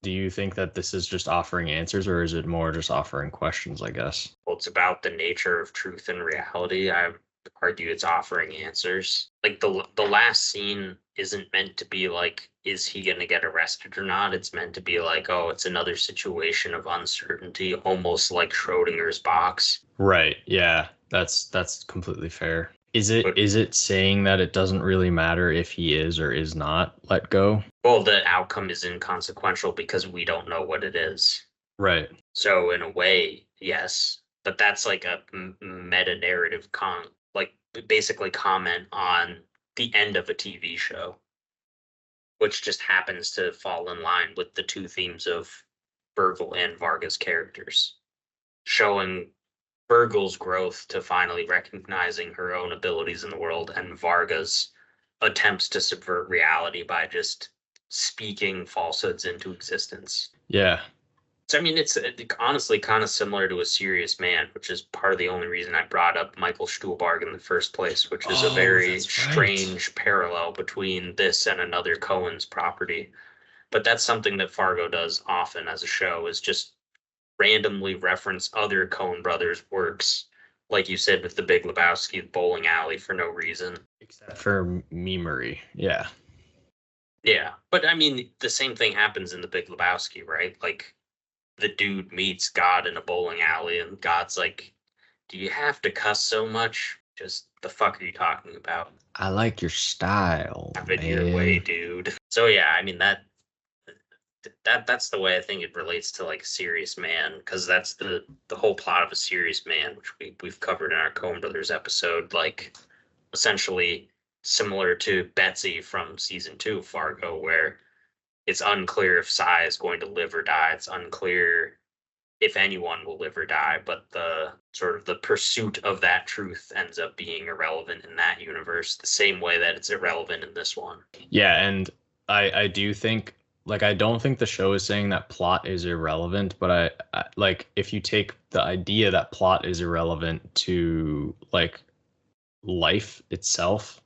do you think that this is just offering answers, or is it more just offering questions, I guess? Well, it's about the nature of truth and reality. I would argue it's offering answers. Like the last scene isn't meant to be like, is he going to get arrested or not? It's meant to be like, oh, it's another situation of uncertainty, almost like Schrodinger's box. Right. Yeah. That's completely fair. Is But it saying that it doesn't really matter if he is or is not let go? well, the outcome is inconsequential because we don't know what it is. Right. So in a way, yes, but that's like a meta narrative like basically comment on the end of a TV show, which just happens to fall in line with the two themes of Virgil and Varga's characters, showing Virgil's growth to finally recognizing her own abilities in the world, and Varga's attempts to subvert reality by just speaking falsehoods into existence. Yeah. So, I mean, it's honestly kind of similar to A Serious Man, which is part of the only reason I brought up Michael Stuhlbarg in the first place, which is a very strange parallel between this and another Coen's property. But that's something that Fargo does often as a show, is just randomly reference other Coen brothers works, like you said with The Big Lebowski, Bowling Alley, for no reason. Except for memery. Yeah. Yeah, but I mean, the same thing happens in The Big Lebowski, right? Like, the dude meets God in a bowling alley, and God's like, do you have to cuss so much? Just the fuck are you talking about? I like your style, Have it your way, dude. So yeah, I mean that's the way I think it relates to like A Serious Man, because that's the whole plot of A Serious Man, which we've covered in our Coen Brothers episode, like essentially similar to Betsy from season 2 of Fargo, where it's unclear if Cy is going to live or die. It's unclear if anyone will live or die, but the sort of the pursuit of that truth ends up being irrelevant in that universe, the same way that it's irrelevant in this one. Yeah, and I do think, like, I don't think the show is saying that plot is irrelevant, but I like, if you take the idea that plot is irrelevant to like life itself,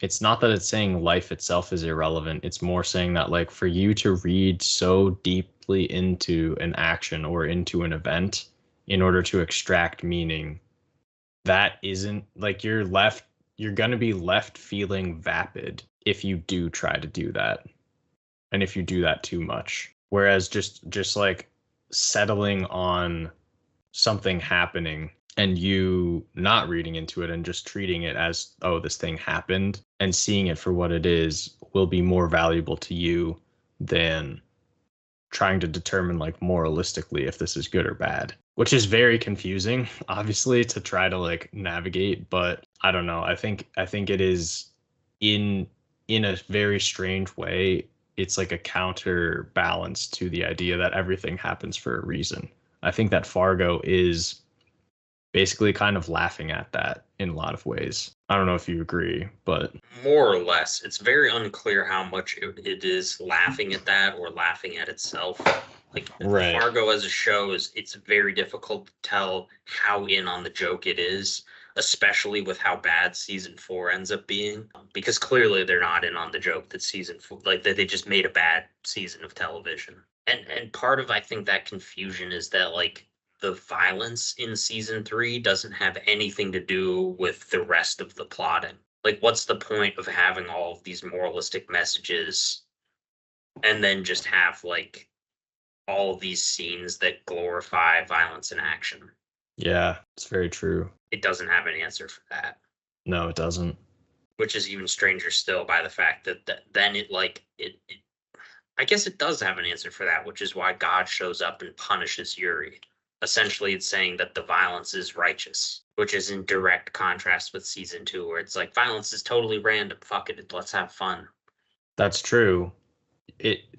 it's not that it's saying life itself is irrelevant. It's more saying that, like, for you to read so deeply into an action or into an event in order to extract meaning, that isn't like, you're going to be left feeling vapid if you do try to do that. And if you do that too much. Whereas just like settling on something happening and you not reading into it and just treating it as, oh, this thing happened, and seeing it for what it is will be more valuable to you than trying to determine, like, moralistically if this is good or bad, which is very confusing, obviously, to try to like navigate. But I don't know. I think it is in a very strange way. It's like a counterbalance to the idea that everything happens for a reason. I think that Fargo is basically kind of laughing at that in a lot of ways. I don't know if you agree, but more or less, it's very unclear how much it is laughing at that or laughing at itself. Like, right. Fargo as a show it's very difficult to tell how in on the joke it is, especially with how bad season 4 ends up being, because clearly they're not in on the joke that season 4, like, that they just made a bad season of television. And part of, I think, that confusion is that, like, the violence in season 3 doesn't have anything to do with the rest of the plotting. Like, what's the point of having all of these moralistic messages and then just have, like, all of these scenes that glorify violence and action? Yeah, it's very true. It doesn't have an answer for that. No, it doesn't. Which is even stranger still by the fact that then it I guess it does have an answer for that, which is why God shows up and punishes Yuri. Essentially, it's saying that the violence is righteous, which is in direct contrast with season 2, where it's like, violence is totally random. Fuck it, let's have fun. That's true.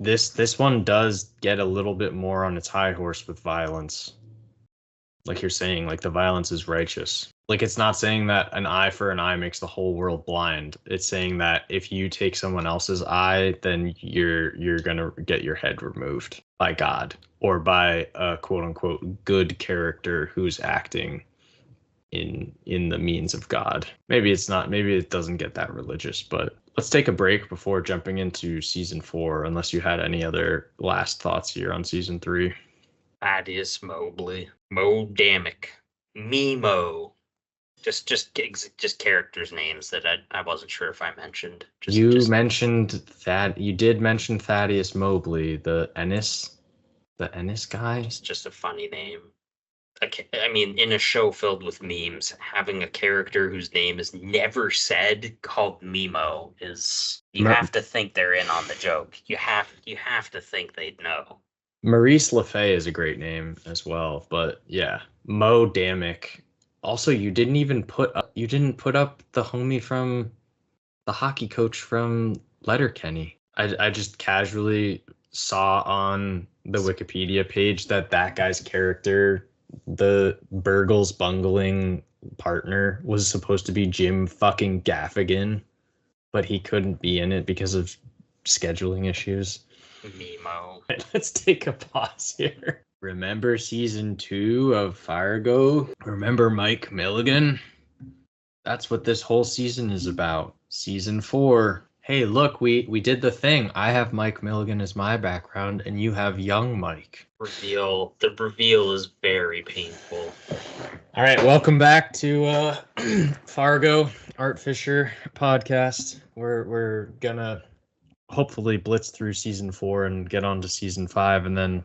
This one does get a little bit more on its high horse with violence. Like you're saying, like, the violence is righteous. Like, it's not saying that an eye for an eye makes the whole world blind. It's saying that if you take someone else's eye, then you're gonna get your head removed by God or by a quote unquote good character who's acting in the means of God. Maybe it's not. Maybe it doesn't get that religious, but let's take a break before jumping into season 4, unless you had any other last thoughts here on season 3. Thaddeus Mobley, Mo Damick, Mimo. Just characters' names that I wasn't sure if I mentioned. You did mention Thaddeus Mobley, the Ennis guy. It's just a funny name. I mean, in a show filled with memes, having a character whose name is never said called Mimo is you have to think they're in on the joke. You have to think they'd know. Maurice LeFay is a great name as well, but yeah, Mo Damick. Also, you didn't put up the homie from the hockey coach from Letterkenny. I just casually saw on the Wikipedia page that guy's character, the Burgle's bungling partner, was supposed to be Jim fucking Gaffigan, but he couldn't be in it because of scheduling issues. Nemo. Let's take a pause here. Remember season 2 of Fargo? Remember Mike Milligan? That's what this whole season is about. Season 4. Hey, look, we did the thing. I have Mike Milligan as my background, and you have young Mike. The reveal is very painful. All right, welcome back to Fargo Art Fisher podcast. We're gonna hopefully blitz through season 4 and get on to season 5, and then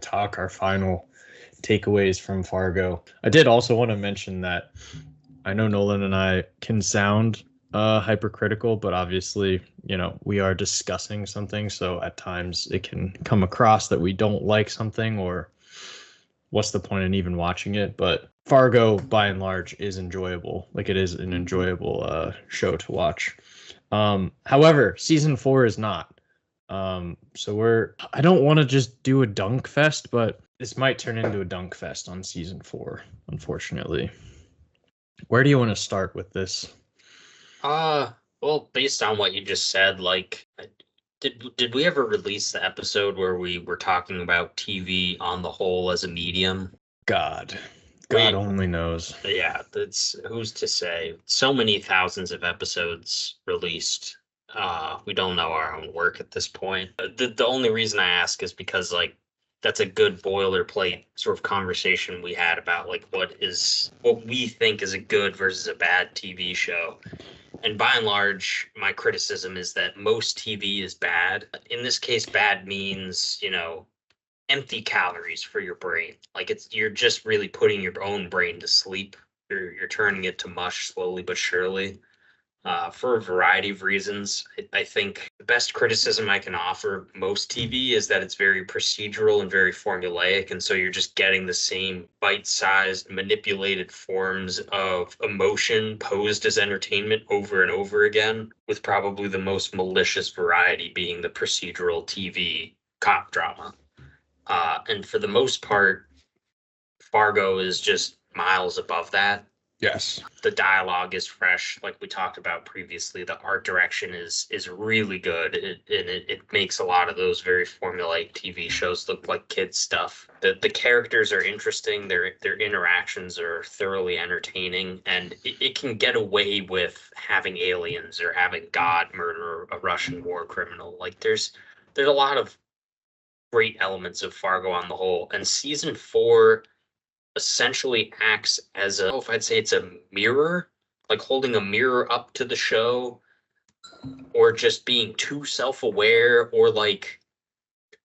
talk our final takeaways from Fargo. I did also want to mention that I know Nolan and I can sound hypercritical, but obviously, we are discussing something, so at times it can come across that we don't like something, or what's the point in even watching it. But Fargo, by and large, is enjoyable. Like, it is an enjoyable show to watch. However, season 4 is not. So I don't want to just do a dunk fest, but this might turn into a dunk fest on season 4, unfortunately. Where do you want to start with this? Well, based on what you just said, like, did we ever release the episode where we were talking about TV on the whole as a medium? God only knows. Yeah, that's who's to say. So many thousands of episodes released. We don't know our own work at this point. The only reason I ask is because, like, that's a good boilerplate sort of conversation we had about, like, what we think is a good versus a bad TV show. And by and large, my criticism is that most TV is bad. In this case, bad means, empty calories for your brain. Like, you're just really putting your own brain to sleep. You're turning it to mush slowly but surely. For a variety of reasons. I think the best criticism I can offer most TV is that it's very procedural and very formulaic, and so you're just getting the same bite-sized, manipulated forms of emotion posed as entertainment over and over again, with probably the most malicious variety being the procedural TV cop drama. And for the most part, Fargo is just miles above that. Yes. The dialogue is fresh, like we talked about previously. The art direction is really good. It makes a lot of those very formulaic TV shows look like kids stuff. The characters are interesting. Their interactions are thoroughly entertaining, and it can get away with having aliens or having God murder a Russian war criminal. Like, there's a lot of great elements of Fargo on the whole, and season 4 essentially acts as I don't know if I'd say it's a mirror, like holding a mirror up to the show, or just being too self-aware, or like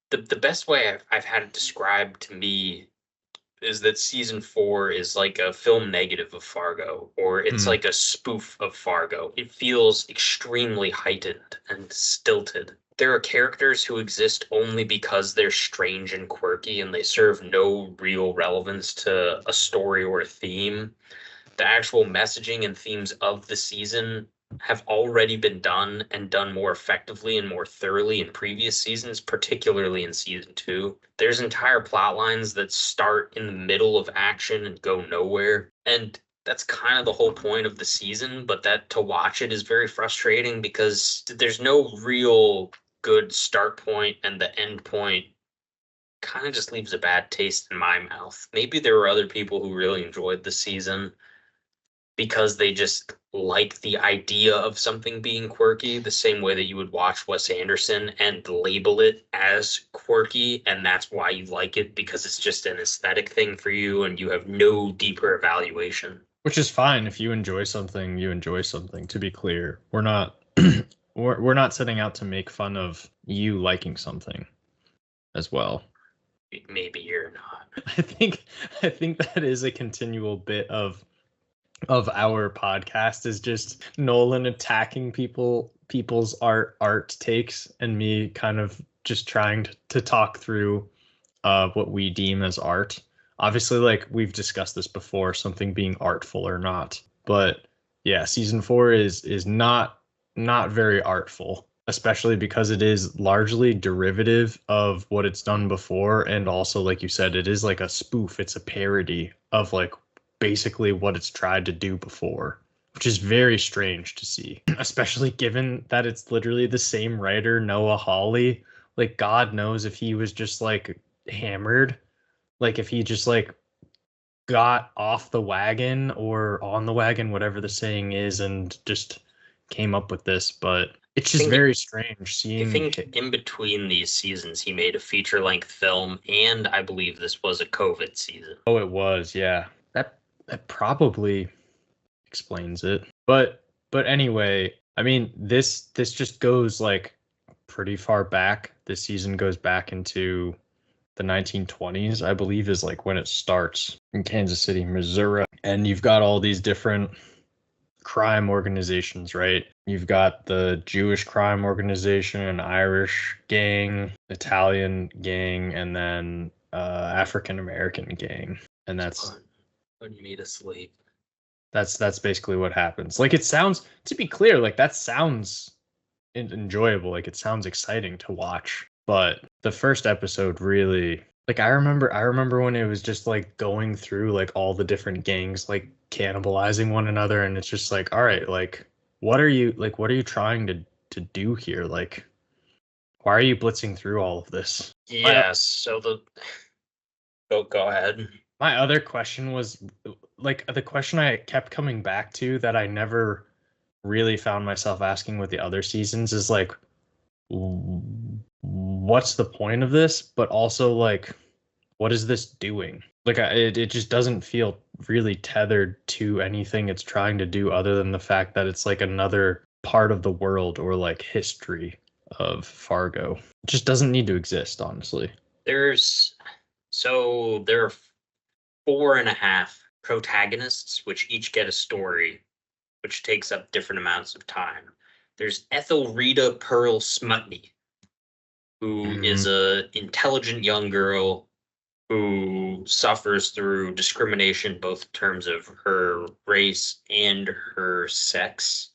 the best way I've had it described to me is that season 4 is like a film negative of Fargo, or it's like a spoof of Fargo. It feels extremely heightened and stilted. There are characters who exist only because they're strange and quirky, and they serve no real relevance to a story or a theme. The actual messaging and themes of the season have already been done, and done more effectively and more thoroughly in previous seasons, particularly in season 2. There's entire plot lines that start in the middle of action and go nowhere, and that's kind of the whole point of the season, but that to watch it is very frustrating because there's no real good start point, and the end point kind of just leaves a bad taste in my mouth. Maybe there were other people who really enjoyed the season because they just like the idea of something being quirky the same way that you would watch Wes Anderson and label it as quirky, and that's why you like it, because it's just an aesthetic thing for you and you have no deeper evaluation. Which is fine. If you enjoy something, you enjoy something. To be clear, we're not we're not setting out to make fun of you liking something as well. Maybe you're not. I think that is a continual bit of our podcast, is just Nolan attacking people's art takes, and me kind of just trying to talk through what we deem as art. Obviously, like we've discussed this before, something being artful or not. But yeah, season 4 is not very artful, especially because it is largely derivative of what it's done before, and also, like you said, it is like a spoof. It's a parody of like basically what it's tried to do before, which is very strange to see, especially given that it's literally the same writer, Noah Hawley. Like, God knows if he was just like hammered, like if he just like got off the wagon or on the wagon, whatever the saying is, and just came up with this. But it's just very strange seeing. I think in between these seasons, he made a feature-length film, and I believe this was a COVID season. Oh, it was, yeah. That probably explains it. But anyway, I mean, this just goes like pretty far back. This season goes back into the 1920s, I believe, is like when it starts in Kansas City, Missouri. And you've got all these different crime organizations, right? You've got the Jewish crime organization, an Irish gang, Italian gang, and then African American gang. And that's putting me to sleep. That's basically what happens. Like, it sounds, to be clear, like that sounds enjoyable. Like, it sounds exciting to watch. But the first episode really, like, I remember when it was just like going through like all the different gangs like cannibalizing one another, and it's just like, all right, like what are you trying to do here? Like, why are you blitzing through all of this? Yes, so go ahead. My other question was, like, the question I kept coming back to that I never really found myself asking with the other seasons is like, what's the point of this? But also, like, what is this doing? Like, it just doesn't feel really tethered to anything it's trying to do, other than the fact that it's like another part of the world or like history of Fargo. It just doesn't need to exist, honestly. There are 4.5 protagonists, which each get a story, which takes up different amounts of time. There's Ethelreda Pearl Smutney, who is a intelligent young girl who suffers through discrimination, both in terms of her race and her sex.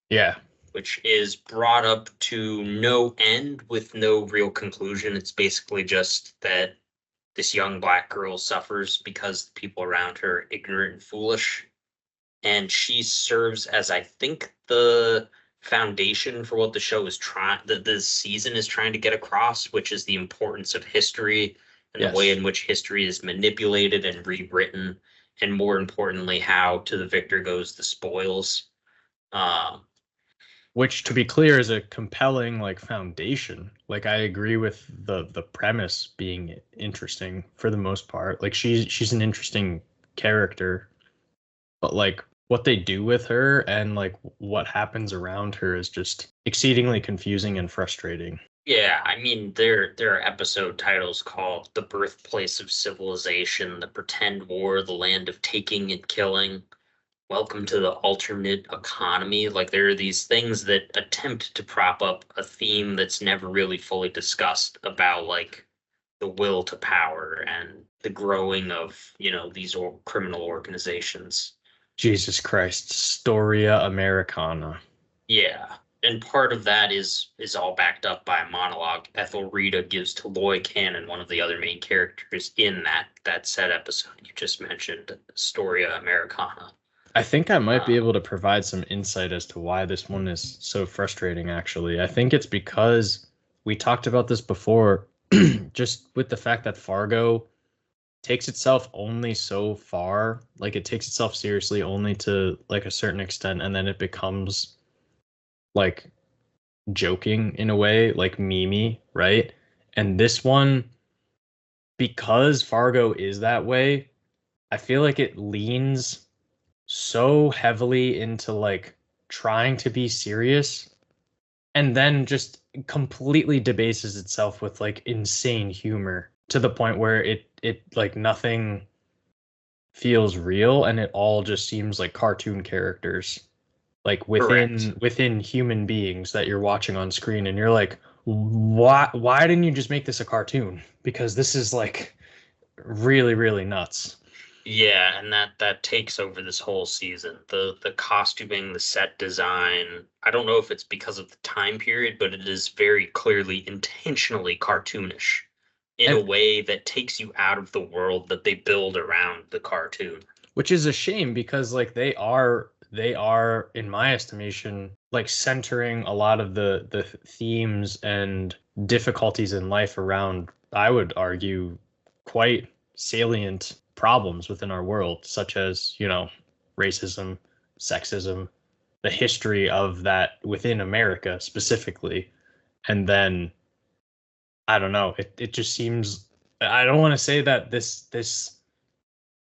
Yeah. Which is brought up to no end with no real conclusion. It's basically just that this young black girl suffers because the people around her are ignorant and foolish. And she serves as, I think, the foundation for what the show is the season is trying to get across, which is the importance of history and the way in which history is manipulated and rewritten, and more importantly, how to the victor goes the spoils. Which, to be clear, is a compelling like foundation. Like, I agree with the premise being interesting for the most part. Like, she's an interesting character, but like what they do with her and like what happens around her is just exceedingly confusing and frustrating. Yeah, I mean, there are episode titles called "The Birthplace of Civilization," "The Pretend War," "The Land of Taking and Killing," "Welcome to the Alternate Economy." Like, there are these things that attempt to prop up a theme that's never really fully discussed about, like, the will to power and the growing of, these criminal organizations. Jesus Christ, Storia Americana. Yeah, and part of that is all backed up by a monologue Ethelreda gives to Loy Cannon, one of the other main characters in that said episode you just mentioned, Storia Americana. I think I might be able to provide some insight as to why this one is so frustrating, actually. I think it's because we talked about this before, just with the fact that Fargo takes itself only so far. Like it takes itself seriously only to like a certain extent, and then it becomes like joking in a way, like memey, right? And this one, because Fargo is that way, I feel like it leans so heavily into like trying to be serious and then just completely debases itself with like insane humor to the point where it like nothing feels real and it all just seems like cartoon characters like Correct. within human beings that you're watching on screen and you're like why didn't you just make this a cartoon, because this is like really nuts. Yeah, and that takes over this whole season. The costuming, the set design. I don't know if it's because of the time period, but it is very clearly intentionally cartoonish in a And way that takes you out of the world that they build around the cartoon. which is a shame because like they are in my estimation like centering a lot of the themes and difficulties in life around, I would argue, quite salient problems within our world, such as, racism, sexism, the history of that within America specifically. And then I don't know, it just seems, I don't want to say that this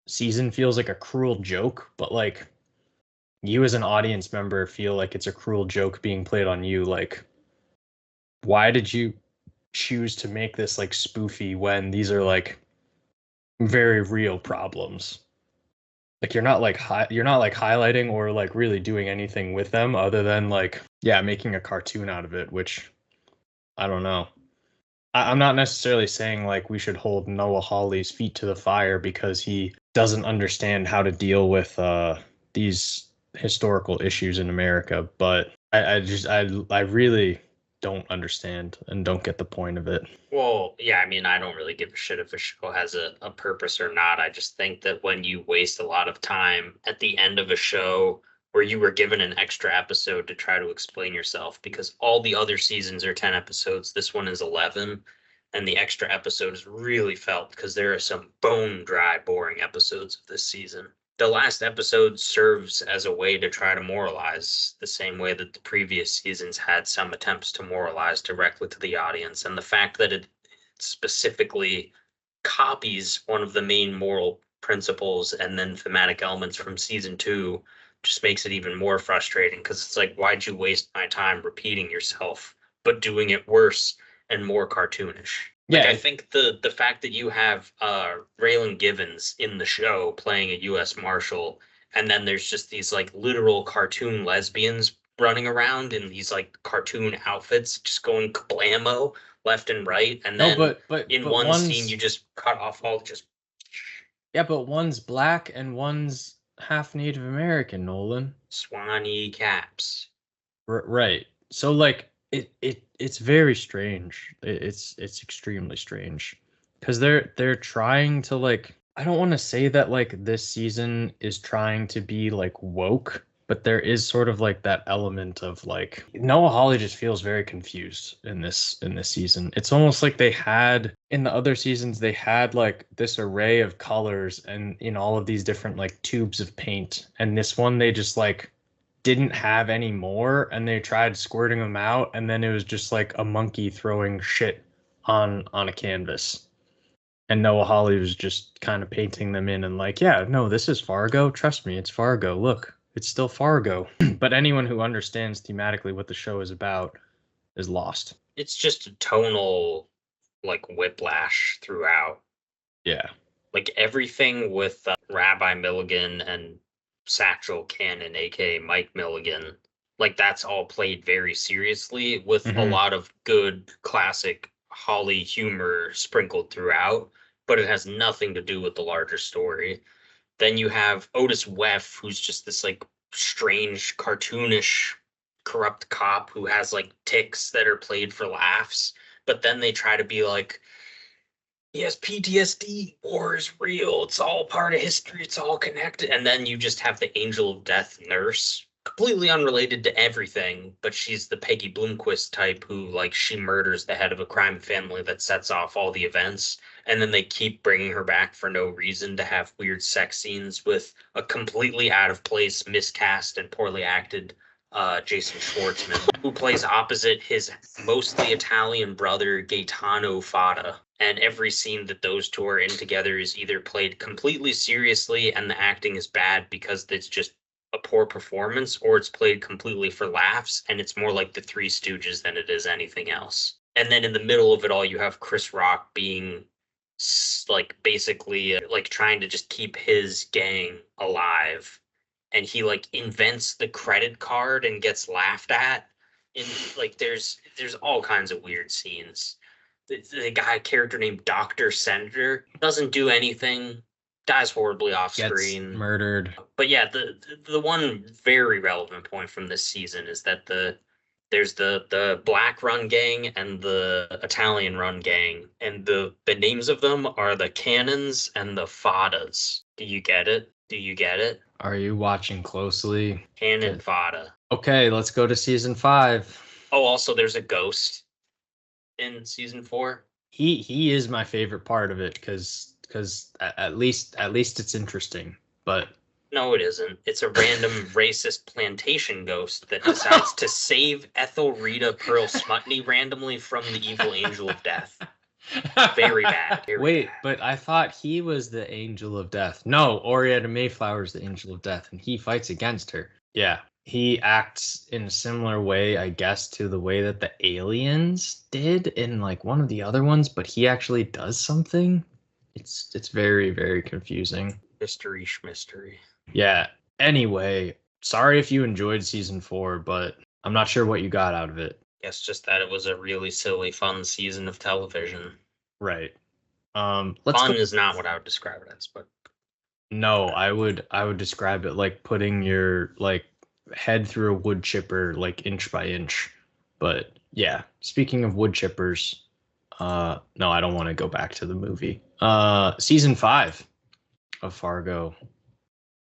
season feels like a cruel joke, but like you as an audience member feel like it's a cruel joke being played on you. Like, why did you choose to make this like spoofy when these are like very real problems? Like you're not like highlighting or like really doing anything with them other than like, yeah, making a cartoon out of it, which I don't know. I'm not necessarily saying like we should hold Noah Hawley's feet to the fire because he doesn't understand how to deal with these historical issues in America, but I really don't understand and don't get the point of it. Well, yeah, I mean, I don't really give a shit if a show has a purpose or not. I just think that when you waste a lot of time at the end of a show where you were given an extra episode to try to explain yourself, because all the other seasons are 10 episodes, this one is 11, and the extra episode is really felt because there are some bone dry, boring episodes of this season. The last episode serves as a way to try to moralize the same way that the previous seasons had some attempts to moralize directly to the audience. And the fact that it specifically copies one of the main moral principles and then thematic elements from season two just makes it even more frustrating because it's like, why'd you waste my time repeating yourself, but doing it worse and more cartoonish? Like Yeah, I think the fact that you have Raylan Givens in the show playing a U.S. Marshal, and then there's just these like literal cartoon lesbians running around in these like cartoon outfits, just going kablamo left and right, and no, then but but in but one scene you one's just cut off all just yeah, but one's black and one's half Native American, Nolan. Swanee caps. Right. So like it's very strange. It's extremely strange because they're trying to like, I don't want to say that like this season is trying to be like woke, but there is sort of like that element of like Noah Hawley just feels very confused in this season. It's almost like they had in the other seasons they had like this array of colors and in all of these different like tubes of paint, and this one they just like didn't have any more and they tried squirting them out and then it was just like a monkey throwing shit on a canvas, and Noah Hawley was just kind of painting them in and like, yeah, no, this is Fargo, trust me, it's Fargo, look, it's still Fargo. But anyone who understands thematically what the show is about is lost. It's just a tonal like whiplash throughout. Yeah. Like everything with Rabbi Milligan and Satchel Cannon, aka Mike Milligan, like that's all played very seriously with a Hmm. lot of good classic Holly humor sprinkled throughout, but it has nothing to do with the larger story. Then you have Otis Weff, who's just this like strange, cartoonish, corrupt cop who has like ticks that are played for laughs, but then they try to be like, he has PTSD. War is real. It's all part of history. It's all connected. And then you just have the angel of death nurse completely unrelated to everything, but she's the Peggy Bloomquist type who, like, she murders the head of a crime family that sets off all the events, and then they keep bringing her back for no reason to have weird sex scenes with a completely out of place, miscast, and poorly acted Jason Schwartzman, who plays opposite his mostly Italian brother Gaetano Fada. And every scene that those two are in together is either played completely seriously and the acting is bad because it's just a poor performance, or it's played completely for laughs and it's more like the Three Stooges than it is anything else. And then in the middle of it all, you have Chris Rock being like basically like trying to just keep his gang alive, and he like invents the credit card and gets laughed at. And like there's all kinds of weird scenes. The guy character named Dr. Senator doesn't do anything, dies horribly off Gets screen. murdered. But yeah, the one very relevant point from this season is that there's the Black Run gang and the Italian Run gang, and the names of them are the Cannons and the Fadas. Do you get it? Do you get it? Are you watching closely? Cannon Fada. Okay, let's go to season 5. Oh, also there's a ghost in season 4. He is my favorite part of it because at least it's interesting. But no, it isn't. It's a random racist plantation ghost that decides to save Ethelrita Pearl Smutney randomly from the evil angel of death. Very bad. Wait, but I thought he was the angel of death. No, Orietta Mayflower is the angel of death, and he fights against her. Yeah, he acts in a similar way, I guess, to the way that the aliens did in like one of the other ones, but he actually does something. It's very, very confusing. Mystery schmystery. Yeah. Anyway, sorry if you enjoyed season 4, but I'm not sure what you got out of it. Guess just that it was a really silly, fun season of television. Right. Fun is not what I would describe it as, but no, I would describe it like putting your like head through a wood chipper like inch by inch. But yeah, speaking of wood chippers, no, I don't want to go back to the movie. Season 5 of Fargo.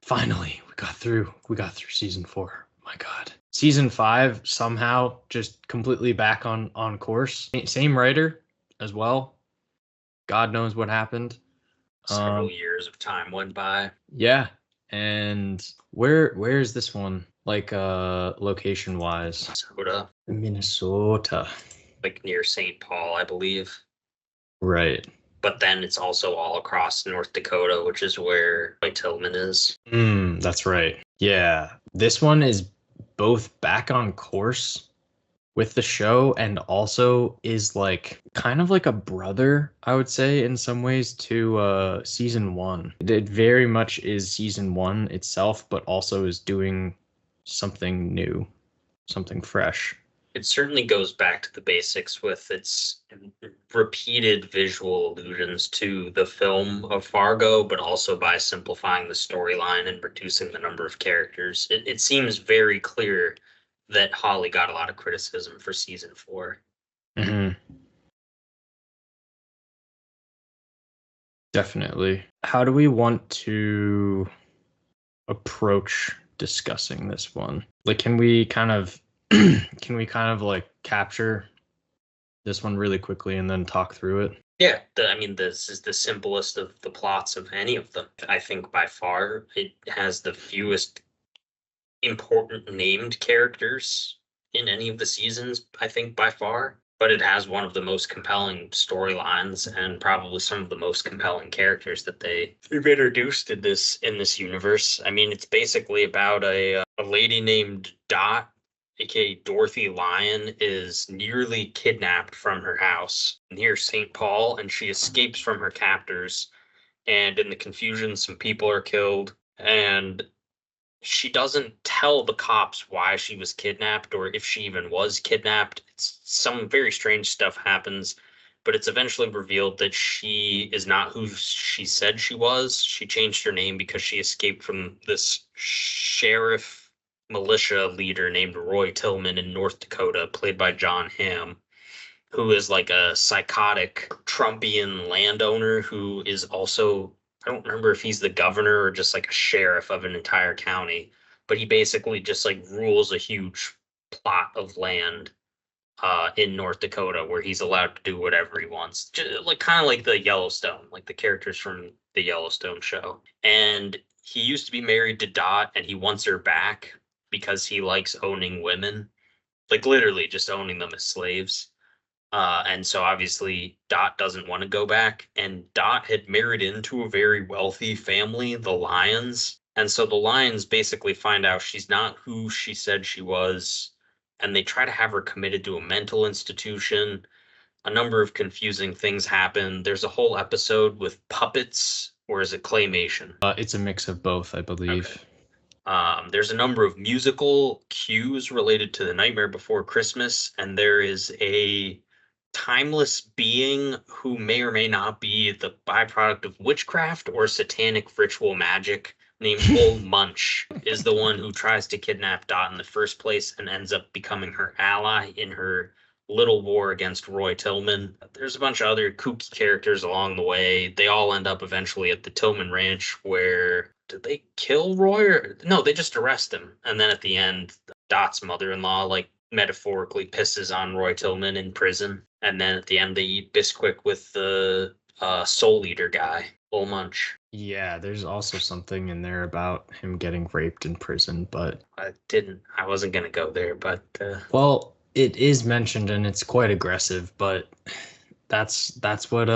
Finally, we got through season 4. My God. Season 5 somehow just completely back on course. Same writer as well. God knows what happened. Several years of time went by. Yeah. And where is this one? Like location wise? Minnesota. Like near St. Paul, I believe. Right. But then it's also all across North Dakota, which is where Roy Tillman is. That's right. Yeah. This one is both back on course with the show and also is like kind of like a brother, I would say, in some ways to season 1. It very much is season 1 itself, but also is doing something new, something fresh. It certainly goes back to the basics with its repeated visual allusions to the film of Fargo, but also by simplifying the storyline and reducing the number of characters. It seems very clear that Holly got a lot of criticism for season 4. Mm-hmm. Definitely. How do we want to approach discussing this one? Like, can we kind of like capture this one really quickly and then talk through it? Yeah, I mean, this is the simplest of the plots of any of them. I think by far it has the fewest important named characters in any of the seasons, I think by far. But it has one of the most compelling storylines and probably some of the most compelling characters that they've introduced in this universe. I mean, it's basically about a lady named Dot, aka Dorothy Lyon, is nearly kidnapped from her house near St. Paul, and she escapes from her captors. And in the confusion, some people are killed, and she doesn't tell the cops why she was kidnapped or if she even was kidnapped. Some very strange stuff happens, but it's eventually revealed that she is not who she said she was. She changed her name because she escaped from this sheriff militia leader named Roy Tillman in North Dakota, played by John Hamm, who is like a psychotic Trumpian landowner who is also, I don't remember if he's the governor or just like a sheriff of an entire county, but he basically just like rules a huge plot of land in North Dakota where he's allowed to do whatever he wants. Like kind of like the Yellowstone, like the characters from the Yellowstone show. And he used to be married to Dot, and he wants her back because he likes owning women, like literally just owning them as slaves. And so obviously Dot doesn't want to go back. And Dot had married into a very wealthy family, the Lyons. And so the Lyons basically find out she's not who she said she was. And they try to have her committed to a mental institution. A number of confusing things happen. There's a whole episode with puppets, or is it claymation? It's a mix of both, I believe. Okay. There's a number of musical cues related to The Nightmare Before Christmas, and there is a timeless being who may or may not be the byproduct of witchcraft or satanic ritual magic named Old Munch is the one who tries to kidnap Dot in the first place and ends up becoming her ally in her little war against Roy Tillman. There's a bunch of other kooky characters along the way. They all end up eventually at the Tillman Ranch where did they kill Roy? Or, no, they just arrest him. And then at the end, Dot's mother-in-law, like, metaphorically pisses on Roy Tillman in prison. And then at the end, they eat Bisquick with the Soul Eater guy, Bull Munch. Yeah, there's also something in there about him getting raped in prison, but I wasn't going to go there, but... Well, it is mentioned and it's quite aggressive, but that's what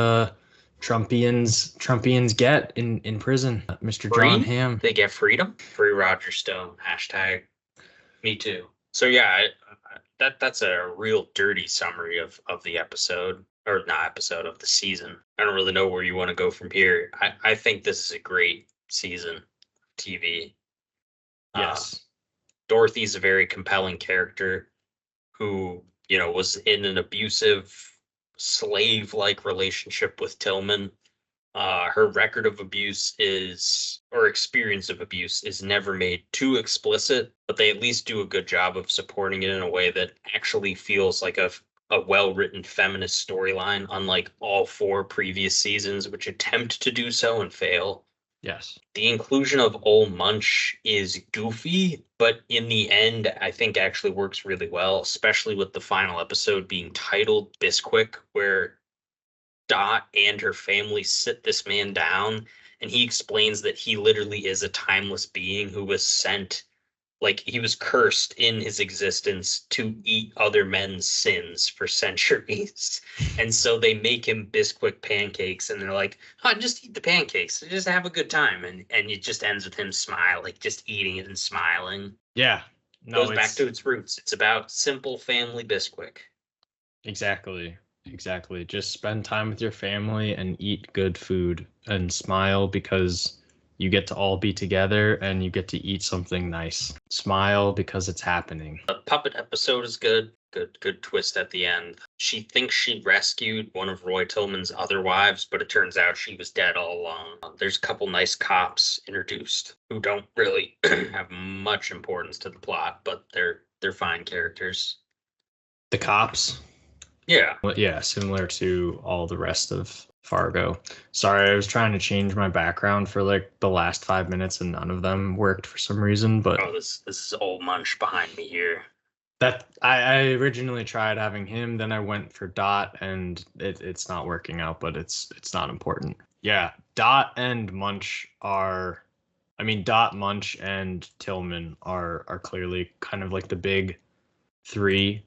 Trumpians get in prison. Mr. John Hamm. They get freedom. Free Roger Stone. Hashtag me too. So yeah, that's a real dirty summary of the episode, or not episode, of the season. I don't really know where you want to go from here. I think this is a great season of TV. Yes. Dorothy's a very compelling character who, was in an abusive slave-like relationship with Tillman. Her record of abuse experience of abuse is never made too explicit, but they at least do a good job of supporting it in a way that actually feels like a well-written feminist storyline, unlike all 4 previous seasons, which attempt to do so and fail. Yes. The inclusion of Ol Munch is goofy, but in the end, I think actually works really well, especially with the final episode being titled Bisquick, where Dot and her family sit this man down, and he explains that he literally is a timeless being who was sent, like he was cursed in his existence to eat other men's sins for centuries. And so they make him Bisquick pancakes, and they're like, oh, just eat the pancakes, just have a good time. And it just ends with him smiling, just eating it and smiling. Yeah. No, goes back to its roots. It's about simple family Bisquick. Exactly. Just spend time with your family and eat good food and smile because you get to all be together and you get to eat something nice. Smile because it's happening. The puppet episode is good. Good twist at the end. She thinks she rescued one of Roy Tillman's other wives, but it turns out she was dead all along. There's a couple nice cops introduced who don't really have much importance to the plot, but they're fine characters. The cops? Yeah. Well, yeah, similar to all the rest of Fargo. Sorry, I was trying to change my background for like the last 5 minutes and none of them worked for some reason, but this is Old Munch behind me here. That I originally tried having him, then I went for Dot and it's not working out, but it's not important. Yeah, Dot, Munch, and Tillman are clearly kind of like the big 3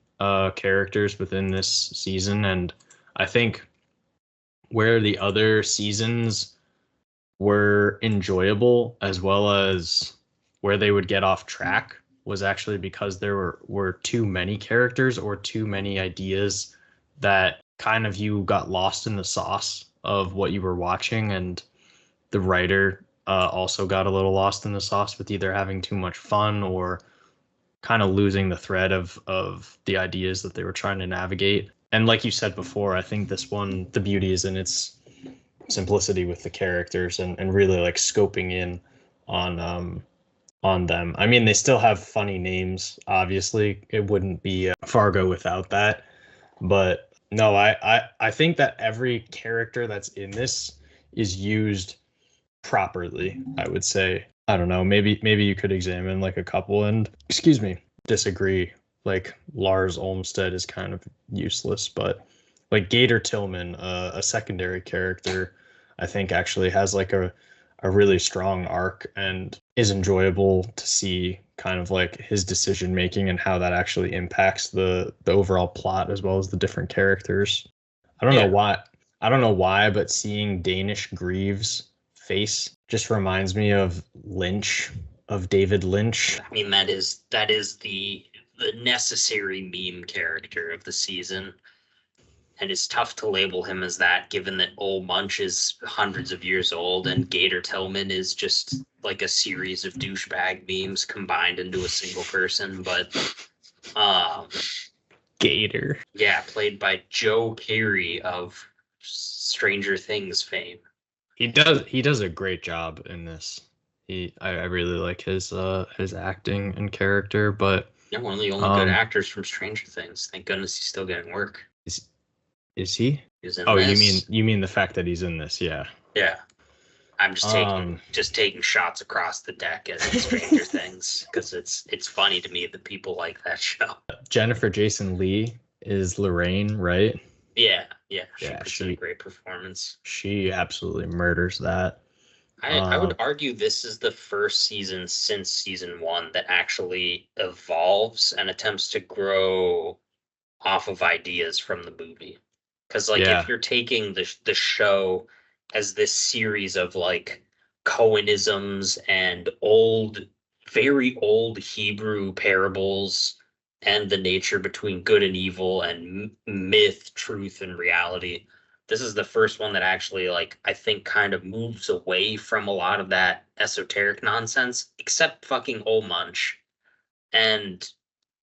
characters within this season, and I think where the other seasons were enjoyable as well as where they would get off track was actually because there were too many characters or too many ideas that kind of you got lost in the sauce of what you were watching, and the writer also got a little lost in the sauce with either having too much fun or kind of losing the thread of the ideas that they were trying to navigate. And like you said before, I think this one, the beauty is in its simplicity with the characters and really like scoping in on them. I mean, they still have funny names, obviously. It wouldn't be Fargo without that. But no, I think that every character that's in this is used properly, I would say. I don't know, maybe you could examine like a couple and excuse me, disagree. Like Lars Olmsted is kind of useless, but like Gator Tillman, a secondary character, I think actually has like a really strong arc and is enjoyable to see kind of like his decision making and how that actually impacts the overall plot as well as the different characters. I don't know Yeah. why. I don't know why, but seeing Danish Greaves' face just reminds me of Lynch, of David Lynch. I mean, that is the necessary meme character of the season. And it's tough to label him as that, given that Old Munch is hundreds of years old and Gator Tillman is just like a series of douchebag memes combined into a single person. But um, Gator. yeah, played by Joe Carey of Stranger Things fame. He does a great job in this. I really like his acting and character, but Yeah, one of the only good um actors from Stranger Things. Thank goodness he's still getting work. is is he? He's in Oh, this. you mean the fact that he's in this, yeah. Yeah, I'm just taking Um just taking shots across the deck at Stranger Things because it's funny to me that people like that show. Jennifer Jason Leigh is Lorraine, right? Yeah, yeah, she Yeah, puts in a great performance. she absolutely murders that. I Um would argue this is the first season since season one that actually evolves and attempts to grow off of ideas from the movie. Because like if yeah. you're taking the show as this series of like Cohenisms and old, very old Hebrew parables and the nature between good and evil and myth, truth, and reality. This is the first one that actually like I think kind of moves away from a lot of that esoteric nonsense, except fucking Old Munch, and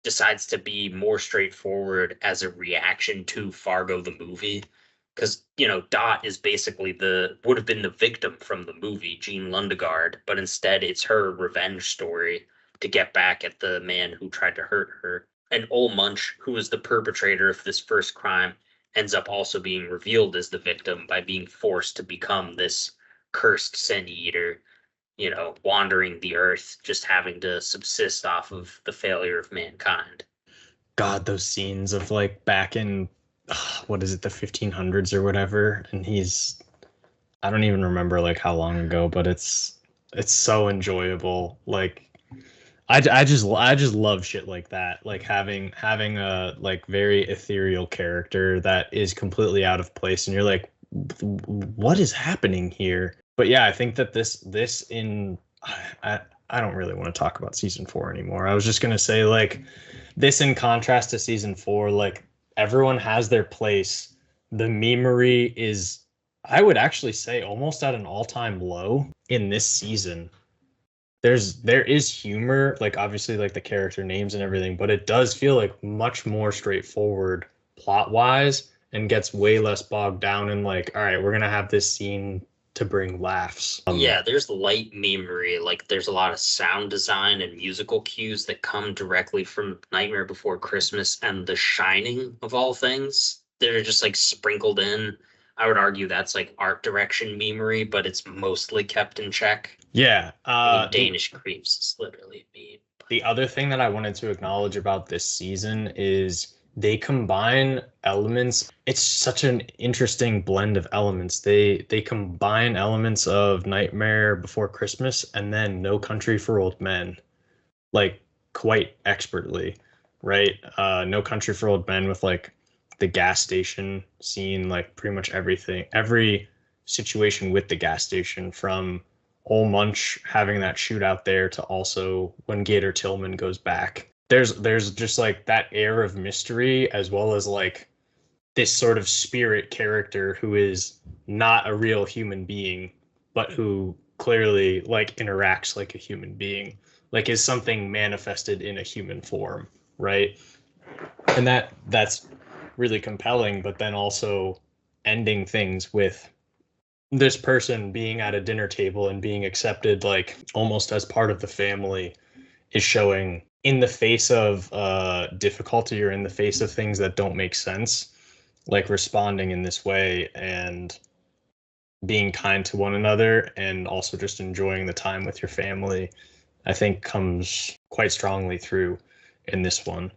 decides to be more straightforward as a reaction to Fargo the movie. Because, Dot is basically would have been the victim from the movie, Jean Lundegard, but instead it's her revenge story to get back at the man who tried to hurt her. And Ol Munch, who is the perpetrator of this first crime, ends up also being revealed as the victim by being forced to become this cursed sin eater, wandering the earth, just having to subsist off of the failure of mankind. God, those scenes of like back in what is it, the 1500s or whatever, and I don't even remember like how long ago, but it's so enjoyable. Like I just love shit like that. Like having a like very ethereal character that is completely out of place and you're like what is happening here? But yeah, I think that this in I don't really want to talk about season 4 anymore. I was just going to say like this in contrast to season 4, like everyone has their place. The memery is, I would actually say, almost at an all-time low in this season. There is humor, like obviously like the character names and everything, but it does feel like much more straightforward plot wise and gets way less bogged down in like, all right, we're gonna have this scene to bring laughs. Yeah, there's light memory. Like there's a lot of sound design and musical cues that come directly from Nightmare Before Christmas and The Shining of all things. They're just like sprinkled in. I would argue that's like art direction memory, but it's mostly kept in check. Yeah, I mean, Danish Creeps is literally a meme. the other thing that I wanted to acknowledge about this season is they combine elements. It's such an interesting blend of elements. They combine elements of Nightmare Before Christmas and then No Country for Old Men, like quite expertly, right? No Country for Old Men with like the gas station scene, like pretty much everything, every situation with the gas station from Ol Munch having that shootout there to also when Gator Tillman goes back. There's just like that air of mystery as well as like this sort of spirit character who is not a real human being, but who clearly like interacts like a human being, like is something manifested in a human form, right? And that's really compelling, but then also ending things with this person being at a dinner table and being accepted like almost as part of the family is showing in the face of difficulty or in the face of things that don't make sense, like responding in this way. And being kind to one another and also just enjoying the time with your family, I think comes quite strongly through in this one.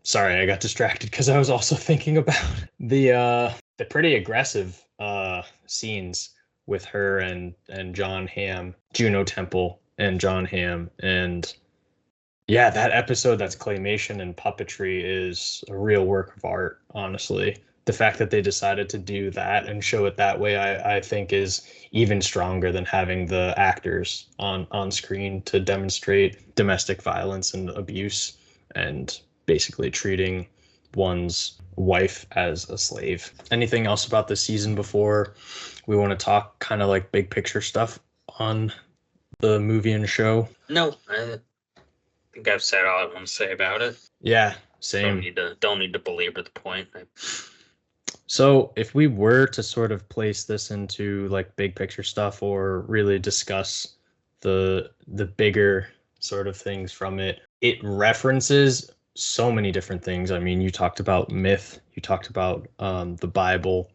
Sorry, I got distracted because I was also thinking about the pretty aggressive scenes with her and John Hamm, Juno Temple and John Hamm. And yeah, that episode that's claymation and puppetry is a real work of art, honestly. The fact that they decided to do that and show it that way, I think is even stronger than having the actors on screen to demonstrate domestic violence and abuse and basically treating one's wife as a slave. Anything else about the season before we want to talk kind of like big picture stuff on the movie and show? No, I think I've said all I want to say about it. Yeah, Don't same. need to belabor the point. So if we were to sort of place this into like big picture stuff or really discuss the bigger sort of things from it, it references so many different things. I mean, you talked about myth, you talked about the Bible,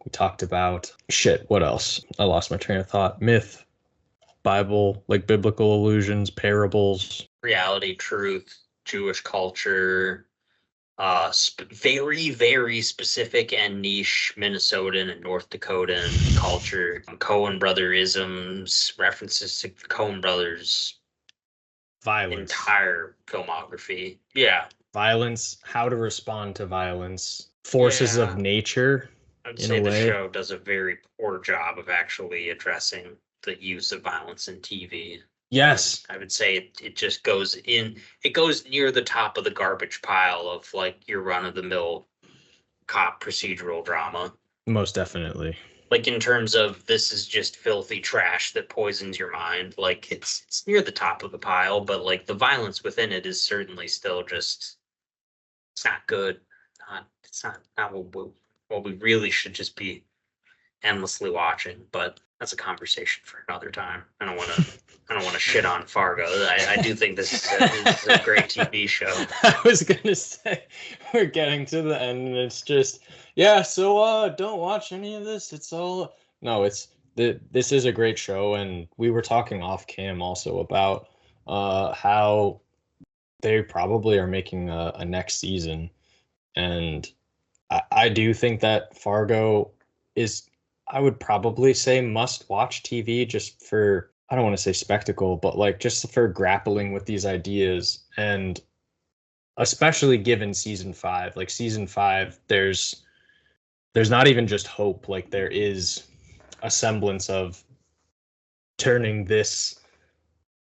we talked about shit, what else? I lost my train of thought. Myth, Bible, like biblical allusions, parables. Reality, truth, Jewish culture, very, very specific and niche Minnesotan and North Dakotan culture, Coen Brotherisms, references to Coen Brothers' Violence. entire filmography. Yeah, Violence, how to respond to violence, forces Yeah. of nature. I'd In say a the way. show does a very poor job of actually addressing the use of violence in TV. Yes, I would say it just goes in, it goes near the top of the garbage pile of like your run of the mill cop procedural drama. most definitely. Like in terms of this is just filthy trash that poisons your mind. Like it's near the top of the pile, but like the violence within it is certainly still just it's not good. It's not what we really should just be endlessly watching, but that's a conversation for another time. I don't want to shit on Fargo. I do think this is a great TV show. I was gonna say we're getting to the end and it's just yeah, so don't watch any of this. It's all no, this is a great show and we were talking off cam also about how they probably are making a next season and I do think that Fargo is I would probably say must watch TV just for I don't want to say spectacle, but like just for grappling with these ideas and especially given season 5. Like season 5 there's not even just hope, like there is a semblance of turning this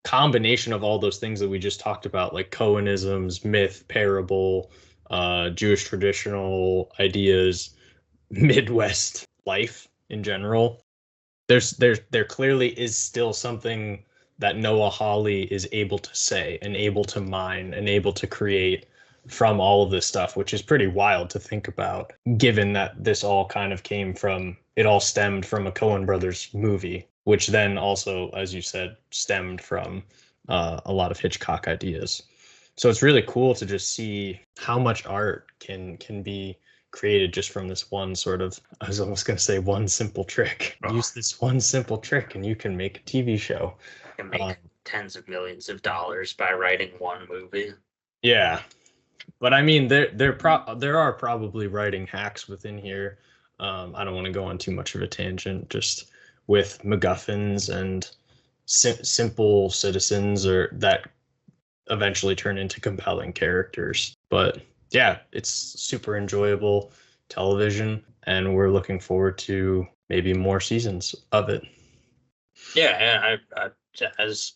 combination of all those things that we just talked about like Cohenisms, myth, parable, Jewish traditional ideas, Midwest life in general. There clearly is still something that Noah Hawley is able to say and able to mine and able to create from all of this stuff, which is pretty wild to think about, given that this all kind of came from it all stemmed from a Coen Brothers movie, which then also, as you said, stemmed from a lot of Hitchcock ideas. So it's really cool to just see how much art can be created just from this one sort of I was almost going to say one simple trick. Use this one simple trick and you can make a TV show. You can make tens of millions of dollars by writing one movie. Yeah. But I mean there are probably writing hacks within here. I don't want to go on too much of a tangent just with MacGuffins and simple citizens or that eventually turn into compelling characters. But yeah, it's super enjoyable television, and we're looking forward to maybe more seasons of it. Yeah, as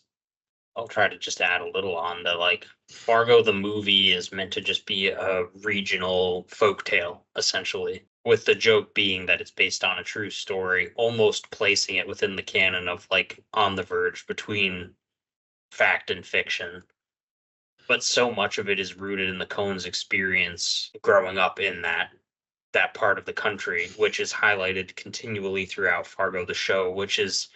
I'll try to just add a little on that, like Fargo the movie is meant to just be a regional folktale, essentially, with the joke being that it's based on a true story, almost placing it within the canon of like on the verge between fact and fiction. But so much of it is rooted in the Coen's experience growing up in that part of the country, which is highlighted continually throughout Fargo the show, which is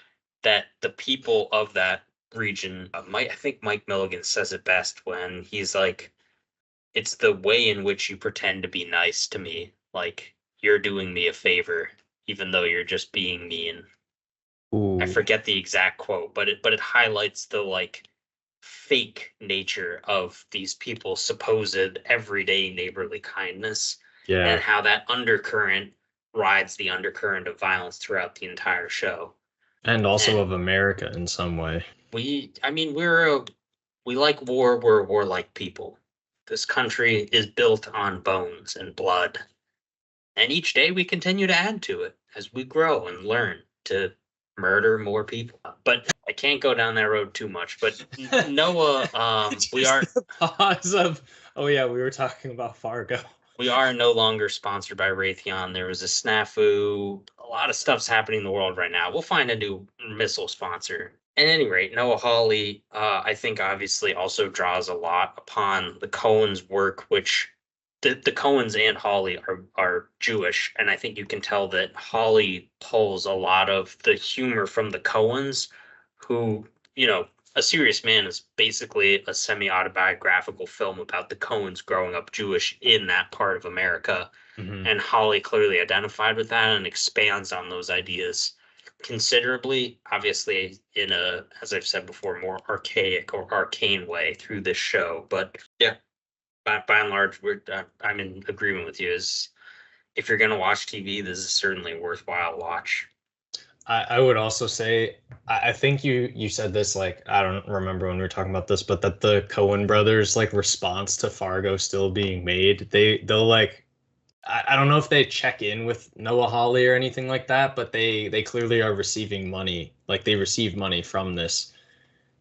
that the people of that region, I think Mike Milligan says it best when he's like, it's the way in which you pretend to be nice to me. Like, you're doing me a favor. even though you're just being mean. Ooh. I forget the exact quote, but it highlights the like fake nature of these people's supposed everyday neighborly kindness Yeah. and how that undercurrent rides the undercurrent of violence throughout the entire show. And also And of America in some way. we like war, we're warlike people. This country is built on bones and blood. And each day we continue to add to it as we grow and learn to murder more people. But I can't go down that road too much. But Noah, we are Just the pause of, oh yeah, we were talking about Fargo. we are no longer sponsored by Raytheon. There was a snafu. A lot of stuff's happening in the world right now. We'll find a new missile sponsor. At any rate, Noah Hawley, I think obviously also draws a lot upon the Coens' work, which the Coens and Hawley are Jewish, and I think you can tell that Hawley pulls a lot of the humor from the Coens, who, A Serious Man is basically a semi-autobiographical film about the Coens growing up Jewish in that part of America. Mhm. And Hawley clearly identified with that and expands on those ideas considerably, obviously in a, as I've said before, more archaic or arcane way through this show. But yeah, by and large, I'm in agreement with you. Is if you're gonna watch TV, this is certainly a worthwhile watch. I would also say, I think you said this, like, I don't remember when we were talking about this, but that the Coen brothers, like, response to Fargo still being made, they'll like, I don't know if they check in with Noah Hawley or anything like that, but they clearly are receiving money. Like, they receive money from this.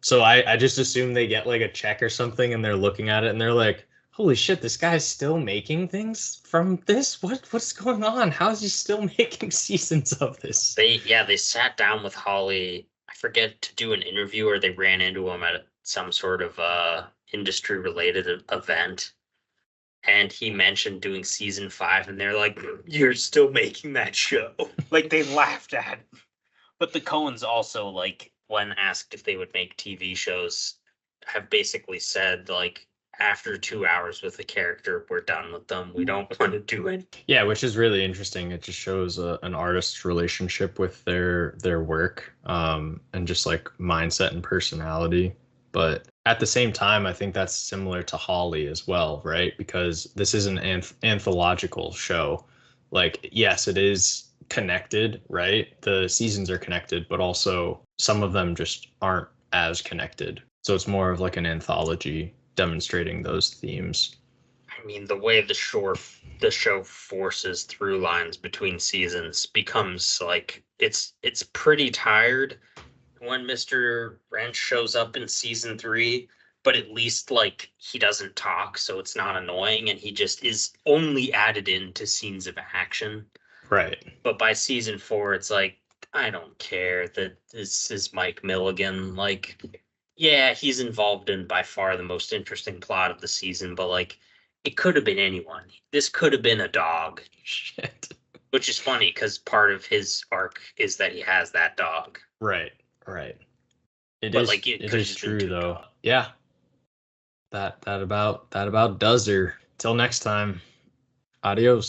So I just assume they get like a check or something and they're looking at it and they're like, holy shit, this guy's still making things from this? What's going on? How is he still making seasons of this? They sat down with Hawley, I forget, to do an interview, or they ran into him at some sort of industry related event. And he mentioned doing season 5, and they're like, "You're still making that show?" Like, they laughed at him. But the Coens also, like, when asked if they would make TV shows, have basically said, like, after 2 hours with a character, we're done with them. We don't want to do it. Yeah, which is really interesting. It just shows an artist's relationship with their work, and just like mindset and personality. But at the same time, I think that's similar to Holly as well, right? Because this is an anthological show. Like, yes, it is connected, right? The seasons are connected, but also some of them just aren't as connected. So it's more of like an anthology demonstrating those themes. I mean, the way the show forces through lines between seasons becomes like it's pretty tired when Mr. Wrench shows up in season 3, but at least like he doesn't talk, so it's not annoying, and he just is only added into scenes of action. Right. But by season 4, it's like, I don't care that this is Mike Milligan. Like, yeah, he's involved in by far the most interesting plot of the season, but like, it could have been anyone. This could have been a dog. Shit. Which is funny because part of his arc is that he has that dog. Right. Right. It But is. like, It is true though. dogs. Yeah. That about does her. Till next time. Adios.